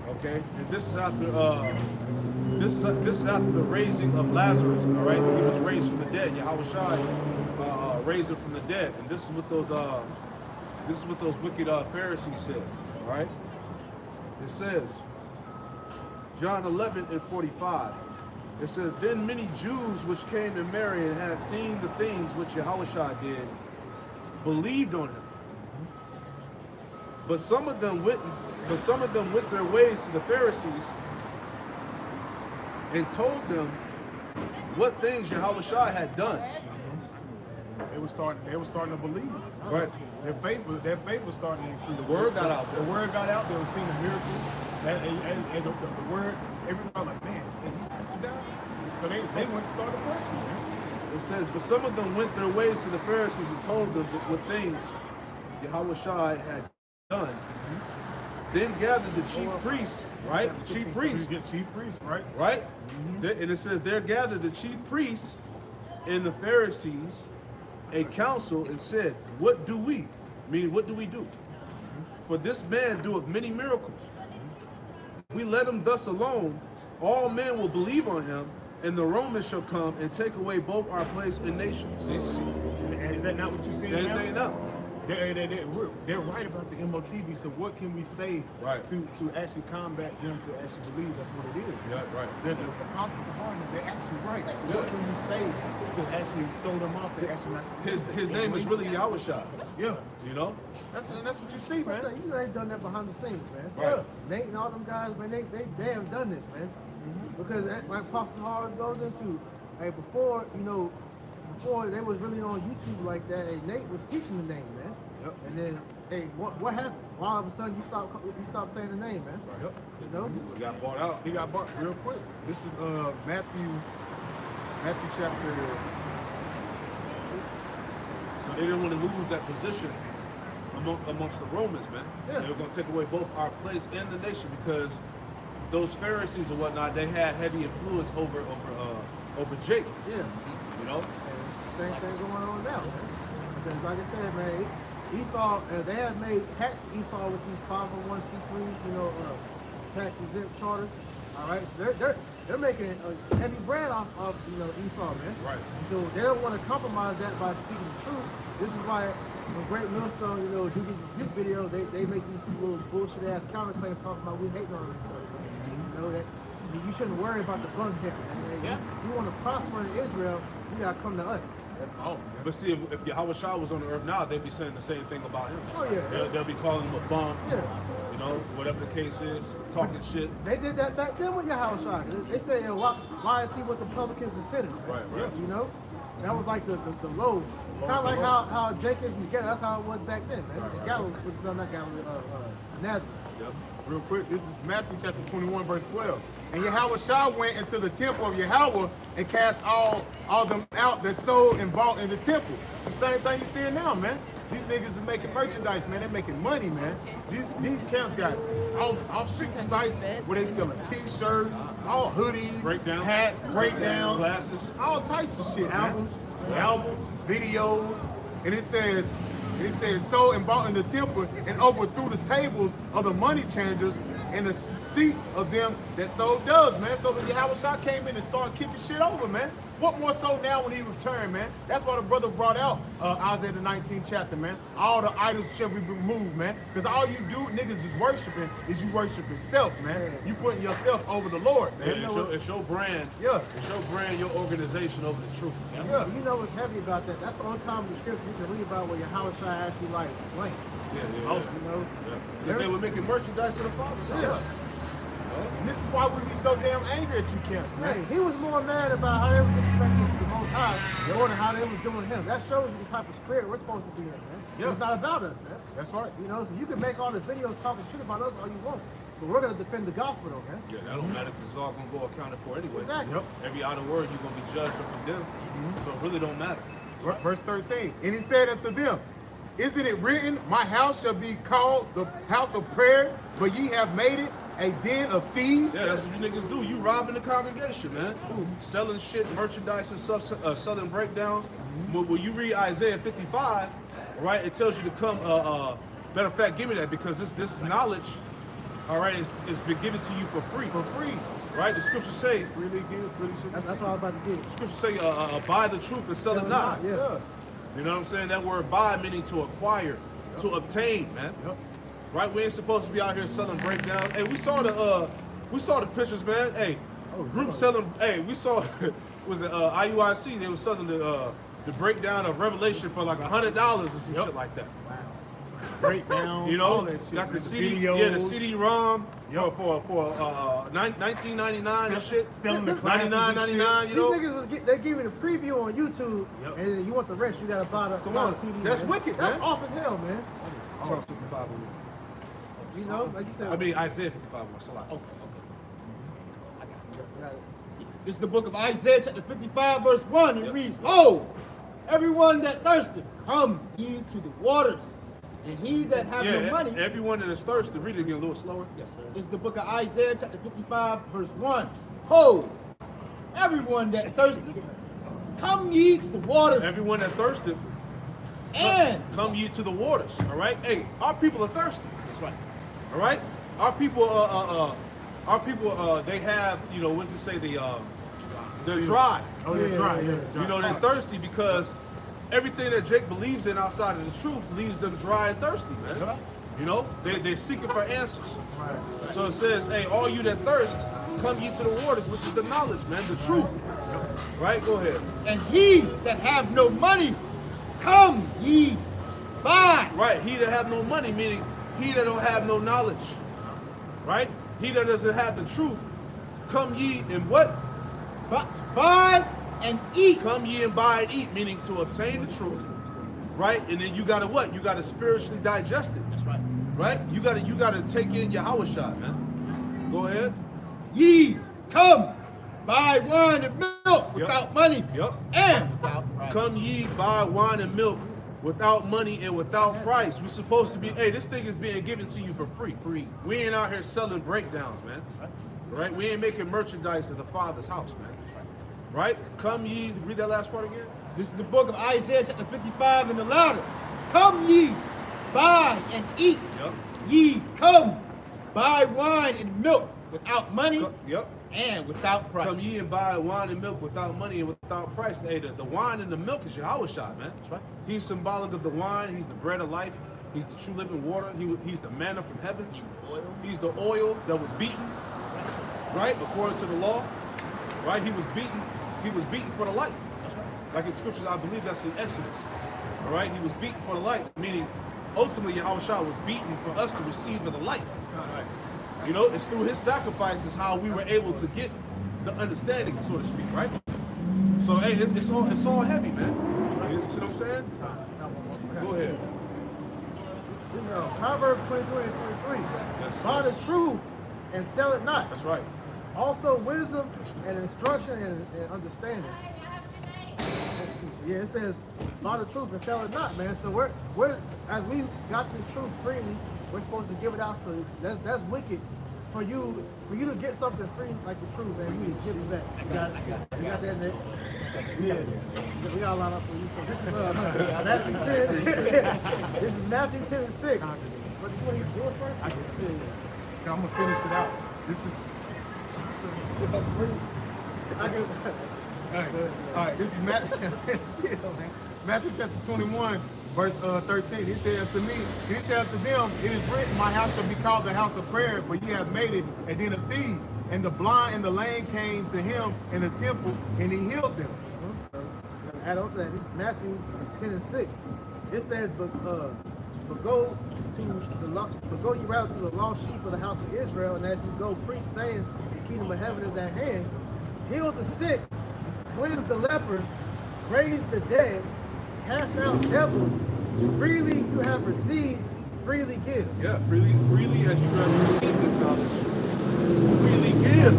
Okay? And this is after this is after the raising of Lazarus. All right? He was raised from the dead. Yahweh Shai raised him from the dead. And this is what those wicked Pharisees said. All right? It says, John 11:45. It says, then many Jews which came to Mary and had seen the things which Yahushua did, believed on him. But some of them went their ways to the Pharisees and told them what things Yahushua had done. They were starting to believe. Right. Their faith was starting to increase. The word got out there. The word got out. They were seeing the miracles. And the word, everybody like, man, he has to die. So they went to start a question, man. It says, but some of them went their ways to the Pharisees and told them what things Yahushua had done. Then gathered the chief priests, right? The chief priests. You get chief priests, right? Right? And it says, there gathered the chief priests and the Pharisees a council and said, what do we? Meaning, what do we do? For this man doeth many miracles. If we let him thus alone, all men will believe on him, and the Romans shall come and take away both our place and nation. See? And is that not what you see Same now? thing now. They're right about the MOTV. So what can we say Right. to actually combat them to actually believe that's what it is? Yeah, right. The apostles to Harlem, they're actually right. So what can we say to actually throw them off? They actually not. His name is really Yahushua. Yeah. You know? That's what you see, man. You know they've done that behind the scenes, man. Right. Nate and all them guys, man, they have done this, man. Because like Pastor Hall goes into, hey, before they was really on YouTube like that, hey, Nate was teaching the name, man. Yep. And then, hey, what happened? Why all of a sudden you stop saying the name, man? Yep. You know? He got bought out. He got bought real quick. This is Matthew chapter. So they didn't want to lose that position amongst the Romans, man. Yeah. They were going to take away both our place and the nation because those Pharisees and whatnot, they had heavy influence over Jake. Yeah. You know? And same thing going on now, man. Because like I said, man, Esau, they have made tax Esau with these 501c3, tax exempt charters. All right, so they're making a heavy bread off Esau, man. Right. So they don't want to compromise that by speaking the truth. This is why when Great Millstone, do these music videos, they make these little bullshit ass counterclaims talking about we hating on this stuff. That you shouldn't worry about the bun camp, man. You want to prosper in Israel, you gotta come to us. That's awful. But see, if Yahushua was on the earth now, they'd be saying the same thing about him. Oh, yeah. They'll be calling him a bum. Yeah. You know, whatever the case is, talking shit. They did that back then with Yahushua. They said, why is he with the publicans and sinners? Right. You know? That was like the low. Kind of like how Jacob and Galilee, that's how it was back then, man. And Galilee, not Galilee, Nazareth. Yep. Real quick, this is Matthew chapter 21, verse 12. And Yahushua went into the temple of Yahweh and cast all them out that sold and bought in the temple. The same thing you seeing now, man. These niggas is making merchandise, man. They're making money, man. These camps got offshoot sites where they selling t-shirts, all hoodies, Breakdown. hats, breakdowns, Glasses. all types of shit, albums, videos, and it says, And it says, sold and bought in the temple and overthrew the tables of the money changers and the seats of them that sold doves, man. So the Yahushua came in and started kicking shit over, man. What more so now when he returned, man? That's why the brother brought out Isaiah the 19th chapter, man. All the idols shall be removed, man. Because all you do, niggas, is worshiping, is you worshiping self, man. You putting yourself over the Lord, man. Yeah, it's your brand. Yeah. It's your brand, your organization over the truth. Yeah, you know what's heavy about that? That's the only time in the scripture you can read about where Yahweh actually like blank. Yeah. Also, you know. Because they were making merchandise of the Father's house. Yeah. And this is why we be so damn angry at you camps, man. Hey, he was more mad about how they was disrespecting the Most High more than how they was doing him. That shows you the type of spirit we're supposed to be in, man. Yeah. It's not about us, man. That's right. You know, so you can make all the videos talking shit about us all you want, but we're gonna defend the gospel, though, man. Yeah, that don't matter because it's all going to go accounted for anyway. Exactly. Yep. Every other word you're going to be judged or condemned. So it really don't matter. Verse 13. And he said unto them, isn't it written, my house shall be called the house of prayer, but ye have made it a den of thieves? Yeah, that's what you niggas do. You robbing the congregation, man. Selling shit, merchandise and stuff, selling breakdowns. When you read Isaiah 55, right, it tells you to come, matter of fact, give me that because this knowledge, all right, it's been given to you for free. For free. Right? The scriptures say, Freely give, freely should That's receive. what I was about to get. the scriptures say, buy the truth and sell it not. Yeah. You know what I'm saying? That word buy meaning to acquire, to obtain, man. Yep. Right? We ain't supposed to be out here selling breakdowns. Hey, we saw the pictures, man. Hey, group selling. Hey, we saw was it IUIC? They was selling the breakdown of Revelation for like $100 or some shit like that. Breakdowns, You know, all that shit. got the man. CD, videos. yeah, the CD-ROM for $19.99 and shit. Selling the classes and shit. $99.99, you These know. niggas was they're giving a preview on YouTube, Yep. and then you want the rest, you gotta buy the Come on, CD. that's man. wicked, That's man. off as hell, man. Psalms 55. You know, like you said. I mean Isaiah 55 was a lot. This is the book of Isaiah, chapter 55, verse 1. It reads, "Oh, everyone that thirsteth, come ye to the waters, and he that hath no money." Everyone that is thirsty, read it again a little slower. Yes, sir. This is the book of Isaiah, chapter 55, verse 1. Ho, everyone that thirsteth, come ye to the waters, Everyone that thirsteth, and come ye to the waters. All right. Hey, our people are thirsty. that's right. All right. Our people, they have, you know, what's it say? They're dry. Oh, yeah, dry. Yeah, dry. You know, they're thirsty because everything that Jake believes in outside of the truth leaves them dry and thirsty, man. You know, they're seeking for answers. So it says, hey, all you that thirst, come ye to the waters, which is the knowledge, man, the truth. Right? Go ahead. And he that have no money, come ye buy. Right, he that have no money, meaning he that don't have no knowledge. Right? He that doesn't have the truth, come ye and what? Buy and eat. Come ye and buy and eat, meaning to obtain the truth. Right? And then you gotta what? You gotta spiritually digest it. That's right. Right? You gotta take in your Yahushua, man. Go ahead. Ye come buy wine and milk without money Yep. and without price. Come ye buy wine and milk without money and without price. We're supposed to be, hey, this thing is being given to you for free. Free. We ain't out here selling breakdowns, man. Right? We ain't making merchandise at the Father's house, man. Right? Come ye, read that last part again. This is the book of Isaiah, chapter 55 in the latter. Come ye, buy and eat. Yep. Ye come, buy wine and milk without money Yep. and without price. Come ye and buy wine and milk without money and without price. Hey, the wine and the milk is Yahushua, man. That's right. He's symbolic of the wine. He's the bread of life. He's the true living water. He's the manna from heaven. He's the oil that was beaten, right, according to the law. Right? He was beaten. He was beaten for the light. Like in scriptures, I believe that's in Exodus. All right? He was beaten for the light, meaning ultimately Yahushua was beaten for us to receive of the light. That's right. You know, it's through his sacrifices how we were able to get the understanding, so to speak, right? So, hey, it's all heavy, man. You see what I'm saying? Go ahead. This is Proverbs 23 and 23. Yes, Buy yes. the truth and sell it not. That's right. Also wisdom and instruction and understanding. Yeah, it says buy the truth and sell it not, man. So we're as we got this truth freely, we're supposed to give it out for that's wicked for you to get something free like the truth, man. You need to give it back. You got that, Nick? Yeah, we all line up for you. So this is Matthew 10. This is Matthew 10 and 6. But you want to do it first? I get it. I'm gonna finish it out. This is all right. This is Matthew chapter 21, verse 13. He said unto me, he said unto them, it is written, my house shall be called the house of prayer, but ye have made it a den of thieves. And the blind and the lame came to him in the temple, and he healed them. Add on to that, this is Matthew 10 and 6. It says, but go ye rather to the lost sheep of the house of Israel, and as you go preach, saying, the kingdom of heaven is at hand, heal the sick, cleanse the lepers, raise the dead, cast out devils. Freely you have received, freely give. Yeah, freely as you have received this knowledge, freely give.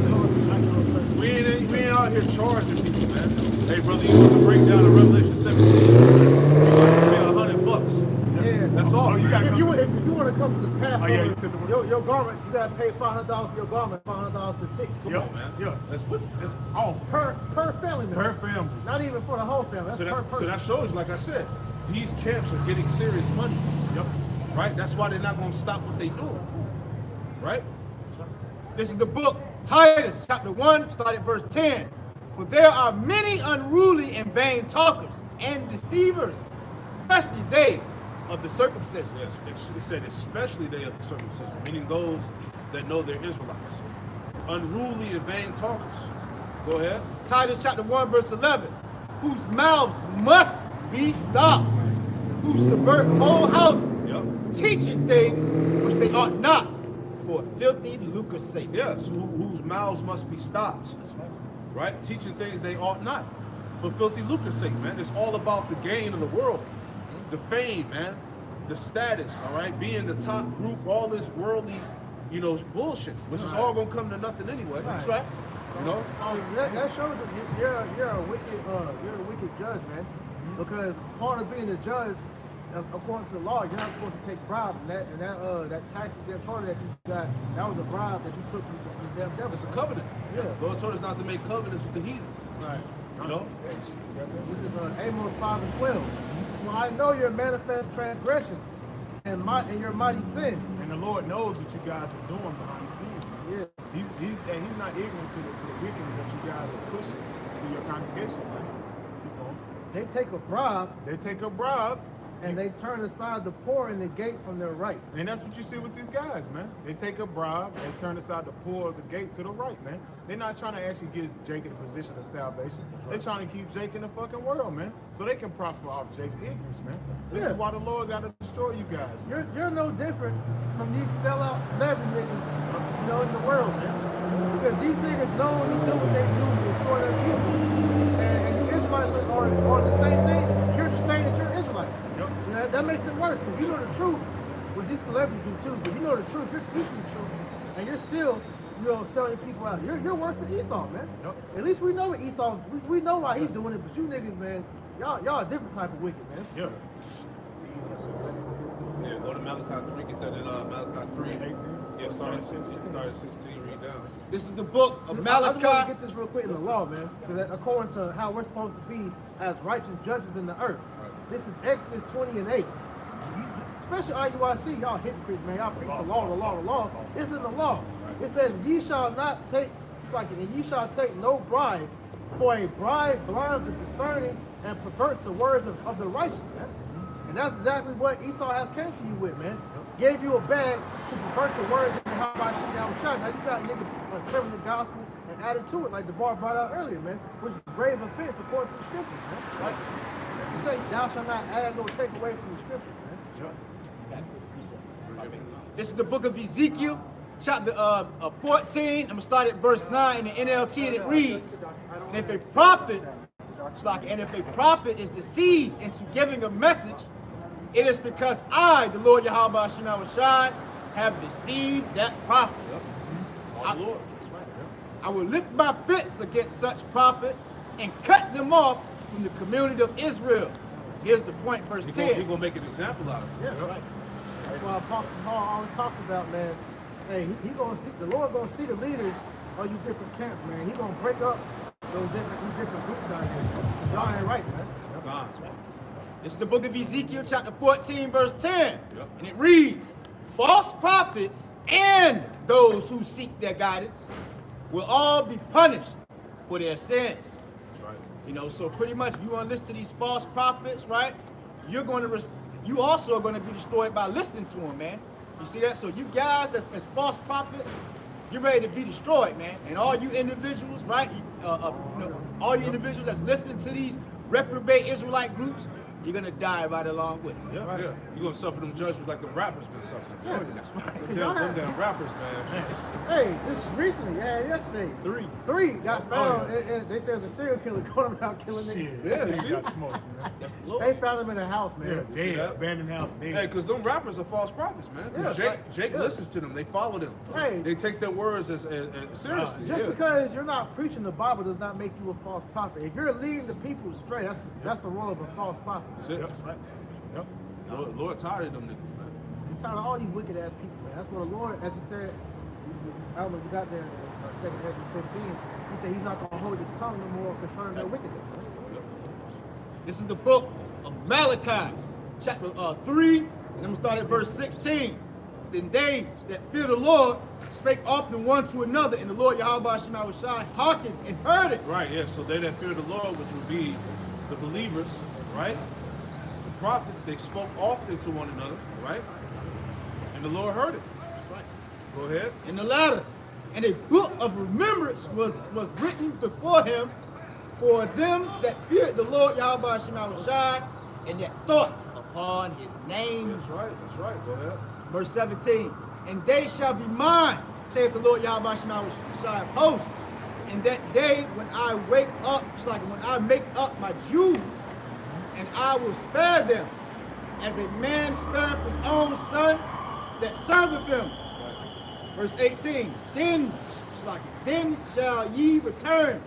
We ain't out here charging people, man. Hey, brother, you want to break down the Revelation 17? You got to pay $100. Yeah. That's all. You got If you want to come to the Passover, yeah, you took the one. your garment, you got to pay $500 for your garment, $500 for the ticket. Come on, man. Yeah. That's what. It's off. Per family member. Per family. Not even for the whole family. That's So per that, person. so that shows, like I said, these camps are getting serious money. Yep. Right? That's why they're not going to stop what they do. Right? This is the book, Titus, chapter 1, start at verse 10. For there are many unruly and vain talkers and deceivers, especially they of the circumcision. Yes, it said especially they of the circumcision, meaning those that know they're Israelites. Unruly and vain talkers. Go ahead. Titus chapter 1, verse 11. Whose mouths must be stopped, who subvert whole houses, Yep. teaching things which they ought not, for filthy lucre's sake. Yes, whose mouths must be stopped. Right? Teaching things they ought not. For filthy lucre's sake, man. It's all about the gain of the world. The fame, man. The status, all right? Being the top group, all this worldly, bullshit, which is all gonna come to nothing anyway. Right. That's right. You know? That shows that you're a wicked judge, man. Because part of being a judge, according to the law, you're not supposed to take bribes, and that tax exemption that you got, that was a bribe that you took from the damn devil. It's a covenant. Yeah. The Lord told us not to make covenants with the heathen. Right. You know? This is Amos 5 and 12. For I know your manifest transgressions and your mighty sins. And the Lord knows what you guys are doing behind the scenes, man. Yeah. He's not ignorant to the wickedness that you guys are pushing to your congregation, man. Keep on. They take a bribe They take a bribe, and they turn aside the poor and the gate from their right. and that's what you see with these guys, man. They take a bribe, they turn aside the poor of the gate to the right, man. They're not trying to actually get Jake in a position of salvation. They're trying to keep Jake in the fucking world, man, so they can prosper off Jake's ignorance, man. This is why the Lord's got to destroy you guys, man. You're no different from these sellout celebrity niggas, in the world, man. Because these niggas know when they do what they do to destroy their people. And you Israelites are the same thing. You're just saying that you're Israelite. Yep. That makes it worse, because you know the truth, which these celebrities do too, but you know the truth, you're teaching the truth, and you're still, selling people out. You're worse than Esau, man. Yep. At least we know what Esau, we know why he's doing it, but you niggas, man, y'all a different type of wicked, man. Yeah. Yeah, go to Malachi 3, get that in Malachi 3. 18. Yeah, start at 16, read down. This is the book of I just want to Malachi. get this real quick in the law, man, because according to how we're supposed to be as righteous judges in the earth, this is Exodus 20 and 8. Especially IUIC, y'all hypocrites, man. Y'all preach the law, the law, the law. This is the law. It says, ye shall not take, and ye shall take no bribe, for a bribe blinds the discerning and perverts the words of the righteous, man. And that's exactly what Esau has came to you with, man. Gave you a bag to pervert the words of how I see that was shot. Now you got niggas trimming the gospel and added to it, like the bar brought out earlier, man, which is a grave offense according to the scriptures, man. Like, you say, thou shalt not add nor take away from the scriptures, man. This is the book of Ezekiel, chapter 14. I'm going to start at verse 9 in the NLT, and it reads, and if a prophet is deceived into giving a message, it is because I, the Lord Yahweh Shai, have deceived that prophet. I will lift my fist against such prophet and cut them off from the community of Israel. Here's the point, verse 10. He's going to make an example out of it. Yeah, right. That's why Apostle Paul always talks about, man, hey, he gonna see, the Lord gonna see the leaders of you different camps, man. He gonna break up these different groups out here. Y'all ain't right, man. God's right. This is the book of Ezekiel, chapter 14, verse 10. Yep. And it reads, false prophets and those who seek their guidance will all be punished for their sins. That's right. You know, so pretty much you want to listen to these false prophets, right? You're going to, you also are going to be destroyed by listening to them, man. You see that? So you guys that's as false prophets, you're ready to be destroyed, man. And all you individuals, right? All you individuals that's listening to these reprobate Israelite groups, you're gonna die right along with it. Yeah, yeah. You're gonna suffer them judgments like the rappers been suffering. Yeah, that's right. Them damn rappers, man. Hey, this is recently, yesterday. Three got found, and they said the serial killer going around killing niggas. Shit, Yeah, they see? got smoked, man. That's the Lord. They found him in a house, Yeah, man. dead, that? abandoned house, dead. Hey, because them rappers are false prophets, man. 'Cause Yeah, Jake listens to them. They follow them. Hey. They take their words as seriously. Just yeah. because you're not preaching the Bible does not make you a false prophet. If you're leading the people astray, that's the role of a false prophet. That's it. That's right. Yep. Lord tired of them niggas, man. I'm tired of all you wicked ass people, man. That's what the Lord, as he said, I don't know if we got there in 2 Ezra 15, he said he's not going to hold his tongue no more concerning their wickedness. Yep. This is the book of Malachi, chapter 3, and I'm going to start at verse 16. Then they that fear the Lord spake often one to another, and the Lord Yahweh Shema Shai hearkened and heard it. Right, yeah. So they that fear the Lord, which would be the believers, right? The prophets, they spoke often to one another, right? And the Lord heard it. That's right. Go ahead. In the latter, and a book of remembrance was written before him for them that feared the Lord Yahweh Shema Shai, and that thought upon his name. That's right. That's right. Go ahead. Verse 17, and they shall be mine, saith the Lord Yahweh Shema Shai of hosts, in that day when I wake up, it's like when I make up my Jews, and I will spare them, as a man spareth his own son that serveth him. Verse 18, then shall ye return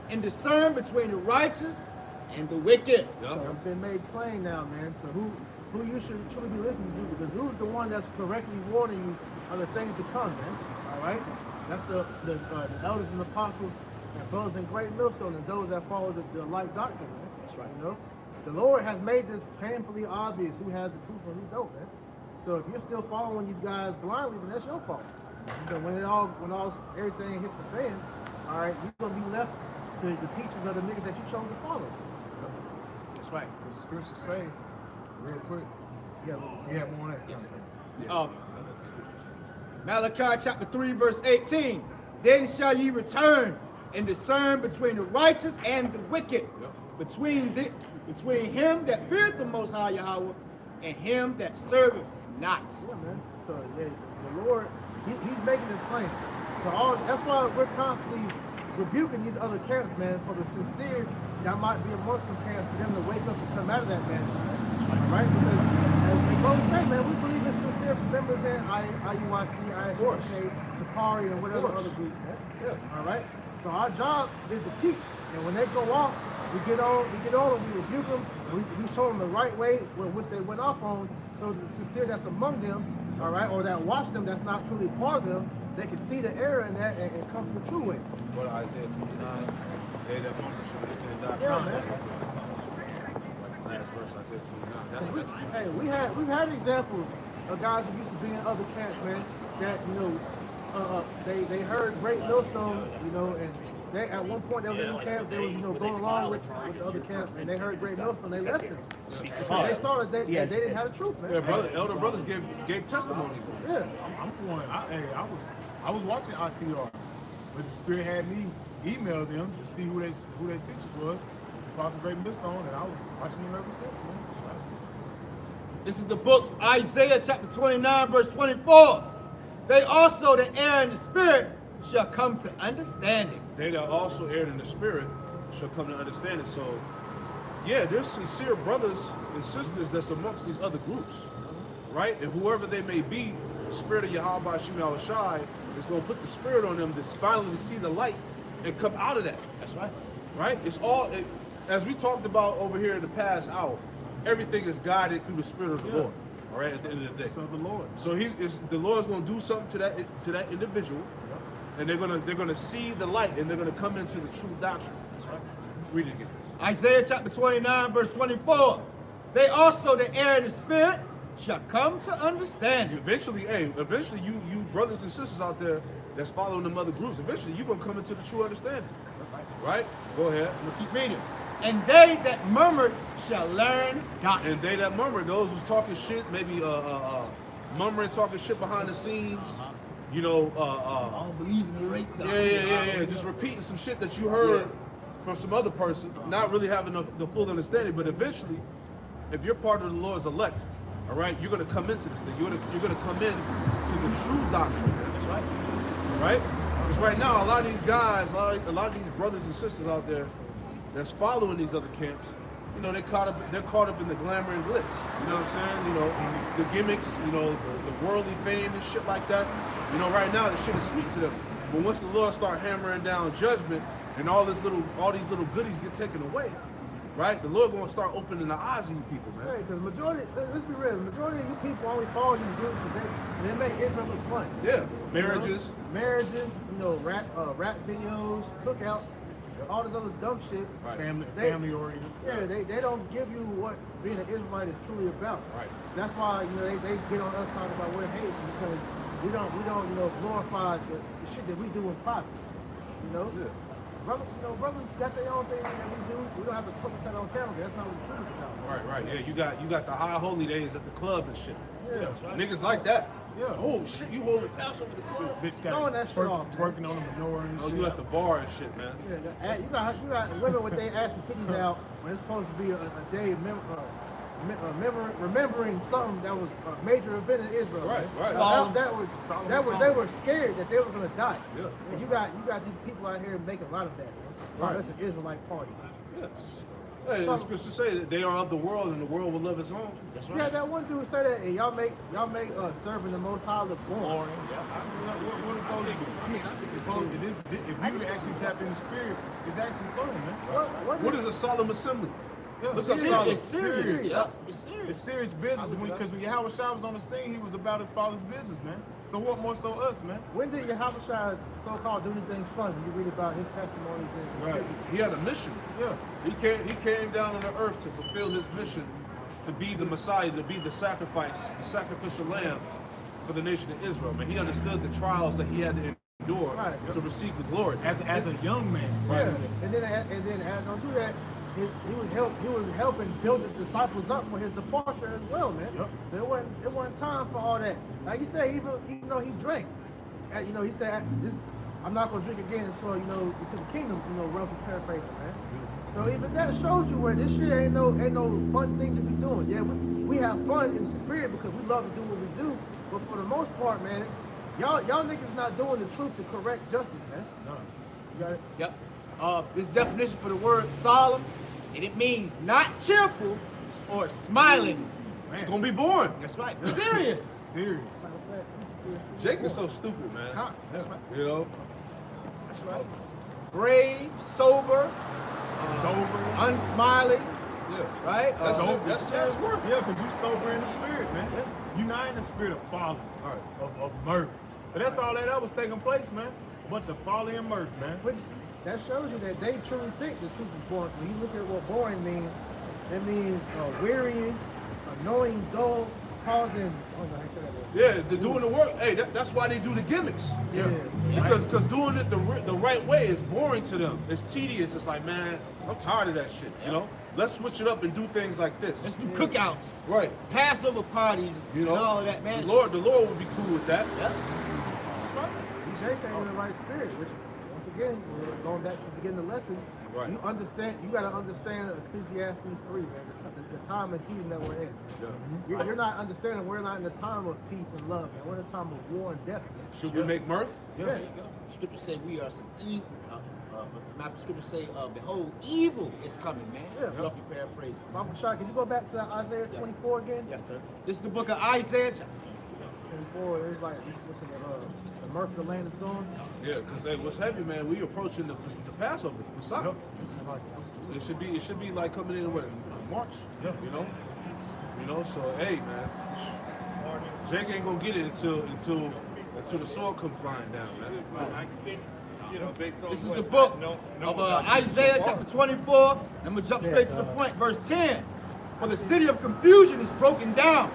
and discern between the righteous and the wicked. Yep. So it's been made plain now, man. So who you should truly be listening to, because who's the one that's correctly warning you of the things to come, man? All right? That's the elders and apostles and brothers in great millstone and those that follow the light doctrine, man. That's right. You know? The Lord has made this painfully obvious who has the truth and who don't, man. So if you're still following these guys blindly, then that's your fault. So when everything hits the fan, all right, you're gonna be left to the teachings of the niggas that you chose to follow. That's right. What the scriptures say, real quick. Yeah. Yeah, more on that. Yes. Malachi chapter 3, verse 18. Then shall ye return and discern between the righteous and the wicked, between him that feareth the Most High Yahweh and him that serveth not. Yeah, man. So yeah, the Lord, he's making it plain. So that's why we're constantly rebuking these other camps, man, for the sincere that might be a Muslim camp for them to wake up and come out of that, man. Right? Because as we both say, man, we believe in sincere members in IUIC, ISUK, Sakari, and whatever other groups, man. Yeah. All right? So our job is to teach. And when they go off, we get on and we rebuke them. We show them the right way which they went off on, so the sincere that's among them, all right, or that watch them that's not truly part of them, they can see the error in that and come to the true way. Go to Isaiah 29. They that hunger should understand doctrine. Yeah, man. Last verse, Isaiah 29. That's beautiful. Hey, we've had examples of guys that used to be in other camps, man, that, you know, they heard Great Millstone, you know, and they, at one point, there was a new camp, they was, you know, going along with the other camps, and they heard Great Millstone, they left them. Because they saw that they didn't have the truth, man. Yeah, elder brothers gave testimonies on it. Yeah. I'm going. I was watching RTR, but the Spirit had me email them to see who their teacher was, Apostle Great Millstone, and I was watching them ever since, man. This is the book Isaiah chapter 29, verse 24. They also that err in the spirit shall come to understanding. They that also erred in the spirit shall come to understand it. So, yeah, there's sincere brothers and sisters that's amongst these other groups, right? And whoever they may be, the spirit of Yahweh Shema Shai is going to put the spirit on them that's finally to see the light and come out of that. That's right. Right? It's all, as we talked about over here in the past hour, everything is guided through the spirit of the Lord. All right, at the end of the day. Son of the Lord. So the Lord's going to do something to that individual, and they're gonna see the light, and they're gonna come into the true doctrine. Read it again. Isaiah chapter 29, verse 24. They also that err in the spirit shall come to understand it. Eventually, you brothers and sisters out there that's following them other groups, eventually you're gonna come into the true understanding. Right? Go ahead. I'm gonna keep reading. And they that murmured shall learn doctrine. And they that murmur, those who's talking shit, maybe murmuring, talking shit behind the scenes, you know, I don't believe in the rape. yeah, just repeating some shit that you heard from some other person, not really having the full understanding. But eventually, if you're part of the Lord's elect, all right, you're gonna come into this thing. You're gonna come in to the true doctrine. Man. That's right. Right? Because right now, a lot of these guys, a lot of these brothers and sisters out there that's following these other camps, you know, they're caught up in the glamour and glitz. You know what I'm saying? You know, the gimmicks, you know, the worldly fame and shit like that. You know, right now the shit is sweet to them. But once the Lord start hammering down judgment and all these little goodies get taken away, right? The Lord gonna start opening the eyes of you people, man. Hey, because majority, let's be real, the majority of you people only follow you groups because they make Israel look fun. Yeah, marriages. You know? Marriages, you know, rap videos, cookouts, all this other dumb shit. Right. Family oriented. Yeah, they don't give you what being an Israelite is truly about. Right. That's why, you know, they get on us talking about we're hating because we don't you know, glorify the shit that we do in private. You know? Yeah. Brothers got their own thing that we do. We don't have to put that on camera. That's not what the truth is about. Right. Yeah, you got the high holy days at the club and shit. Yeah. Niggas like that. Yeah. Oh shit, you holding the Passover at the club? Bitch Throwing that shit off, man. Twerking on the menorah and Oh, shit. you at the bar and shit, man. Yeah, you got women with their ass and titties out when it's supposed to be a day remembering something that was a major event in Israel. Right. They were scared that they were gonna die. Yeah. And you got these people out here making a lot of that. Man. Right. That's an Israelite party. Yes. Hey, the scriptures say that they are of the world and the world will love its own. That's right. Yeah, that one dude said that, hey, y'all make serving the Most High look boring. What are those? I mean, I think it's fun. If you actually tap in the spirit, it's actually fun, man. What is a solemn assembly? Look up serious. solemn. It's serious. Yes, it's serious. It's serious business. Because when Yahweh Shah was on the scene, he was about his father's business, man. So what more so us, man? When did Yahushua so-called do anything fun? When you read about his testimonies and Right. He had a mission. Yeah. He came down on the earth to fulfill his mission, to be the Messiah, to be the sacrifice, the sacrificial lamb for the nation of Israel. Man, he understood the trials that he had to endure to receive the glory. As a young man. Yeah, and then add on to that, he was helping build the disciples up for his departure as well, man. Yep. So it wasn't time for all that. Like you said, even though he drank, you know, he said, I'm not gonna drink again until into the kingdom, roughly paraphrasing, man. So even that shows you where this shit ain't no fun thing to be doing. Yeah, we have fun in the spirit because we love to do what we do, but for the most part, man, y'all niggas not doing the truth to correct justice, man. No. You got it? Yep. This definition for the word solemn, and it means not cheerful or smiling. It's gonna be boring. That's right. Serious. Serious. Jake is so stupid, man. That's right. You know? That's right. Brave, sober, unsmiling, Yeah. right? That's serious work. Yeah, because you sober in the spirit, man. You're not in the spirit of folly, of mirth. But that's all that was taking place, man. Bunch of folly and mirth, man. Which that shows you that they truly think the truth is boring. When you look at what boring means, it means wearying, annoying, dull, causing. Oh no, I said that. Yeah, they're doing the work. Hey, that's why they do the gimmicks. Yeah. Because doing it the right way is boring to them. It's tedious. It's like, man, I'm tired of that shit. You know, let's switch it up and do things like this. Let's do cookouts, Right. Passover parties, You know, and all of that, man. the Lord would be cool with that. Yeah. That's right. They saying in the right spirit, which once again, going back to the beginning of the lesson, Right. you gotta understand Ecclesiastes 3, man, the time and season that we're in. Yeah. You're not understanding we're not in the time of peace and love, man. We're in the time of war and death, man. Should we make mirth? Yeah. There you go. Scripture say we are some evil. Scripture say, behold, evil is coming, man. Yeah. Roughly paraphrasing. Papa Shah, can you go back to that Isaiah 24 again? Yes, sir. This is the book of Isaiah. 24, it's like, listen to the mirth of the land is gone. Yeah, because hey, what's heavy, man? We approaching the Passover, Messiah. It should be like coming in what, March. Yeah. You know. So hey, man, Jake ain't gonna get it until the sword come flying down, man. You know, based on This is what the book I of about Isaiah chapter 24. I'm going to jump straight to the point. Verse 10. For the city of confusion is broken down.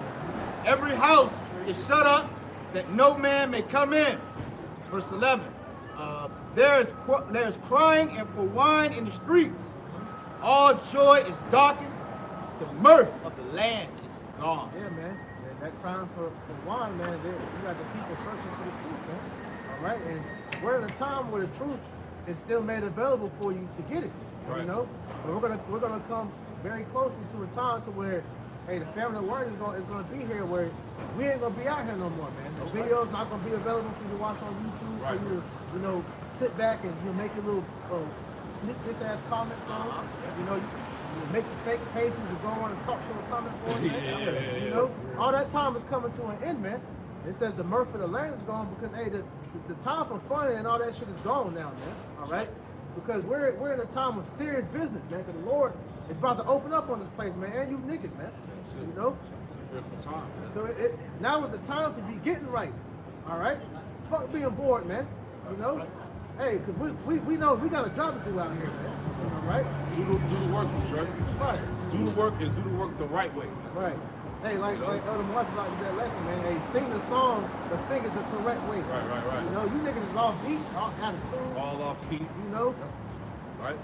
Every house is shut up that no man may come in. Verse 11. There is crying and for wine in the streets. All joy is darkened. The mirth of the land is gone. Yeah, man. And that crime for wine, man, you got the people searching for the truth, man. All right? And we're in a time where the truth is still made available for you to get it. Right. You know? But we're gonna come very closely to a time to where, hey, the family of word is gonna be here where we ain't gonna be out here no more, man. The video's not gonna be available for you to watch on YouTube, Right. for you to, you know, sit back and make your little sneak this ass comments on. You know, you make fake pages and go on and talk show and comment for you. You know, all that time is coming to an end, man. It says the mirth of the land is gone because hey, the time for fun and all that shit is gone now, man. All right, because we're in a time of serious business, man. Because the Lord is about to open up on this place, man, and you niggas, man. You know. It's a fearful time, man. So now is the time to be getting right. All right, fuck being bored, man. You know. Hey, because we know we got a job to do out here, man. All right? Do the work, right? Right. Do the work and do the work the right way. Right. Hey, like Elder Marcus like that lesson, man. Hey, sing the song, but sing it the correct way. Right. You know, you niggas is off beat, off out of tune. All off key, You know? right?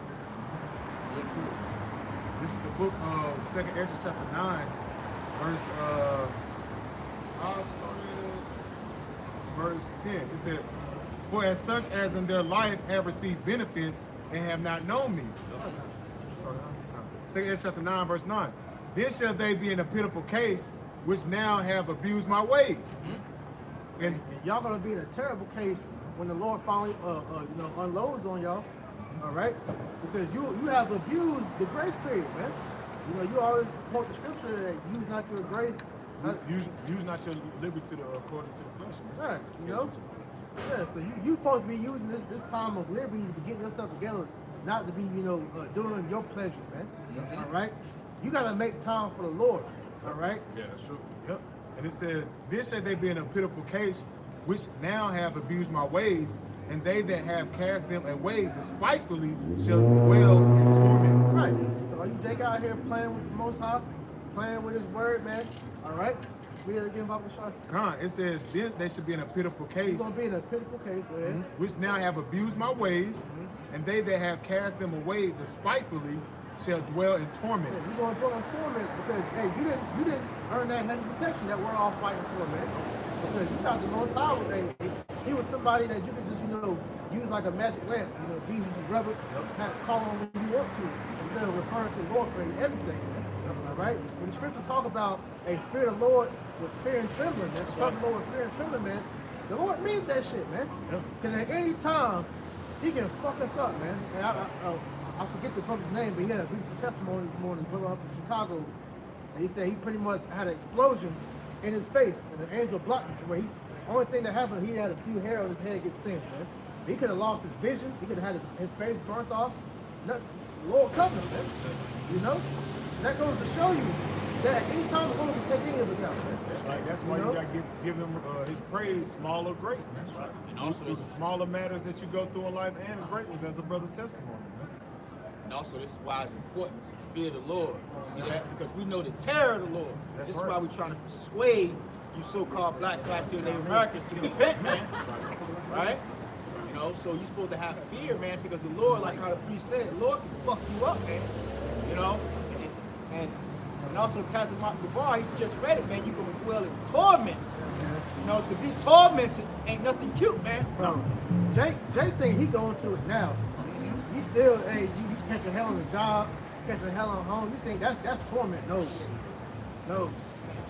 This is the book of 2nd Ezra chapter 9, verse I started verse 10. It says, "For as such as in their life have received benefits and have not known me." 2nd Ezra chapter 9, verse 9. "Then shall they be in a pitiful case, which now have abused my ways." And y'all gonna be in a terrible case when the Lord finally unloads on y'all. All right? Because you have abused the grace period, man. You know, you always quote the scripture that use not your grace. Use not your liberty according to the flesh. Man. Right, you know? Yeah, so you supposed to be using this time of liberty to be getting yourself together, not to be, doing your pleasure, man. All right? You got to make time for the Lord, all right? Yeah, that's true. Yep. And it says, "This shall they be in a pitiful case, which now have abused my ways, and they that have cast them away despitefully shall dwell in torments." Right. So are you Jake out here playing with the Most High, playing with His Word, man? All right? We gotta give up the shot. Con, it says, "Then they should be in a pitiful You're case, gonna be in a pitiful case, go ahead. which now have abused my ways, and they that have cast them away despitefully shall dwell in torments." You're gonna put on torment because hey, you didn't earn that head of protection that we're all fighting for, man. Because you thought the Most High was he was somebody that you could just use like a magic lamp. Jesus just rub it, call on when you want to, instead of referring to the Lord for everything, man. All right. When the scripture talk about a fear of the Lord with fear and trembling, man. Talking about with fear and trembling, man. The Lord means that shit, man. Because at any time, He can fuck us up, man. And I forget the brother's name, but he had a beautiful testimony this morning, brother up in Chicago. And he said he pretty much had an explosion in his face, and an angel blocked him. Where only thing that happened, he had a few hair on his head get singed, man. He could have lost his vision. He could have had his face burnt off. Nothing. Lord covered him, man. You know? That goes to show you that any time the Lord can take any of us out, man. That's right. That's why you got to give him his praise, small or great. That's right. And also through the smaller matters that you go through in life and the great ones, as the brother's testimony. Man. And also, this is why it's important to fear the Lord. See that? Because we know the terror of the Lord. That's This right. is why we're trying to persuade you so-called blacks, Latino, Native Americans to repent, man. Right? So you're supposed to have fear, man, because the Lord, like how the priest said, the Lord can fuck you up, man. And also Tazimot Gabar, he just read it, man. You're going to dwell in torments. To be tormented ain't nothing cute, man. Bro, Jay think he going through it now. He still, hey, you catching hell on the job, catching hell on home. You think that's torment? No.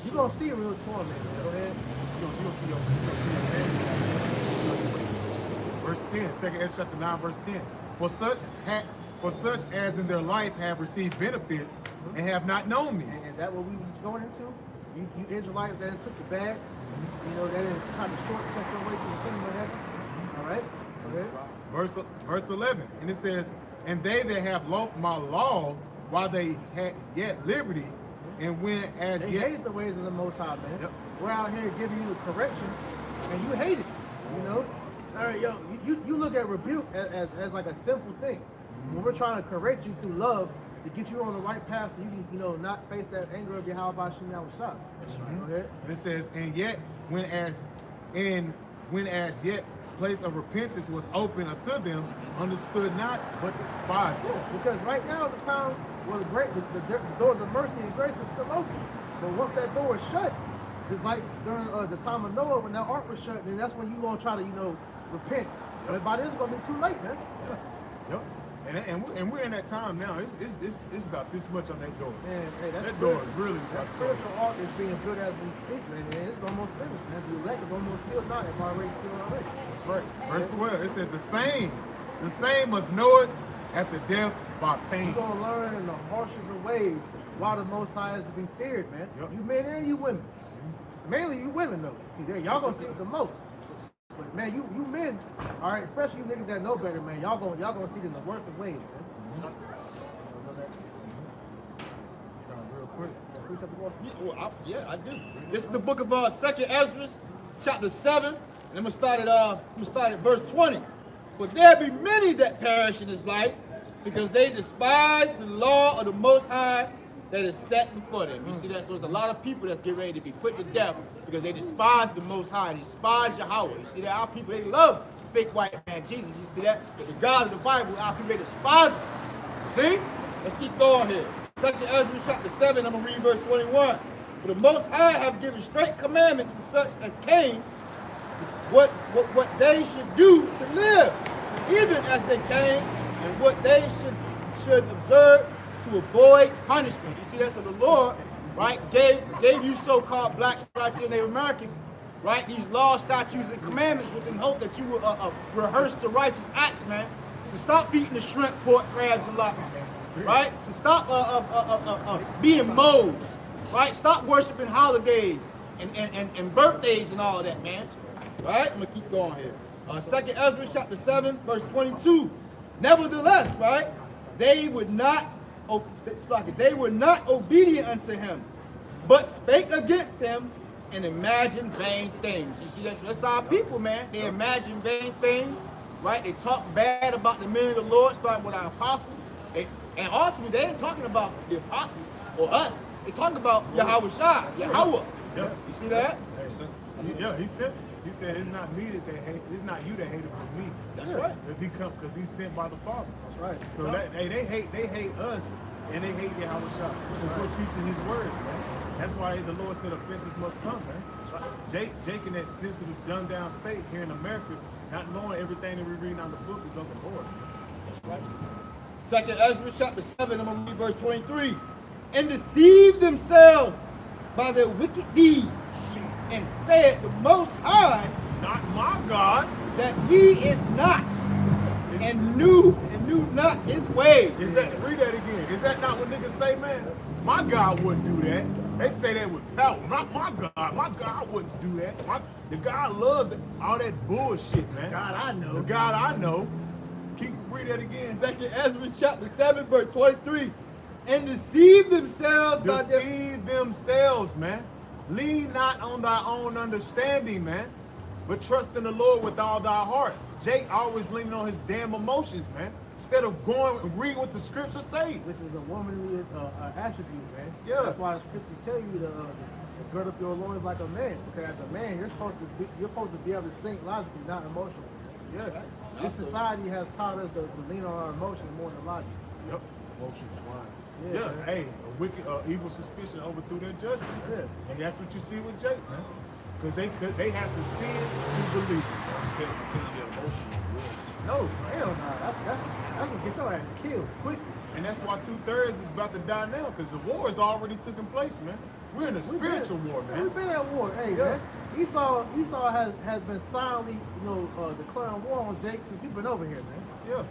You gonna see a real torment, man. Go ahead. You gonna see your verse 10, 2nd Ezra chapter 9, verse 10. For such as in their life have received benefits and have not known me. And that what we was going into? You Israelites that took the bag, that didn't try to shortcut their way to the kingdom of heaven. All right? Go ahead. Verse 11, and it says, "And they that have lost my law while they had yet liberty, and when as they yet..." hated the ways of the Most High, man. Yep. We're out here giving you the correction, and you hate it, All right, yo, you look at rebuke as like a sinful thing. When we're trying to correct you through love to get you on the right path so you can, not face that anger of your how about Shem Shah. That's right. Go ahead. And it says, and yet, when as yet place of repentance was open unto them, understood not, but despised it. Yeah, because right now the time where the doors of mercy and grace is still open. But once that door is shut, it's like during the time of Noah when that ark was shut, then that's when you gonna try to, repent. But by then it's gonna be too late, man. Yep. And we're in that time now. It's about this much on that door. Man, hey, that door is really that spiritual ark is being built as we speak, man. And it's almost finished, man. The elect is almost sealed now. It's already sealed already. That's right. Verse 12. It said the same must know it after death by pain. You're gonna learn in the harshest of ways why the Most High is to be feared, man. Yep. You men and you women. Mainly you women though. Y'all gonna see it the most. But man, you men, all right, especially you niggas that know better, man. Y'all gonna see it in the worst of ways, man. Real quick. Yeah, I do. This is the book of 2nd Ezra, chapter 7, and I'm gonna start at verse 20. For there be many that perish in this life, because they despise the law of the Most High that is set before them. You see that? So there's a lot of people that's getting ready to be put to death because they despise the Most High, they despise Yahweh. You see that? Our people, they love fake white man Jesus. You see that? But the God of the Bible, our people, they despise him. See? Let's keep going here. 2nd Ezra chapter 7, I'm going to read verse 21. For the Most High have given straight commandments to such as came, what they should do to live, even as they came, and what they should observe to avoid punishment. You see that? So the Lord, right, gave you so-called blacks, whites, and Native Americans, right, these laws, statutes, and commandments with the hope that you will rehearse the righteous acts, man. To stop eating the shrimp, pork, crabs, and lobsters, right? To stop being moles, right? Stop worshiping holidays and birthdays and all of that, man. Right? I'm gonna keep going here. 2nd Ezra chapter 7, verse 22. Nevertheless, right, they were not obedient unto him, but spake against him and imagined vain things. You see, that's our people, man. They imagine vain things, right? They talk bad about the men of the Lord, starting with our apostles. And ultimately, they ain't talking about the apostles or us. They talking about Yahweh Shai, Yahweh. Yeah. You see that? He said it's not me that they hate. It's not you that hate him, but me. That's right. Because he's sent by the Father. That's right. So they hate us, and they hate Yahweh Shah because we're teaching His words, man. That's why the Lord said offenses must come, man. That's right. Jake in that sensitive, dumbed down state here in America, not knowing everything that we read on the book is of the Lord. That's right. 2nd Ezra chapter 7, I'm going to read verse 23. And deceive themselves by their wicked deeds, and said the Most High, not my God, that He is not, and knew not His ways. Read that again. Is that not what niggas say, man? My God wouldn't do that. They say that with power. Not my God. My God wouldn't do that. The God loves it. All that bullshit, man. God I know. The God I know. Read that again. 2nd Ezra chapter 7, verse 23. And deceive themselves by their... Deceive themselves, man. Lean not on thy own understanding, man, but trust in the Lord with all thy heart. Jake always leaning on his damn emotions, man, instead of going and reading what the scriptures say. Which is a womanly attribute, man. Yeah. That's why the scriptures tell you to gird up your loins like a man. Because as a man, you're supposed to be able to think logically, not emotionally. Yes. This society has taught us to lean on our emotions more than logic. Yep. Emotions blind. Yeah, Yeah. Hey, a wicked, evil suspicion overthrew their judgment. Yeah. And that's what you see with Jake, man. Because they have to see it to believe it. You can't be emotional. No, hell no. That's gonna get your ass killed quickly. And that's why 2/3 is about to die now, because the war has already taken place, man. We're in a spiritual war, man. We've been at war. Hey, Yeah. man. Esau has been silently, declaring war on Jake since he's been over here, man. Yeah.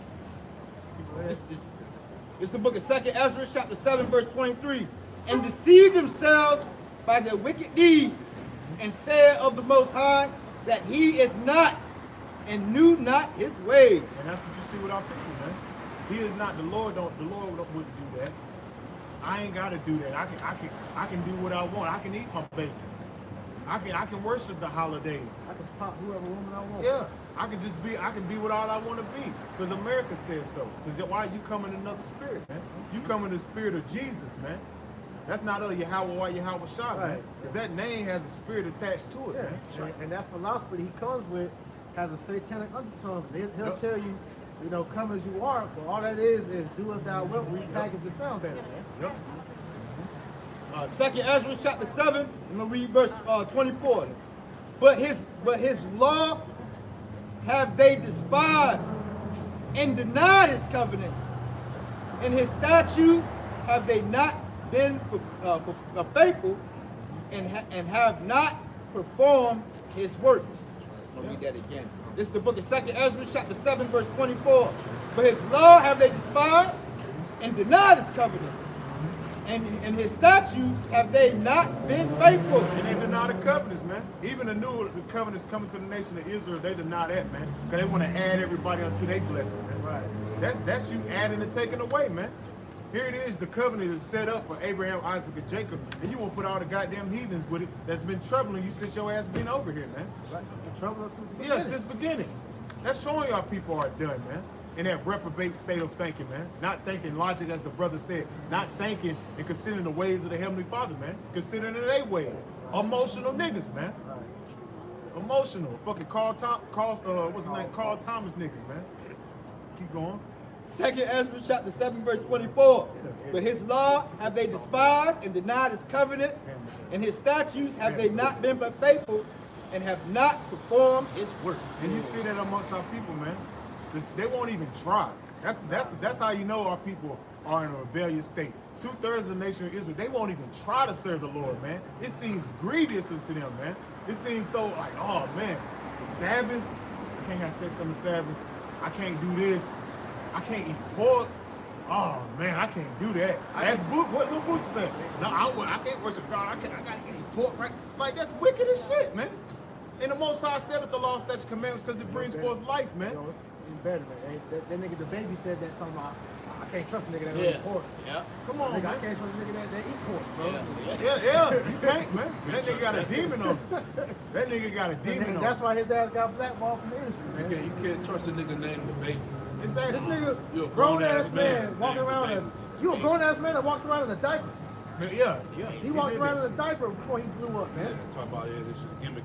It's the book of 2nd Ezra, chapter 7, verse 23. And deceived themselves by their wicked deeds, and said of the Most High that He is not, and knew not His ways. And that's what you see with our people, man. He is not the Lord. The Lord wouldn't do that. I ain't gotta do that. I can do what I want. I can eat my bacon. I can worship the holidays. I can pop whoever woman I want. Yeah. I can be what all I want to be because America says so. Because why you come in another spirit, man? You come in the spirit of Jesus, man. That's not Yahweh or Yahweh Shah, man. Right. Because that name has a spirit attached to it, man. And that philosophy he comes with has a satanic undertone. He'll Yep. tell you, you know, come as you are, but all that is do as thou wilt, repackage the sound better, man. Yep. 2nd Ezra chapter 7, I'm gonna read verse 24. But his law have they despised and denied his covenants, and his statutes have they not been faithful, and have not performed his works. I'll read that again. This is the book of 2nd Ezra chapter 7 verse 24. But his law have they despised and denied his covenants, and his statutes have they not been faithful. And they deny the covenants, man. Even the covenants coming to the nation of Israel, they deny that, man. Because they want to add everybody unto their blessing, man. Right. That's you adding and taking away, man. Here it is, the covenant is set up for Abraham, Isaac, and Jacob, and you want to put all the goddamn heathens with it that's been troubling you since your ass been over here, man. Right. The trouble is since the Yeah, beginning. since beginning. That's showing y'all people are done, man. In that reprobate state of thinking, man. Not thinking logic, as the brother said. Not thinking and considering the ways of the Heavenly Father, man. Considering their ways. Emotional niggas, man. Emotional. Fucking Carl Thomas niggas, man. Keep going. 2nd Ezra chapter 7 verse 24. But his law have they despised and denied his covenants, and his statutes have they not been but faithful, and have not performed his works. And you see that amongst our people, man. They won't even try. That's how you know our people are in a rebellious state. 2/3 of the nation of Israel, they won't even try to serve the Lord, man. It seems grievous unto them, man. It seems so like, oh man, the Sabbath, I can't have sex on the Sabbath. I can't do this. I can't eat pork. Oh man, I can't do that. That's what Lil Boosie said. No, I can't worship God. I gotta eat pork, right? Like that's wicked as shit, man. And the Most High said that the law, statutes, commandments, because it brings forth life, man. You know, it's better, man. That nigga, the baby said that talking about, I can't trust a nigga that eat pork. Yeah. Come on, Nigga, I man. can't trust a nigga that eat pork, bro. Yeah, you can't, man. That nigga got a demon on him. That nigga got a demon And on that's him. why his ass got blackballed from the industry, man. You can't trust a nigga named the baby. Exactly. This nigga, You a grown-ass grown-ass man, man. walking around Man. in, you a grown-ass man that walked around in a diaper. Yeah. He walked did around that in a diaper before he blew up, Yeah, man. talk about this is a gimmick.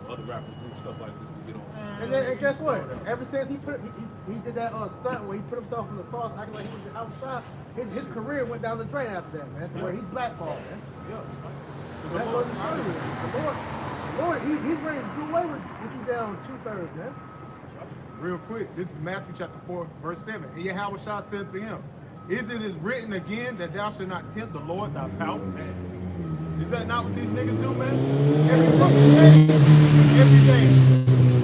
Other rappers do stuff like this to get on. And then and guess You what? saw that. Ever since he did that stunt where he put himself on the cross, acting like he was outside, his career went down the drain after that, man. To where he's blackballed, man. That goes to show you. The Lord, he's ready to do away with you down 2/3, man. Real quick, this is Matthew chapter 4, verse 7. And Yahweh Shah said to him, Is it written again that thou shalt not tempt the Lord thy power? Is that not what these niggas do, man? Every fucking day. Every day.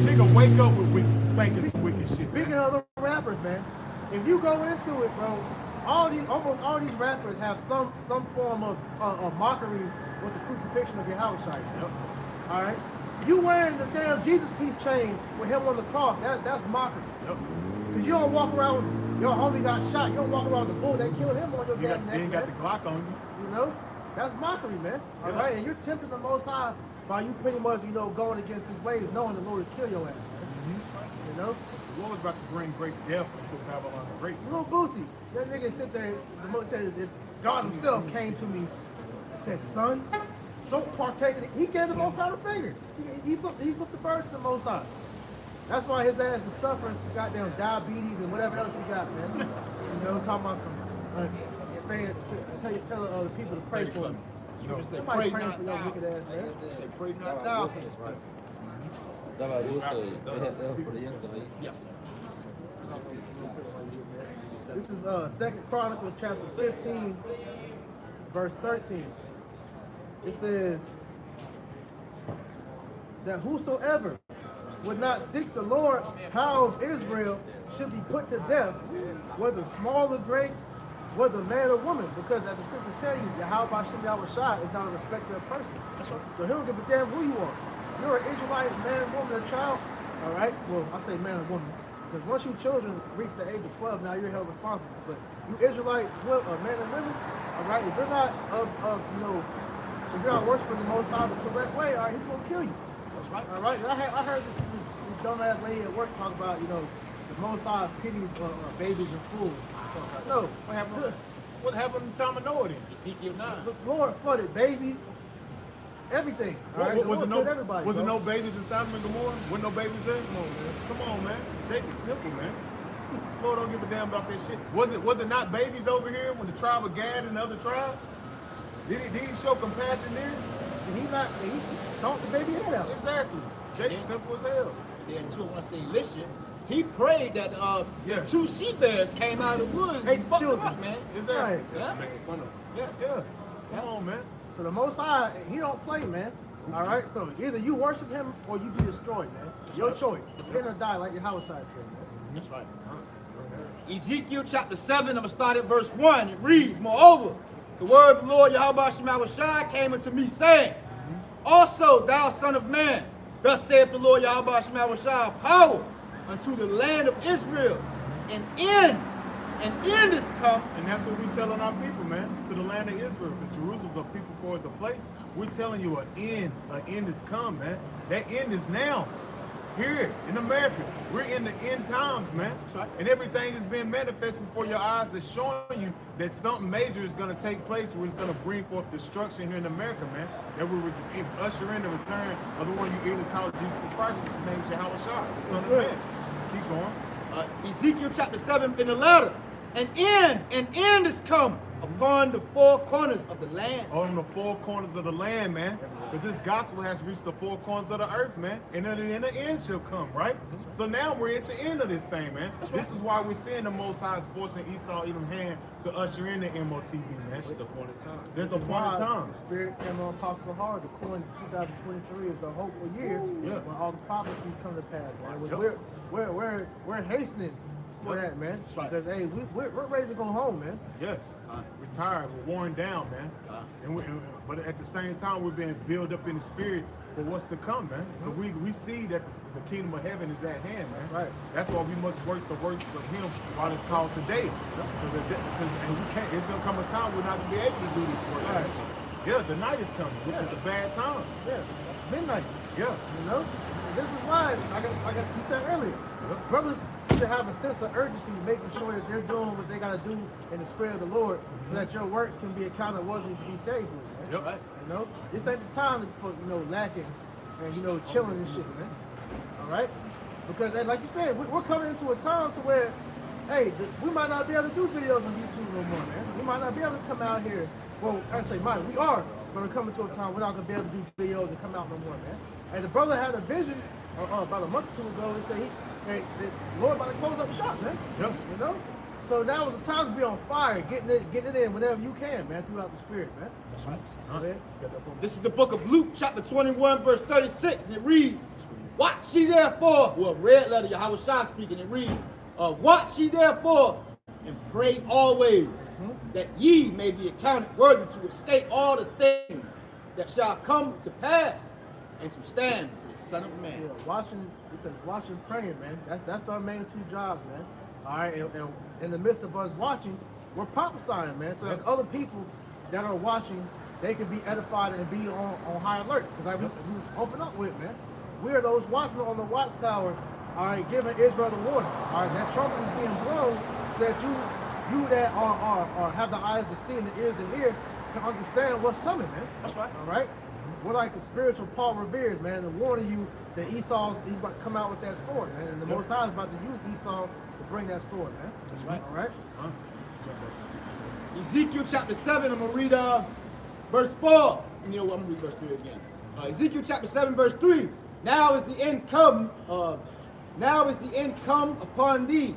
Nigga wake up with thinking some wicked shit. Speaking Man. of the rappers, man, if you go into it, bro, almost all these rappers have some form of mockery with the crucifixion of Yahweh Shai. All right, you wearing the damn Jesus piece chain with him on the cross, that's mockery. Cause you don't walk around with your homie got shot. You don't walk around with the bull. They killed him on your You damn neck, ain't got the man. Glock on you. You know, that's mockery, man. All right, and you're tempting the Most High by you pretty much, going against His ways, knowing the Lord will kill your ass. Man. You know. The Lord's about to bring great death into Babylon the Great. Little Boosie, that nigga sit there, the most said that God himself came to me and said, son, don't partake in it. He gave the Most High the finger. He flipped the bird to the Most High. That's why his ass is suffering goddamn diabetes and whatever else he got, man. You know, talking about some fans tell the people to pray for him. Scripture say, Somebody pray praying not for your thou. wicked ass, man. Say, pray not thou for this right. Estaba a gusto y por ejemplo ahí. Yes. This is 2nd Chronicles chapter 15, verse 13. It says that whosoever would not seek the Lord, power of Israel, should be put to death, whether small or great, whether man or woman, because as the scriptures tell you, Yahweh Hashem Yahweh Shai is not a respecter of persons. So he don't give a damn who you are. You're an Israelite, man, woman, or child, all right? Well, I say man or woman, because once you children reach the age of 12, now you're held responsible. But you Israelite, men and women, all right, if you're not if you're not worshiping the Most High the correct way, all right, he's gonna kill you. That's right. All right, I heard this dumbass lady at work talk about, you know, the Most High pities babies and fools. No, What happened in the time of Noah then? Ezekiel 9. the Lord flooded babies, everything. All right, Was the it Lord fed everybody. was it bro. no babies in Sodom and Gomorrah? Wasn't no babies there? Come on, man. Jake is simple, man. Lord don't give a damn about that shit. Was it not babies over here when the tribe of Gad and the other tribes? Did he show compassion there? He stomped the baby head out. Exactly. Jake's simple as hell. Then too, when I say Elisha, he prayed that Yes. 2 she bears came out of the woods Ate and the fucked him children. up, man. Exactly. Right. Yeah. Making fun of him. Yeah. Come on, man. So the Most High, he don't play, man. All right, so either you worship him or you be destroyed, man. Your choice. Repent or die, like your Howard said, man. That's right. Ezekiel chapter 7, I'm going to start at verse 1. It reads, Moreover, the word of the Lord Yahweh Shemawashai came unto me, saying, Also, thou son of man, thus saith the Lord Yahweh Shemawashai, power unto the land of Israel, an end is come. And that's what we telling our people, man, to the land of Israel, because Jerusalem's a people for us a place. We're telling you an end is come, man. That end is now. Here in America, we're in the end times, man. Right. And everything is being manifested before your eyes that's showing you that something major is going to take place where it's going to bring forth destruction here in America, man. That we usher in the return of the one you eagerly call Jesus Christ, which his name is Yahweh Shai, the Son of Man. Keep going. Ezekiel chapter 7 in the latter, an end is come upon the four corners of the land. On the four corners of the land, man. Because this gospel has reached the four corners of the earth, man. And then the end shall come, right? So now we're at the end of this thing, man. This is why we're seeing the Most High is forcing Esau even hand to usher in the MOTB, man. That's the appointed time. There's no point in time. The Spirit came on Apostle Hard, according to 2023 is the hopeful year when all the prophecies come to pass, man. Yep. We're hastening for that, man. right. Because hey, we're ready to go home, man. Yes. We're tired. We're worn down, man. But at the same time, we're being built up in the spirit for what's to come, man. Because we see that the kingdom of heaven is at hand, man. Right. That's why we must work the works of him while it's called today. Because we can't. It's gonna come a time we're not gonna be able to do this work. Right. Yeah, the night is coming, which is a bad time. Yeah, midnight. Yeah. You know, this is why like you said earlier, brothers should have a sense of urgency, making sure that they're doing what they gotta do in the spirit of the Lord, so that your works can be accounted worthy to be saved with, man. Yep. Right. You know, this ain't the time for lacking and chilling and shit, man. All right, because like you said, we're coming into a time to where, hey, we might not be able to do videos on YouTube no more, man. We might not be able to come out here. Well, I say we are going to come into a time we're not going to be able to do videos and come out no more, man. And the brother had a vision about a month or two ago. He said the Lord about to close up shop, man. Yep. You know? So now is the time to be on fire, getting it in whenever you can, man, throughout the spirit, man. That's right. Go ahead. This is the book of Luke, chapter 21, verse 36, and it reads, Watch ye therefore, well, red letter, Yahweh Shai speaking, it reads, Watch ye therefore, and pray always, that ye may be accounted worthy to escape all the things that shall come to pass, and to stand for the Son of Man. Yeah, watching praying, man. That's our main two jobs, man. All right, and in the midst of us watching, we're prophesying, man. So that other people that are watching, they can be edified and be on high alert. Because like we open up with, man, we are those watchmen on the watchtower, all right, giving Israel the warning. All right, that trumpet is being blown so that you that are have the eyes to see and the ears to hear can understand what's coming, man. That's right. All right. We're like the spiritual Paul Revere's, man, and warning you that he's about to come out with that sword, man. And the Most High is about to use Esau to bring that sword, man. That's right. All right? Ezekiel chapter 7, I'm going to read verse 4. I'm going to read verse 3 again. Ezekiel chapter 7, verse 3. Now is the end come upon thee,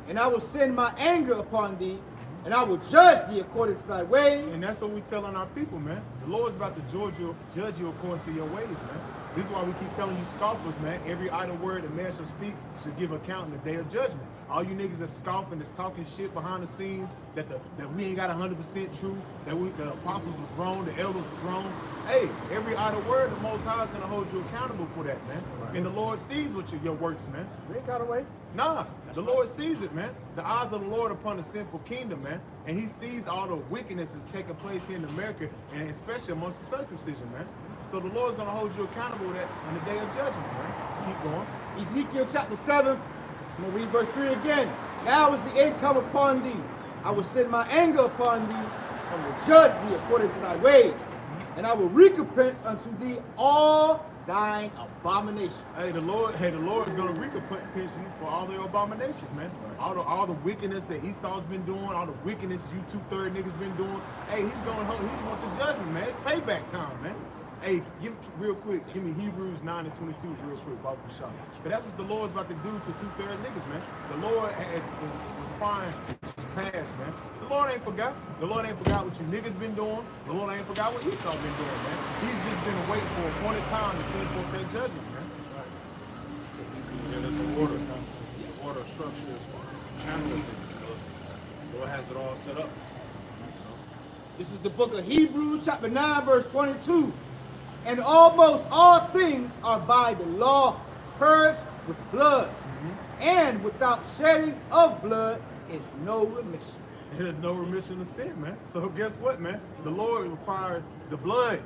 and I will send my anger upon thee, and I will judge thee according to thy ways. And that's what we're telling our people, man. The Lord's about to judge you according to your ways, man. This is why we keep telling you scoffers, man. Every idle word a man shall speak should give account in the day of judgment. All you niggas that scoffing, that's talking shit behind the scenes, that we ain't got 100% true, that the apostles was wrong, the elders was wrong. Hey, every idle word, the Most High is gonna hold you accountable for that, man. Right. And the Lord sees what your works, man. We ain't got away. Nah, the Lord sees it, man. The eyes of the Lord upon the sinful kingdom, man. And he sees all the wickedness that's taking place here in America, and especially amongst the circumcision, man. So the Lord's going to hold you accountable to that on the day of judgment, man. Keep going. Ezekiel chapter 7, I'm going to read verse 3 again. Now is the end come upon thee. I will send my anger upon thee and will judge thee according to thy ways. And I will recompense unto thee all thine abominations. Hey, the Lord is gonna recompense you for all your abominations, man. All the wickedness that Esau's been doing, all the wickedness you 2/3 niggas been doing. Hey, he's want the judgment, man. It's payback time, man. Hey, give me Hebrews 9 and 22 real quick, Bible shot. But that's what the Lord's about to do to 2/3 niggas, man. The Lord is requiring past, man. The Lord ain't forgot. The Lord ain't forgot what you niggas been doing. The Lord ain't forgot what Esau been doing, man. He's just been waiting for a appointed time to send forth that judgment, man. Yeah, there's an order, structure, channel of things. The Lord has it all set up. This is the book of Hebrews chapter 9 verse 22. And almost all things are by the law purged with blood. And without shedding of blood is no remission. There's no remission of sin, man. So guess what, man? The Lord required the blood.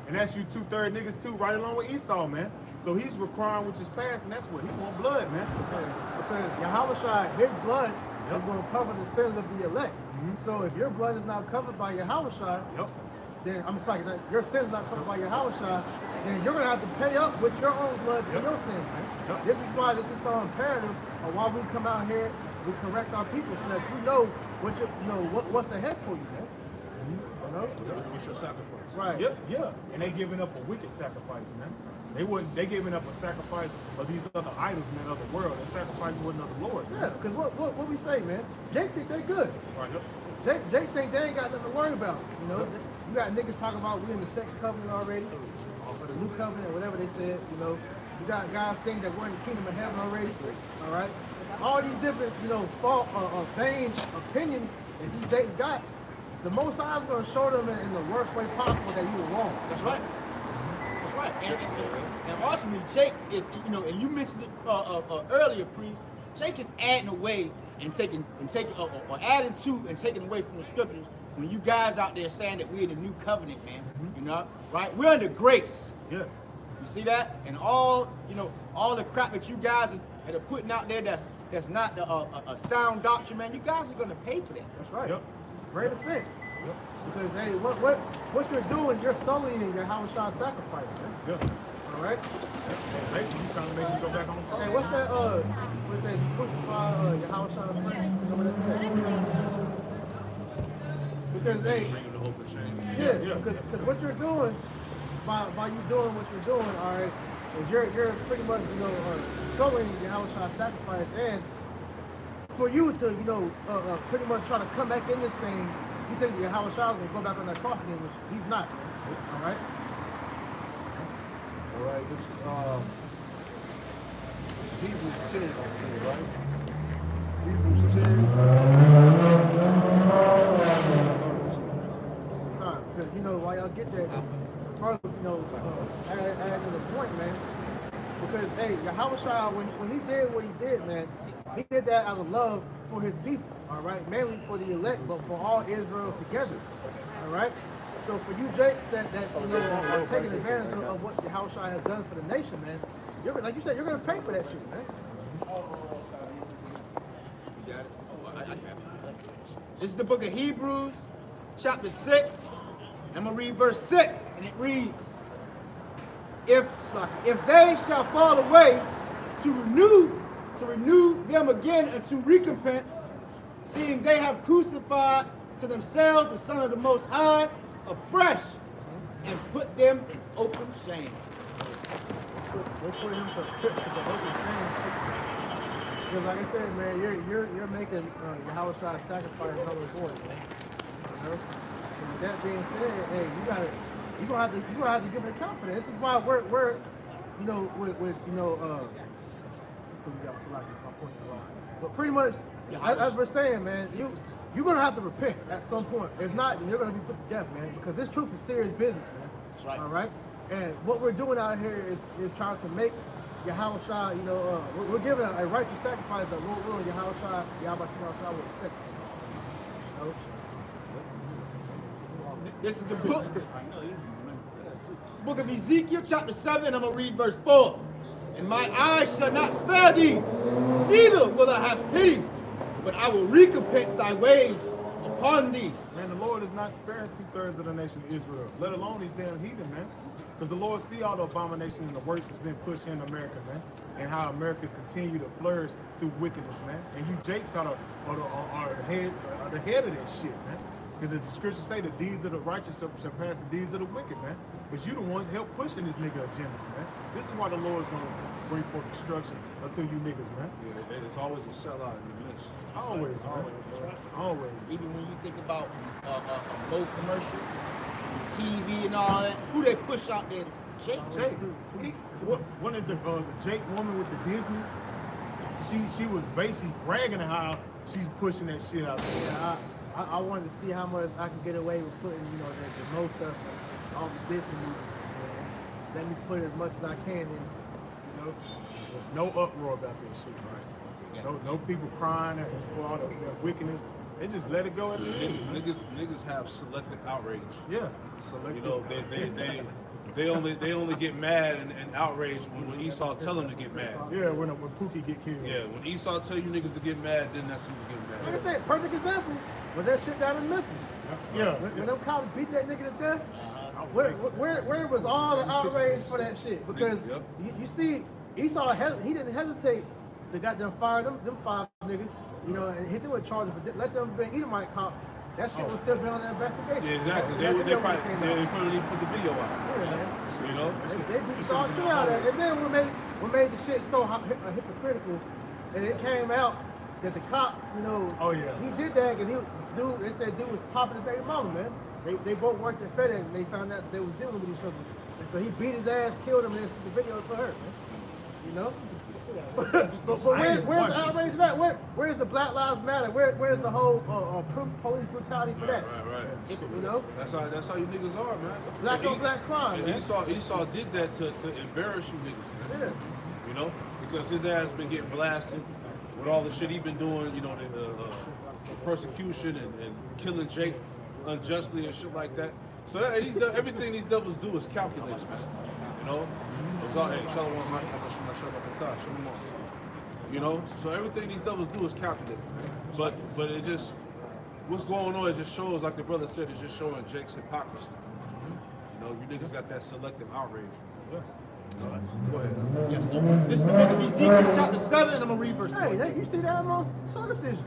And that's you 2/3 niggas too, right along with Esau, man. So he's requiring which is past, and that's what he want blood, man. Because Yahushua, his blood is going to cover the sins of the elect. So if your blood is not covered by Yahushua, then I'm sorry, that your sins not covered by Yahushua, then you're gonna have to pay up with your own blood for your sins, man. This is why this is so imperative of why we come out here, we correct our people so that you know what's ahead for you, man. You know? What's your sacrifice? Right. Yeah. And they giving up a wicked sacrifice, man. They giving up a sacrifice of these other idols, man, of the world. That sacrifice wasn't of the Lord, man. Yeah, because what we say, man, they think they good. Right. They think they ain't got nothing to worry about, you know. You got niggas talking about we in the second covenant already, or the new covenant, or whatever they said, you know. You got guys think that we're in the kingdom of heaven already, all right? All these different, vain opinions that these dates got, the Most High is going to show them in the worst way possible that you were wrong. That's right. That's right. And ultimately, Jake is, and you mentioned it earlier, priest. Jake is adding away and taking or adding to and taking away from the scriptures. When you guys out there saying that we're in the new covenant, man, right? We're under grace. Yes. You see that? And all the crap that you guys are putting out there that's not a sound doctrine, man. You guys are gonna pay for that. That's right. Yep. Great offense. Because hey, what you're doing, you're sullying your Yahushua sacrifice, man. Yeah. All right. Basically, you trying to make you go back on the cross. Hey, what's that crucify Yahushua's friend? You know what that says? Because hey, because what you're doing by you doing what you're doing, all right, is you're pretty much showing Yahushua's sacrifice, and for you to pretty much try to come back in this thing, you think Yahushua will go back on that cross again, which he's not. All right. All right, this is Hebrews 10 over here, right? Hebrews 10. Because while y'all get that, further, add to the point, man. Because hey, Yahushua, when he did what he did, man, he did that out of love for his people, all right, mainly for the elect, but for all Israel together, all right. So for you Jakes that are taking advantage of what Yahushua has done for the nation, man, you're like you said, you're gonna pay for that shit, man. This is the book of Hebrews, chapter 6. I'm going to read verse 6, and it reads, If they shall fall away, to renew them again unto recompense, seeing they have crucified to themselves the Son of the Most High afresh, and put them in open shame. They put him to open shame. Because like I said, man, you're making Yahushua's sacrifice null and void, man. You know? So with that being said, hey, you're gonna have to give an account for that. This is why we're but pretty much, as we're saying, man, you're gonna have to repent at some point. If not, then you're gonna be put to death, man. Because this truth is serious business, man. That's right. All right. And what we're doing out here is trying to make Yahushua, we're giving a righteous sacrifice that Lord will Yahushua will accept. This is the book of Ezekiel, chapter 7. I'm going to read verse 4. And my eyes shall not spare thee, neither will I have pity, but I will recompense thy ways upon thee. Man, the Lord is not sparing 2/3 of the nation of Israel, let alone these damn heathen, man. Because the Lord see all the abomination and the works that's been pushed in America, man, and how Americans continue to flourish through wickedness, man. And you Jakes are the head of that shit, man. Because the scriptures say the deeds of the righteous surpass the deeds of the wicked, man. Because you the ones help pushing this nigga agendas, man. This is why the Lord's gonna bring forth destruction until you niggas, man. Yeah, it's always a sellout in the midst. Always, man. Always. Even when you think about boat commercials, TV and all that, who they push out there? Jake. One of the Jake woman with the Disney, she was basically bragging how she's pushing that shit out there. Yeah, I wanted to see how much I can get away with putting, you know, the most stuff on the Disney movies. And let me put as much as I can in, you know. There's no uproar about that shit, right? No people crying for all the wickedness. They just let it go at the end. Niggas have selective outrage. Yeah. You know, they only get mad and outraged when Esau tell them to get mad. Yeah, when Pookie get killed. Yeah, when Esau tell you niggas to get mad, then that's when you get Like mad. I said, perfect example was that shit down in Memphis. Yeah. When them cops beat that nigga to death, where was all the outrage for that shit? Because Yep. you see, Esau, he didn't hesitate to goddamn fire them 5 niggas, you know, and hit them with charges, but let them bring Edomite cop. That shit was still be on the investigation. Yeah, exactly. That They video probably came out. they probably didn't put the video out. Yeah, man. You know? They beat the dog shit out of it. And then we made the shit so hypocritical, and it came out that the cop, you know, Oh, yeah. he did that because they said dude was popping his baby mama, man. They both worked at FedEx and they found out they was dealing with each other. And so he beat his ass, killed him, and the video for her, man. You know? but where's the outrage of that? Where's the Black Lives Matter? Where's the whole police brutality for that? Right. You know? That's how you niggas are, man. Black And on black crime, and man. Esau did that to embarrass you niggas, man. Yeah. You know, because his ass been getting blasted with all the shit he been doing. You know, the persecution and killing Jake unjustly and shit like that. So everything these devils do is calculated, man. You know, it's all, hey, you know. So everything these devils do is calculated, man. But it just what's going on. It just shows, like the brother said, it's just showing Jake's hypocrisy. You know, you niggas got that selective outrage. Go ahead. Yes, sir. This is the book of Ezekiel, chapter 7, and I'm going to read verse 1. Hey, you see that almost circumcision.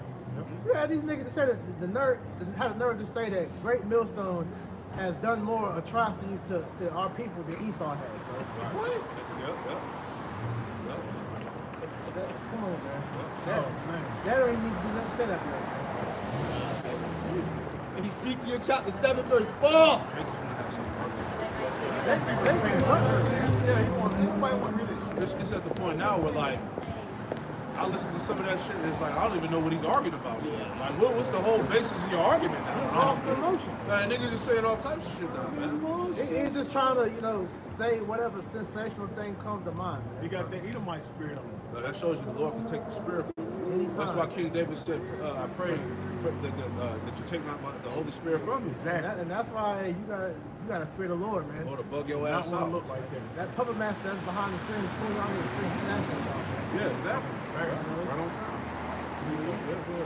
You had these niggas that said that had the nerve to say that Great Millstone has done more atrocities to our people than Esau has. Bro. What? Yep. Come on, man. Man. That don't even need to be nothing said after that. Ezekiel chapter 7, verse 4. Jake just wanna have something to Yeah, anybody want to hear this shit? It's at the point now where, like, I listen to some of that shit and it's like, I don't even know what he's arguing about. Like, what's the whole basis of your argument now? Off the emotion. Like, niggas just saying all types of shit now, man. He's just trying to, you know, say whatever sensational thing comes to mind, man. He got that Edomite spirit on him. That shows you the Lord can take the spirit from you. Anytime. That's why King David said, I pray that you take the Holy Spirit from me. And that's why you gotta fear the Lord, man. Or to bug your Not ass want out. to look like that. That puppet master that's behind the screen, pulling on the screen, he's asking about, man. Yeah, exactly. Right on time.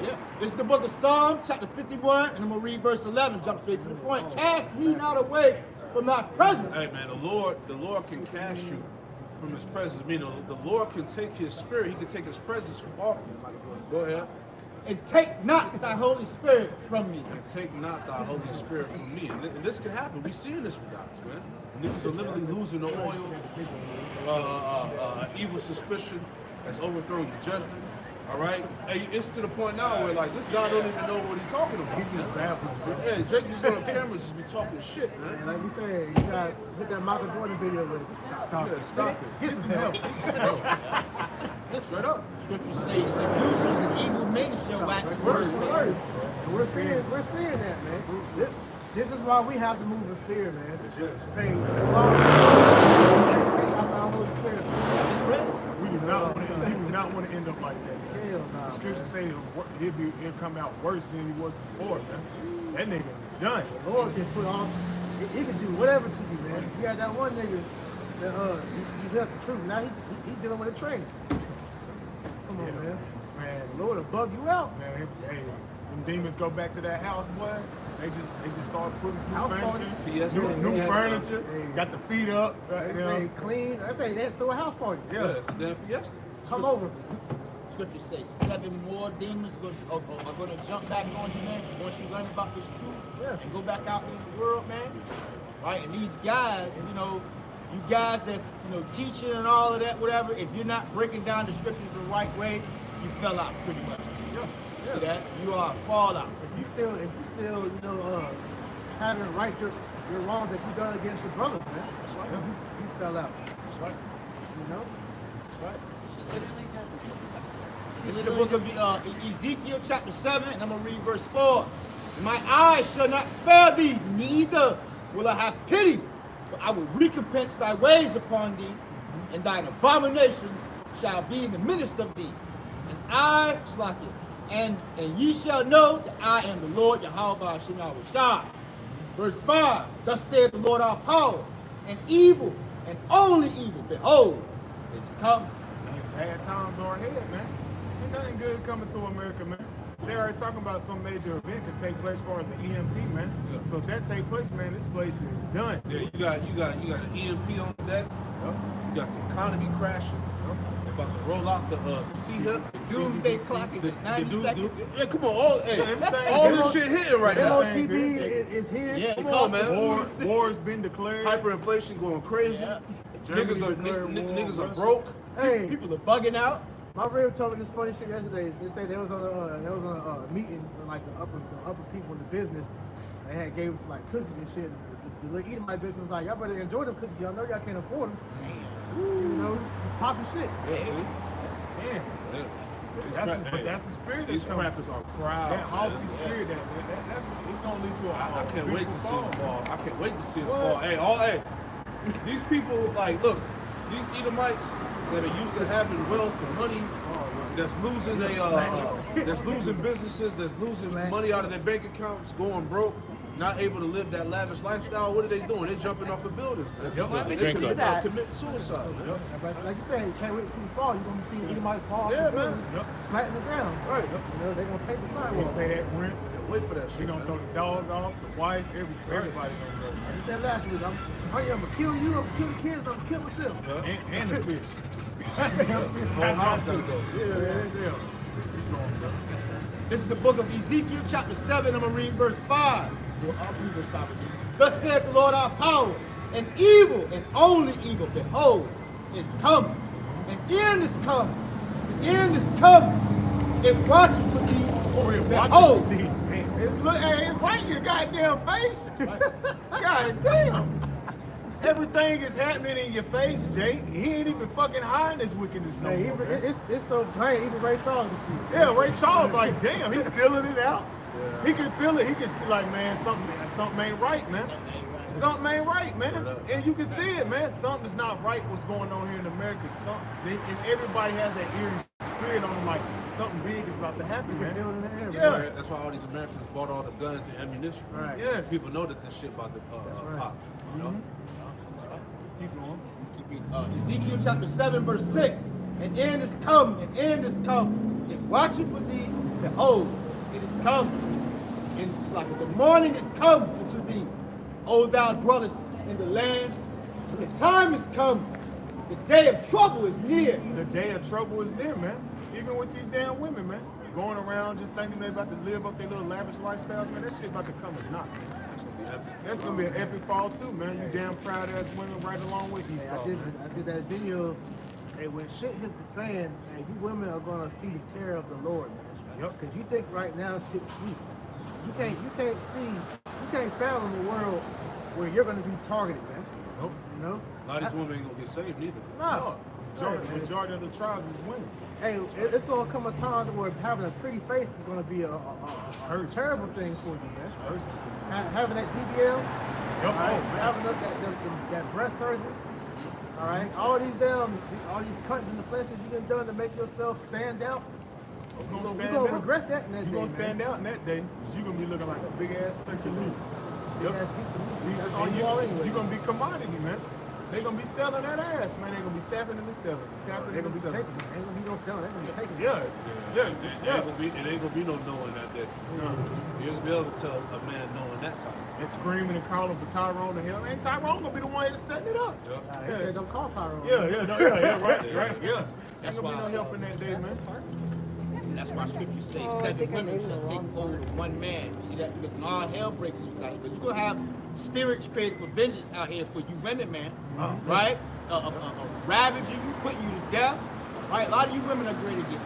Yeah. This is the book of Psalm, chapter 51, and I'm going to read verse 11. Jump straight to the point. Cast me not away from thy presence. Hey man, the Lord can cast you from his presence. Meaning the Lord can take his spirit, he can take his presence from off you. Go ahead. And take not thy Holy Spirit from me. And take not thy Holy Spirit from me. And this can happen. We seeing this with guys, man. Niggas are literally losing the oil, evil suspicion that's overthrowing your judgment. All right, hey, it's to the point now where like this guy don't even know what he's talking about. He just babbling. Yeah, Jake just on camera just be talking shit, man. And like we said, you gotta hit that Michael Jordan video with it. Stop Yeah, it. stop it. Get some help. Get some help. Straight up. Scripture says, seducers and evil men shall wax worse. Worse. And we're seeing that, man. This is why we have to move in fear, man. Yes. Hey, as long as take out our Holy Spirit, Just read it. We do not want to end up like that. Man. hell nah. The scriptures say he'll come out worse than he was before, man. That nigga done. The Lord can put on, he can do whatever to you, man. You got that one nigga, he left the truth. Now he dealing with a train. Come on, man. Man, The Lord will bug you out. man, hey, them demons go back to that house, boy. They just start putting new House furniture, party. Fiesta, new Fiesta. furniture. Hey. Got the feet up. They say clean. I say they throw a house party. Yeah, it's a damn fiesta. Come over. Scriptures say 7 more demons are going to jump back on you, man, once you learn about this truth Yeah. and go back out into the world, man. Right? And these guys, you guys that's, teaching and all of that, whatever, if you're not breaking down the scriptures the right way, you fell out pretty much. Yeah. See that? You are a fallout. If you still, having to right your wrongs that you done against your brothers, man. That's right. You fell out. That's right. You know? That's right. She literally just. This is the book of Ezekiel chapter 7, and I'm going to read verse 4. My eyes shall not spare thee, neither will I have pity, but I will recompense thy ways upon thee, and thine abominations shall be in the midst of thee. And I, Slakia, and ye shall know that I am the Lord Yahweh Shema Rashad. Verse 5, thus saith the Lord our power, and evil, and only evil, behold, it's come. Bad times are ahead, man. Ain't nothing good coming to America, man. They already talking about some major event could take place as far as an EMP, man. Yeah. So if that take place, man, this place is done. Yeah, you got an EMP on deck. You got the economy crashing. They're about to roll out the sea hip. Doomsday clock is at 90 seconds. Yeah, come on, all Everything- this shit hitting right now. Everything- MOTB is here. Yeah, Come on, man. War's been declared. Hyperinflation going crazy. Germany Niggas declared war are on broke. Hey, People are bugging out. my rib told me this funny shit yesterday. They say they was on a meeting with like the upper people in the business. They had gave us like cookies and shit. The little eating my bitch was like, y'all better enjoy them cookies. Y'all know y'all can't afford them. Just popping shit. Yeah, see? Man, Yeah. that's the spirit These that's coming. crackers are proud. That haughty man. spirit, that's it's gonna lead to a I can't wait to see beautiful it fall. I can't wait to see it What? fall. Hey, these people, like, look, these Edomites that are used to having wealth and money, that's losing that's losing businesses, that's losing money out of their bank accounts, going broke, not able to live that lavish lifestyle. What are they doing? They're jumping off of buildings, man. Why would They you do that? commit suicide, man. Like you said, you can't wait to see the fall. You're gonna be seeing Edomites fall. Yeah, man. Flat in the ground. Right. They're gonna paint the They sidewalk. gonna pay that rent. Can't wait for that She shit. gonna man. throw the dog off, the wife, everybody's gonna go. Like you said last week, I'm gonna kill you, I'm gonna kill the kids, I'm gonna kill myself. And the fish. Whole house gotta go. Yeah. This is the book of Ezekiel, chapter 7. I'm going to read verse 5. Well, I'll read verse 5 again. Thus saith the Lord our power, and evil, and only evil, behold, is come. And end is come. The end is come. It watching for thee. Behold. It's right in your goddamn face. God damn. Everything is happening in your face, Jay. He ain't even fucking hiding his wickedness no Hey, more, even, man. it's so plain, even Ray Charles can see it. Yeah, Ray Charles like, damn, he's feeling it out. He can feel it. He can see like, man, something ain't right, man. Something ain't right, man. And you can see it, man. Something's not right what's going on here in America. And everybody has that eerie spirit on them, like something big is about to happen, It's still man. in the air, Yeah. man. That's why all these Americans bought all the guns and ammunition. Right. Yes. People know that this shit about to right. pop. You know? Keep going. Keep reading. Ezekiel chapter 7, verse 6. An end is come, an end is come. And watching for thee, behold, it is come. And it's like the morning is come unto thee, O thou dwellest in the land. And the time is come. The day of trouble is near. The day of trouble is near, man. Even with these damn women, man. Going around just thinking they about to live up their little lavish lifestyles, man. That shit about to come and knock. That's gonna be epic. That's gonna be an epic fall too, man. You damn proud ass women right along with Hey, Esau. I did that video. Hey, when shit hits the fan, hey, you women are gonna see the terror of the Lord, man. Yep. Cause you think right now shit's sweet. You can't fathom a world where you're gonna be targeted, man. Nope. You know? A lot of these women ain't gonna get saved neither. No. Majority of the tribes is women. Hey, it's gonna come a time where having a pretty face is gonna be a Curse. terrible thing for you, man. Person to Having that DBL, Yep. all right, Oh, man. having that breast surgery, all right, all these cuts in the flesh that you've done to make yourself stand out. You're You're stand gonna out. regret that in that You're day, gonna stand man. out in that day. 'Cause you're gonna be looking like a big ass turkey meat. Big ass piece of meat. Piece That's of- all and you are anyway. You're gonna be commodity, man. They're gonna be selling that ass, man. They're gonna be tapping and selling, tapping They're and gonna be selling. taking it. Ain't gonna be no selling. They're gonna be taking it. Yeah, yeah, It ain't gonna be no knowing that day. You ain't gonna be able to tell a man knowing that time. And screaming and calling for Tyrone to help. Ain't Tyrone gonna be the one that's setting it up? Nah, they said don't call Tyrone. Right, yeah. Ain't gonna be no help in that day, man. That's why scriptures say 7 women shall take hold of 1 man. You see that? Because when all hell break loose out here, because you're going to have spirits created for vengeance out here for you women, man. Right? Ravaging you, putting you to death. Right? A lot of you women are great again.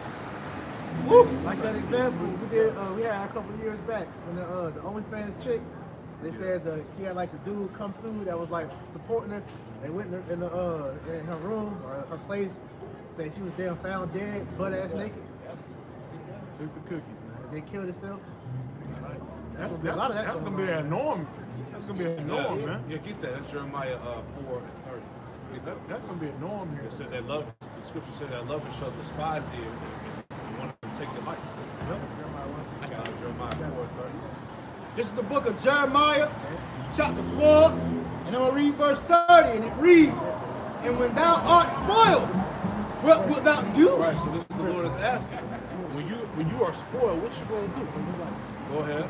Woo! Like that example we had a couple of years back when the OnlyFans chick, they said she had like the dude come through that was like supporting her. They went in her room or her place, said she was damn found dead, butt ass naked. Took the cookies, man. They killed herself. That's That's gonna be a norm. That's gonna be a norm, man. Yeah, get that. That's Jeremiah 4 and 30. Get that. That's gonna be a norm here. It said that love. The scripture said that lovers shall despise thee and want to take your life. Jeremiah 4 and 30. This is the book of Jeremiah, chapter 4, and I'm going to read verse 30, and it reads, "And when thou art spoiled, what wilt thou do?" Right. So this is the Lord is asking. When you are spoiled, what you gonna do? Go ahead.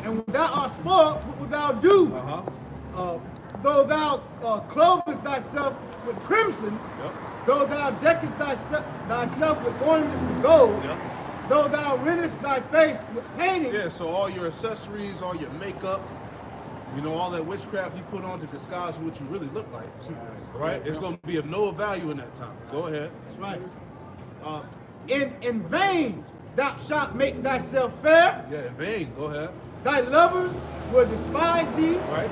And when thou art spoiled, what wilt thou do? Though thou clothest thyself with crimson, Yep. though thou deckest thyself with ornaments of gold, Yep. though thou rentest thy face with painting, Yeah. So all your accessories, all your makeup, you know, all that witchcraft you put on to disguise what you really look like. Right. It's gonna be of no value in that time. Go ahead. that's right. In vain thou shalt make thyself fair. Yeah. In vain. Go ahead. Thy lovers will despise thee. Right.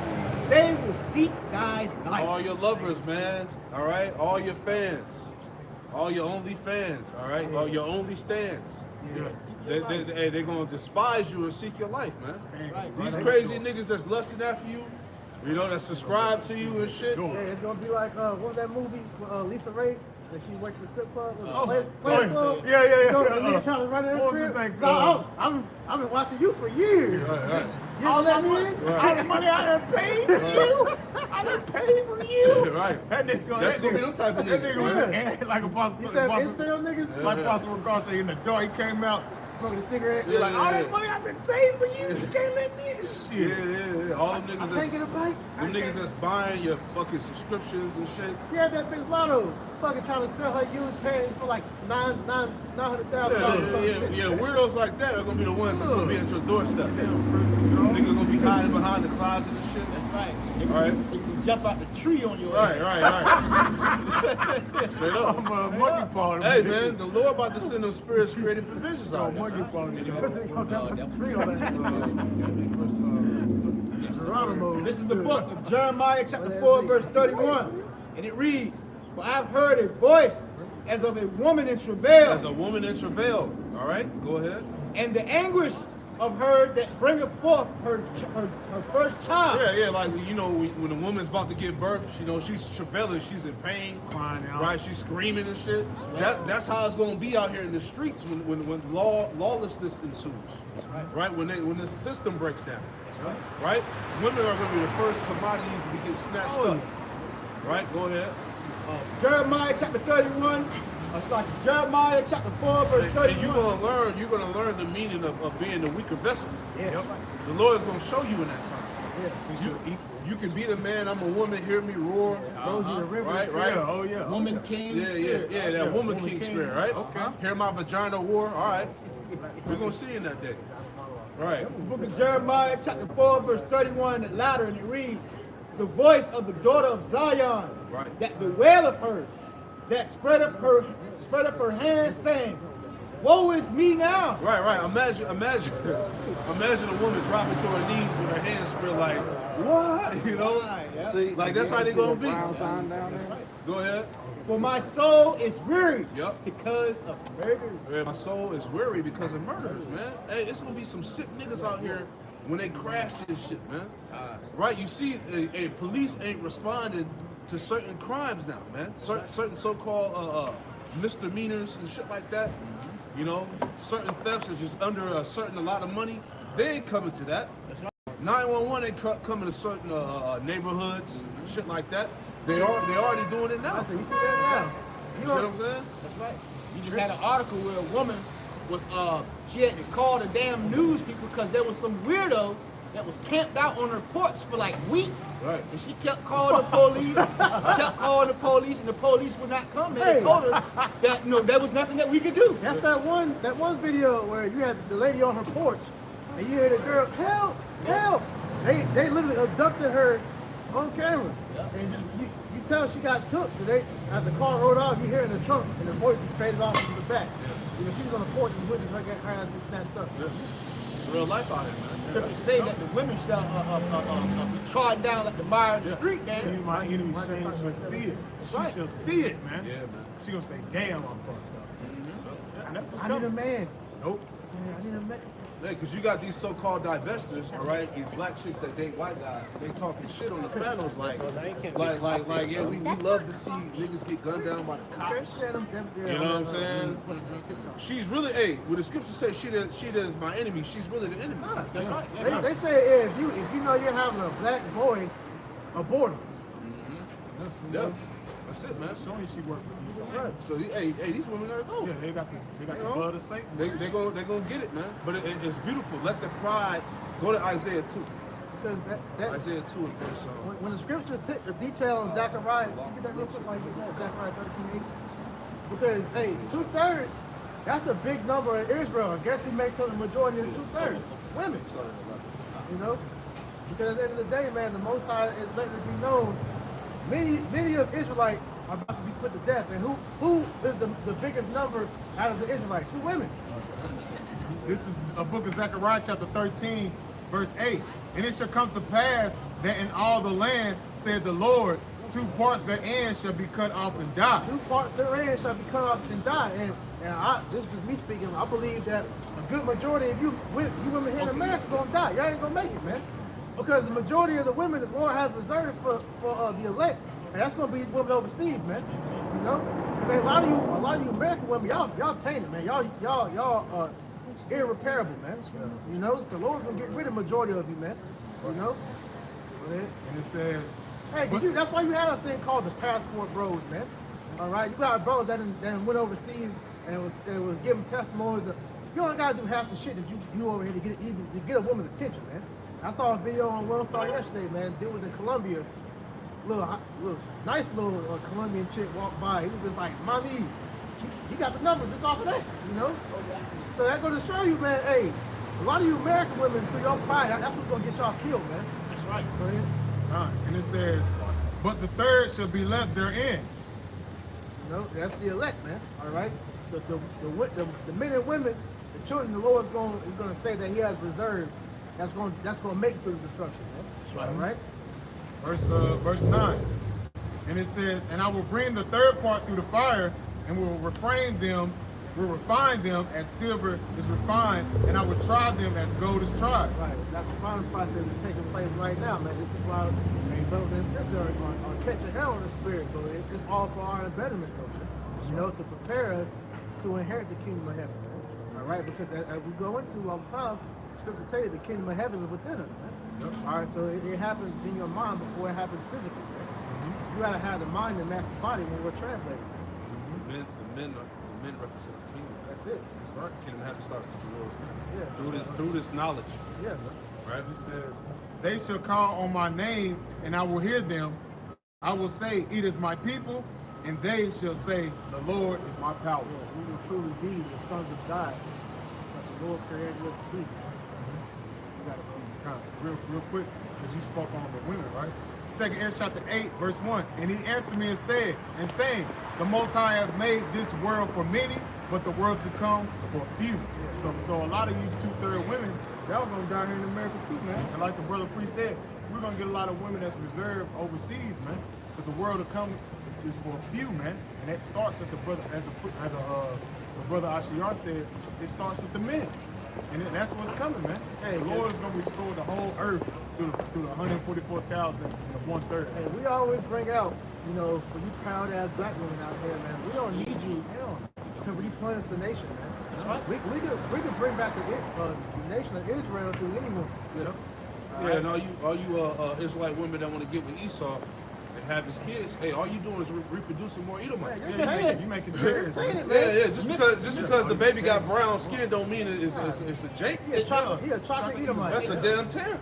They will seek thy life. All your lovers, man. All right. All your fans. All your only fans. All right. All your only stands. They're gonna despise you and seek your life, man. These crazy niggas that's lusting after you, you know, that subscribe to you and shit. Yeah, it's gonna be like what was that movie with Lisa Ray? That she worked in the strip club. Players Club. Yeah. You know, the nigga trying to run in her What was his crib. name? I've been watching you for years. Right. You know that mean? All the money I done paid for you. I done paid for you. Right. That nigga, That's gonna be them type of that niggas. nigga was man. like a boss. Get that incel niggas? Like Possible Cross in the door, he came out. Smoking a cigarette. He's like, all that money I've been paying for you, you can't let me in shit. Yeah. All them I niggas can't that's get a bite. them niggas that's buying your fucking subscriptions and shit. He had that bitch Lotto fucking trying to sell her used panties for like $900,000. Yeah. Weirdos like that are gonna be the ones that's gonna be at your doorstep. Niggas gonna be hiding behind the closet and shit. That's right. All right. They can jump out the tree on your ass. Right. Straight up. I'm a monkey paw. Hey man, the Lord about to send those spirits created for visions out here. Monkey paw. This is the book of Jeremiah, chapter 4, verse 31. And it reads, "For I've heard a voice as of a woman in travail, As a woman in travail. All right, go ahead. and the anguish of her that bringeth forth her first child." Yeah, like you know, when a woman's about to give birth, you know, she's travailing, she's in pain, Crying out. right? She's screaming and shit. That's how it's gonna be out here in the streets when lawlessness ensues. Right? When the system breaks down. Right? Women are gonna be the first commodities to be getting snatched up. Right? Go ahead. Jeremiah chapter 31. It's like Jeremiah chapter 4, verse And 31. you're gonna learn the meaning of being the weaker vessel. Yes. The Lord is gonna show you in that time. Since you're equal. You can be the man, I'm a woman, hear me roar. Those are the rivers. Right? Yeah, oh yeah. Woman king Yeah, spirit. that woman king king. spirit, right? Okay. Hear my vagina war, all right. We're gonna see in that day. Right. The book of Jeremiah chapter 4, verse 31, and latter, and it reads, "The voice of the daughter of Zion, Right. that bewaileth her, that spreadeth her hands, saying, Woe is me now." Right. Imagine a woman dropping to her knees with her hands spread like, what? You know? See, Like that's how they gonna be. Go ahead. "For my soul is weary Yup. because of murders." Man, my soul is weary because of murders, man. Hey, it's gonna be some sick niggas out here when they crash this shit, man. Right? You see, police ain't responding to certain crimes now, man. Certain so-called misdemeanors and shit like that. You know, certain thefts is just under a lot of money. They ain't coming to that. 911 ain't coming to certain neighborhoods, shit like that. They already doing it now. I said, you see that now? You see what I'm saying? That's right. You just had an article where a woman was, she had to call the damn news people because there was some weirdo that was camped out on her porch for like weeks. Right. And she kept calling the police, and the police would not come. And they told her that, there was nothing that we could do. That's that one video where you had the lady on her porch, and you hear the girl, help, help. They literally abducted her on camera. Yeah. And you tell she got took, because as the car rolled off, you hear in the trunk, and the voice just faded off into the back. You know, she was on the porch and witnessed her ass get snatched up. Yeah. It's real life out here, man. Scripture say that the women shall be trodden down like the mire in the street, See, man. my enemy shall see it. She right. shall see it, man. Yeah, man. She gonna say, damn, I'm fucked up. Yeah, and that's what's I need a coming. man. Nope. Yeah, I need a man. Yeah, because you got these so-called divestors, all right? These black chicks that date white guys. They talking shit on the panels like, yeah, we love to see niggas get gunned down by the cops. You know what I'm saying? She's really, when the scripture says she that is my enemy, she's really the enemy. That's right. They say if you know you're having a black boy, abort him. Yeah, that's it, man. Showing you she worked with these. So, these women gotta go. Yeah, they got the blood of Satan. They gonna get it, man. But it's beautiful. Let the pride go to Isaiah 2. Because that Isaiah 2 and verse. when the scriptures detail in Zechariah, you get that real quick while you get that Zechariah 13:8. Because 2/3, that's a big number in Israel. And guess who makes up the majority of the 2/3? Women. You know? Because at the end of the day, man, the Most High is letting it be known. Many of Israelites are about to be put to death. And who is the biggest number out of the Israelites? Who? Women. This is a book of Zechariah chapter 13, verse 8. And it shall come to pass that in all the land, said the Lord, 2 parts therein shall be cut off and die. 2 parts therein shall be cut off and die. And this is just me speaking. I believe that a good majority of you women here in America gonna die. Y'all ain't gonna make it, man. Because the majority of the women the Lord has reserved for the elect, and that's gonna be these women overseas, man. You know, because a lot of you American women, y'all tainted, man. Y'all irreparable, man. You know, the Lord's gonna get rid of the majority of you, man. You know. And it says, Hey, that's why you had a thing called the passport bros, man. All right, you got brothers that went overseas and was giving testimonies. You only gotta do half the shit that you over here to get a woman's attention, man. I saw a video on World Star yesterday, man. Dude was in Colombia, nice little Colombian chick walked by. He was just like, "Mommy," he got the number just off of that, you know. So that's gonna show you, man. Hey, a lot of you American women, through your pride, that's what's gonna get y'all killed, man. That's right. Go ahead. and it says, but the third shall be left therein. You know, that's the elect, man. All right. The men and women, the children, the Lord's gonna say that He has reserved. That's gonna make it through the destruction, man. That's right. All right. Verse 9. And it says, and I will bring the third part through the fire, and will refine them as silver is refined, and I will try them as gold is tried. Right. That refining process is taking place right now, man. This is why brothers and sisters are catching hell in the spirit, but it's all for our betterment, though, man. You know, to prepare us to inherit the kingdom of heaven, man. All right, because as we go into all the time, Scripture tell you the kingdom of heaven is within us, man. Yep. All right, so it happens in your mind before it happens physically, man. You gotta have the mind and match the body when we're translating. The men represent the kingdom. That's it. That's right. The kingdom of heaven starts with the Lord's man. Yeah. Through this knowledge. Yeah, man. Right? He says, they shall call on my name, and I will hear them. I will say, it is my people, and they shall say, the Lord is my power. Yeah, we will truly be the sons of God that the Lord created us to be. You gotta go. Real quick, because you spoke on the women, right? 2 Ezra chapter 8, verse 1. And he answered me and said, saying, the Most High hath made this world for many, but the world to come for few. So a lot of you 2/3 women, y'all gonna die here in America too, man. And like the brother priest said, we're gonna get a lot of women that's reserved overseas, man. Because the world to come is for a few, man. And that starts with the brother, as the brother Ashiar said, it starts with the men. And that's what's coming, man. Hey, the Lord is gonna restore the whole earth through the 144,000 and the 1/3. Hey, we always bring out, you know, for you proud ass black women out here, man, we don't need you to replenish the nation, man. That's right. We could bring back the nation of Israel to anyone. Yeah. Yeah, and all you Israelite women that want to get with Esau and have his kids, hey, all you doing is reproducing more Edomites. Yeah, You making tears. Yeah. Just because the baby got brown skin don't mean it's a Jake. He a chocolate Edomite. That's a damn tear.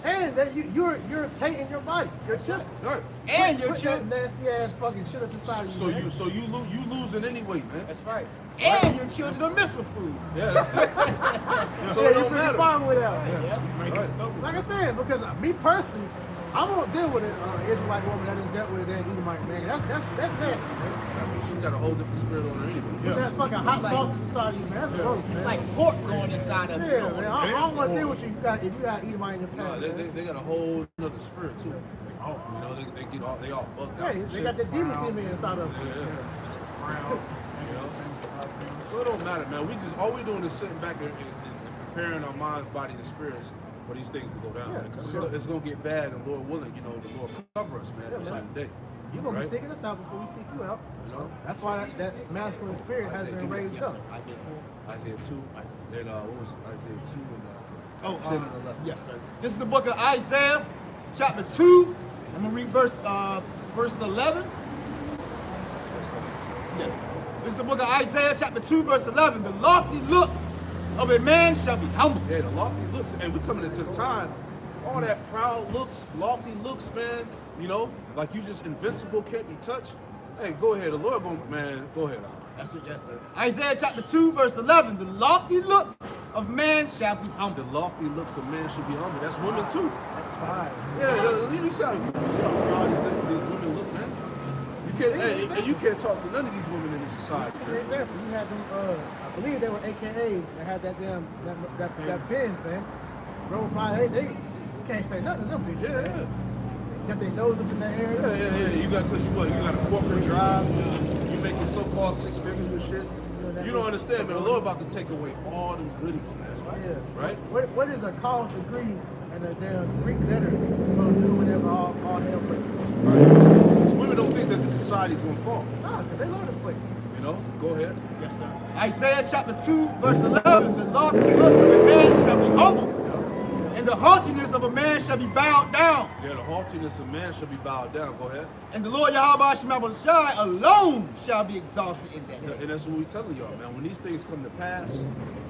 And that you're tainting your body, your children. Right. And your Put that children. nasty ass fucking shit up inside So of you. you losing anyway, man. That's right. And your children are missile food. Yeah, that's it. So Yeah, it you don't pretty matter. fine with that. Yeah, you make it stupid. Like I said, because me personally, I won't deal with an Israelite woman that didn't dealt with it and Edomite man. That's nasty, man. She got a whole different spirit on her anyway. Put that fucking hot sauce inside of you, man. That's gross, man. It's like pork going inside of Yeah, you. man. I don't want to deal with you if you got Edomite in your No, past. they got a whole other spirit too. You know, they all bugged out. Hey, and they shit. got the demons in me inside of them. Brown, So it don't matter, man. All we doing is sitting back and preparing our minds, body, and spirits for these things to go down. Because it's gonna get bad, and Lord willing, the Lord cover us, man. This one day. You're going to Right? be seeking us out before we seek you out. You know? That's why that masculine spirit has been raised up. Isaiah 2, then what was it? Isaiah 2 and 10 and 11. Yes, sir. This is the book of Isaiah, chapter 2. I'm going to read verse 11. Yes. This is the book of Isaiah, chapter 2, verse 11. The lofty looks of a man shall be humble. Yeah, the lofty looks, and we're coming into the time, all that proud looks, lofty looks, man, like you just invincible, can't be touched. Hey, go ahead, the Lord, man, go ahead. That's it, yes, sir. Isaiah chapter 2, verse 11. The lofty looks of man shall be The humble. lofty looks of man should be humble. That's women too. That's fine. Yeah, you see how proud these women look, man. You can't talk to none of these women in this society. For example, you had them, I believe they were AKA, they had that damn, that Benz, man. Drove by, they you can't say nothing to them bitches, Yeah, man. yeah. Got their nose up in the air. Yeah. You got, because you got a corporate drive, you making so-called 6 figures and shit. You don't understand, man. The Lord about to take away all them goodies, man. Yeah. Right? What is a college degree and a damn Greek letter gonna do whenever all hell breaks loose? Because women don't think that this society is going to fall. Nah, because they love this place. Go ahead. Yes, sir. Isaiah chapter 2, verse 11. The lofty looks of a man shall be humble, and the haughtiness of a man shall be bowed down. Yeah, the haughtiness of man shall be bowed down. Go ahead. And the Lord Yahweh Shemabashai alone shall be exalted in that day. And that's what we telling y'all, man. When these things come to pass,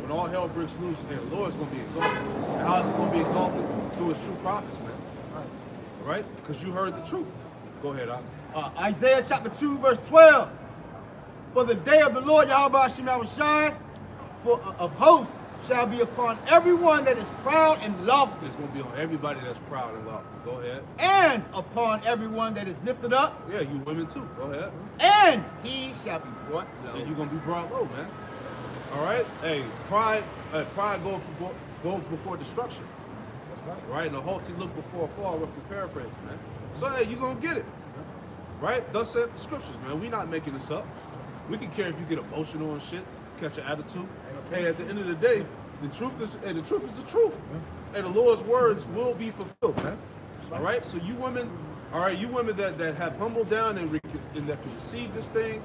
when all hell breaks loose, and the Lord's going to be exalted. And how is he going to be exalted? Through his true prophets, man. Right? Because you heard the truth. Go ahead, Isaiah chapter 2, verse 12. For the day of the Lord Yahweh Shemabashai of hosts shall be upon everyone that is proud and lofty, It's going to be on everybody that's proud and lofty. Go ahead. and upon everyone that is lifted up, Yeah, you women too. Go ahead. and he shall be brought And low. you're going to be brought low, man. All right? Hey, pride goes before destruction. That's right. And a haughty look before a fall, if we paraphrase, man. So, hey, you're going to get it. Right? Thus said the scriptures, man. We're not making this up. We can care if you get emotional and shit, catch an attitude. Hey, at the end of the day, the truth is the truth. And the Lord's words will be fulfilled, man. All right? So you women, all right, you women that have humbled down and that can receive this thing,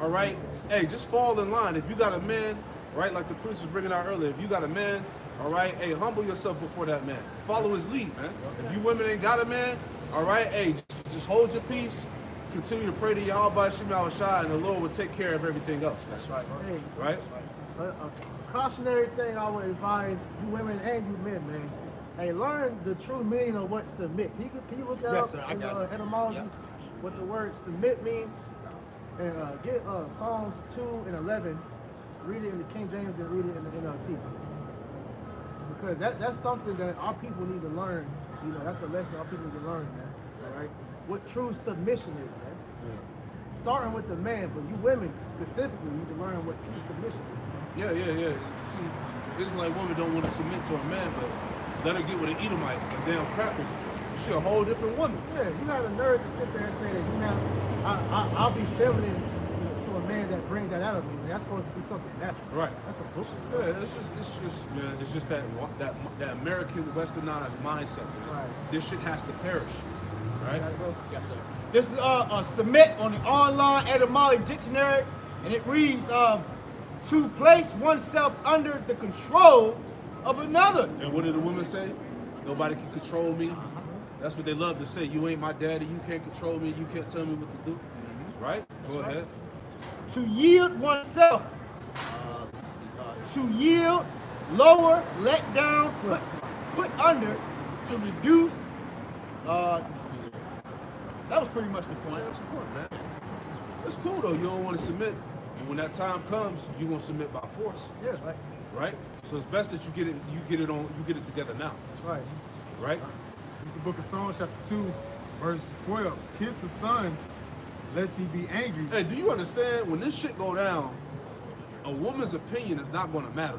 all right? Hey, just fall in line. If you got a man, right, like the priest was bringing out earlier, if you got a man, all right, hey, humble yourself before that man. Follow his lead, man. If you women ain't got a man, all right, hey, just hold your peace. Continue to pray to Yahweh Shema Shai, and the Lord will take care of everything else. That's right. Hey, Right? a cautionary thing I would advise you women and you men, man. Hey, learn the true meaning of what submit. Can you look that Yes, up sir, I in got it. etymology? Yep. What the word submit means? And get Psalms 2 and 11. Read it in the King James and read it in the NLT. Because that's something that our people need to learn. That's a lesson our people need to learn, man. All right? What true submission is, man. Starting with the man, but you women specifically need to learn what true submission is. Yeah. See, Israelite woman don't want to submit to a man, but let her get with an Edomite, a damn cracker. She a whole different woman. Yeah, you're not a nerd to sit there and say that I'll be feminine to a man that brings that out of me. That's supposed to be something natural. Right. That's a bullshit. Yeah, it's just that American westernized mindset. Right. This shit has to perish. Right? Yes, sir. This is submit on the online etymology dictionary, and it reads to place oneself under the control of another. And what did the women say? Nobody can control me. That's what they love to say. You ain't my daddy. You can't control me. You can't tell me what to do. Right? Go ahead. To yield oneself. To yield, lower, let down, put under, to reduce. That was pretty much the point. That's important, man. It's cool though. You don't want to submit. And when that time comes, you're gonna submit by force. Yeah, right. Right? So it's best that you get it together now. That's right. Right? It's the book of Psalms, chapter 2, verse 12. Kiss the son, lest he be angry. Hey, do you understand when this shit go down, a woman's opinion is not gonna matter.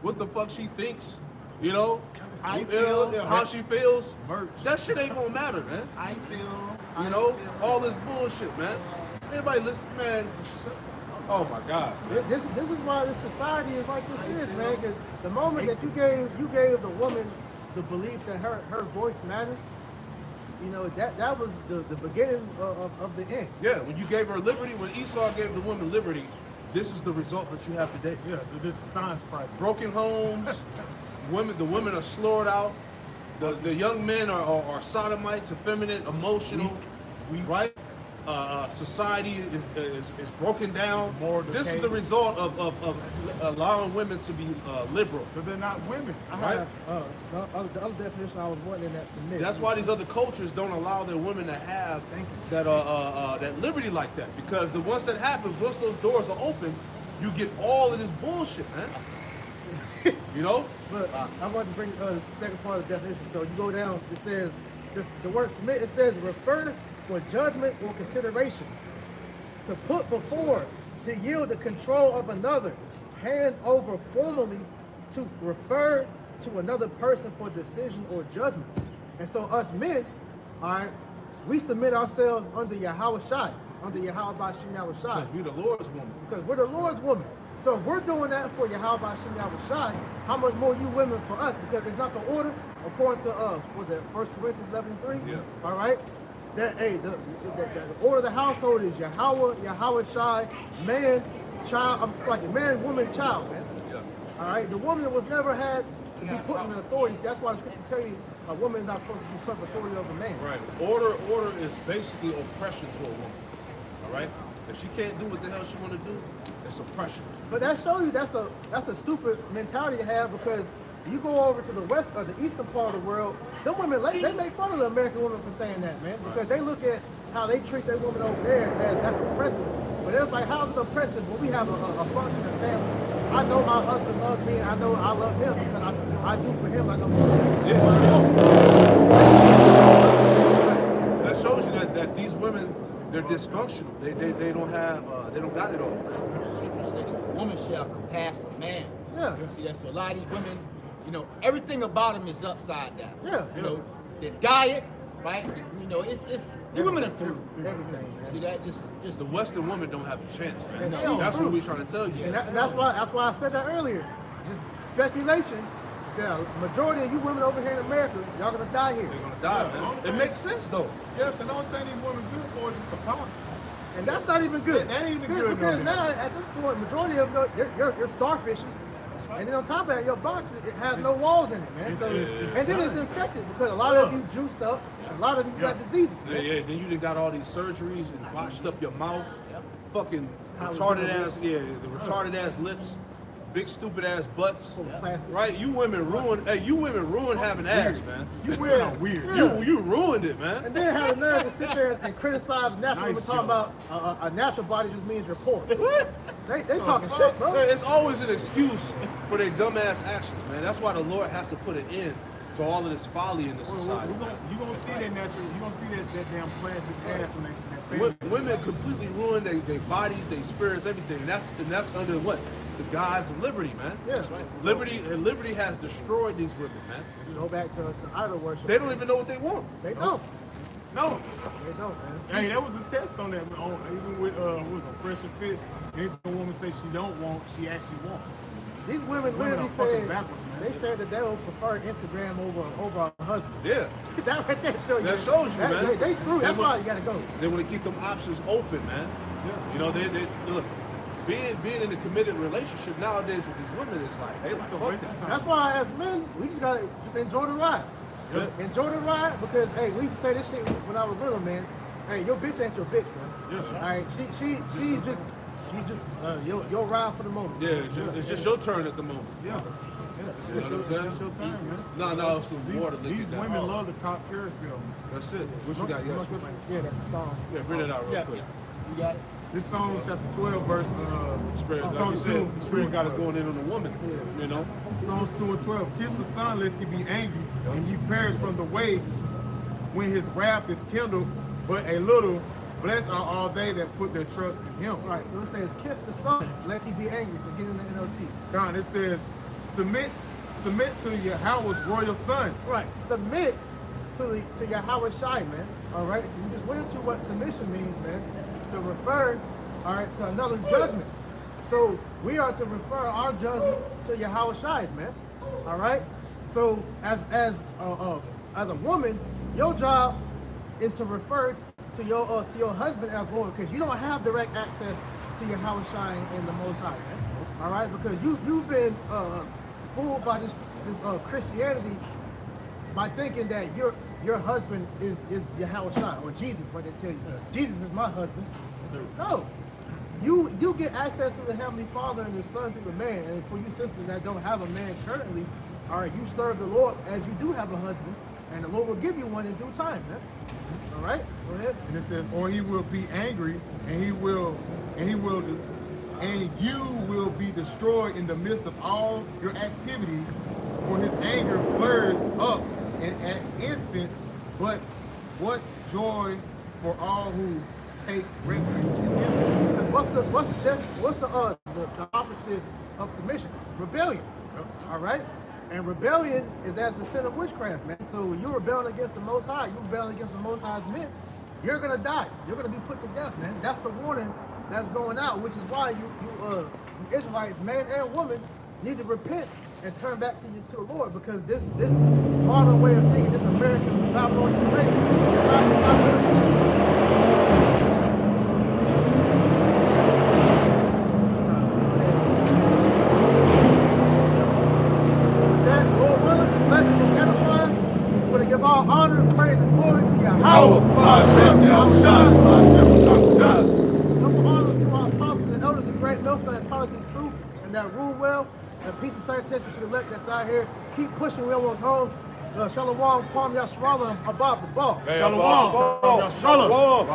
What the fuck she thinks, you know? How you feel. How she feels. Merch. That shit ain't gonna matter, man. I feel. You know? All this bullshit, man. Anybody listen, man? Oh my God. This is why this society is like this is, man. Because the moment that you gave the woman the belief that her voice matters, you know, that was the beginning of the end. Yeah, when you gave her liberty, when Esau gave the woman liberty, this is the result that you have today. Yeah, this is a science project. Broken homes, the women are slaughtered out, the young men are sodomites, effeminate, emotional, right? Society is broken down. This is the result of allowing women to be liberal. But they're not women. The other definition I was wanting in that submit. That's why these other cultures don't allow their women to have that liberty like that. Because once that happens, once those doors are open, you get all of this bullshit, man. You know? But I want to bring the second part of the definition. So you go down, it says, the word submit, it says refer for judgment or consideration, to put before, to yield the control of another, hand over formally, to refer to another person for decision or judgment. And so us men, all right, we submit ourselves under Yahweh Shai, under Yahweh Bashim Yahweh Shai. Because we're the Lord's woman. Because we're the Lord's woman. So if we're doing that for Yahweh Bashim Yahweh Shai, how much more you women for us? Because it's not the order, according to, what was that, 1 Corinthians 11:3? Yeah. All right? That, hey, the order of the household is Yahweh Shai, man, child, it's like a man, woman, child, man. Yeah. All right? The woman was never had to be put in authority. See, that's why the scripture tell you a woman is not supposed to usurp authority over man. Right. Order is basically oppression to a woman. All right? If she can't do what the hell she want to do, it's oppression. But that shows you that's a stupid mentality to have, because you go over to the west or the eastern part of the world, them women, they make fun of the American women for saying that, man, because they look at how they treat their women over there as that's oppressive. But it's like, how's it oppressive when we have a functioning family? I know my husband loves me, and I know I love him because I do for him like I'm doing. That shows you that these women, they're dysfunctional. They don't have they don't got it all. Scripture said, woman shall compass a man. Yeah. See, that's so a lot of these women, you know, everything about them is upside down. Yeah. You know, their diet, right? You know, it's the women are through. Everything, man. See that? Just The Western women don't have a chance, man. No. That's what we're trying to tell you. And that's why I said that earlier. Just speculation. The majority of you women over here in America, y'all gonna die here. They're gonna die, man. It makes sense though. Yeah, because the only thing these women good for is just the power. And that's not even good. That ain't even good, Because no. now, at this point, majority of them, you're starfishes. And then on top of that, your box, it has no walls in it, man. It's- So, it's and then it's infected because a lot of you juiced up, a lot of you got diseases. Yeah, then you done got all these surgeries and botched up your mouth. Fucking retarded ass, the retarded ass lips, big stupid ass butts. Plastic. Right? You women ruined having ass, man. You weird. Weird. You ruined it, man. And then have the nerve to sit there and criticize natural Nice women talking job. about a natural body just means you're poor. They talking shit, bro. It's always an excuse for their dumbass actions, man. That's why the Lord has to put an end to all of this folly in the society. You're going to see that natural, you're going to see that damn plastic ass when they snap Women completely ruin their bodies, their spirits, everything. And that's under what? The guise of liberty, man. Yeah, that's right. Liberty has destroyed these women, man. You go back to idol worship. They don't even know what they want. They don't. No. They don't, man. Hey, that was a test on that. Even with, what was it, Fresh and Fit, anything a woman say she don't want, she actually wants. These women Women literally are fucking said, backwards, man. they said that they would prefer Instagram over a husband. Yeah. That right there shows you. That shows you, man. They threw. That's why you gotta go. They want to keep them options open, man. Yeah. You know, they look. being in a committed relationship nowadays with these women is like, hey, It's a fuck waste of that. time. That's why as men, we just gotta just enjoy the ride. That's it. Enjoy the ride because hey, we used to say this shit when I was little, man. Hey, your bitch ain't your bitch, man. Yes, sir. All right, she's just your ride for the moment. Yeah, it's just your turn at the moment. Yeah. You know what I'm It's saying? your time, man. No, some water These leaking down. women love the cop carousel, man. That's it. What you got? You got scripture? Yeah, that song. Yeah, bring it out real Yeah. quick. You got it? This Psalm chapter 12, verse Spirit, like you Psalms said, 2, the Spirit got us going in on the woman. You know? Psalms 2 and 12. Kiss the son lest he be angry, and ye perish from the way when his wrath is kindled, but a little. Blessed are all they that put their trust in him. Right. So it says, kiss the son, lest he be angry. So get in the NLT. God, it says, submit to Yahweh's royal son. Right. Submit to Yahweh Shai, man. All right. So we just went into what submission means, man. To refer, all right, to another judgment. So we are to refer our judgment to Yahweh Shai, man. All right. So as a woman, your job is to refer to your husband as Lord, because you don't have direct access to Yahweh Shai and the Most High, man. All right, because you've been fooled by this Christianity by thinking that your husband is Yahweh Shai or Jesus, what they tell you. Jesus is my husband. No. You get access to the Heavenly Father and the Son through the man. And for you sisters that don't have a man currently, all right, you serve the Lord as you do have a husband, and the Lord will give you one in due time, man. All right, go ahead. And it says, or he will be angry, and you will be destroyed in the midst of all your activities, for his anger flares up in an instant. But what joy for all who take refuge in him. Because what's the opposite of submission? Rebellion. All right. And rebellion is as the sin of witchcraft, man. So when you're rebelling against the Most High, you're rebelling against the Most High's men, you're gonna die. You're gonna be put to death, man. That's the warning that's going out, which is why you Israelites, man and woman, need to repent and turn back to the Lord, because this modern way of thinking, this American Babylonian way, is not beneficial. That, Lord willing, this lesson will edify. We're going to give all honor and praise and glory to Yahweh. Double honors to our apostles and elders and great millstones that taught us the truth and that rule well. And peace and salutation to the elect that's out here. Keep pushing, we almost home. Shalom, Kwam Yashwala, Abba, the ball. Shalom. Shalom.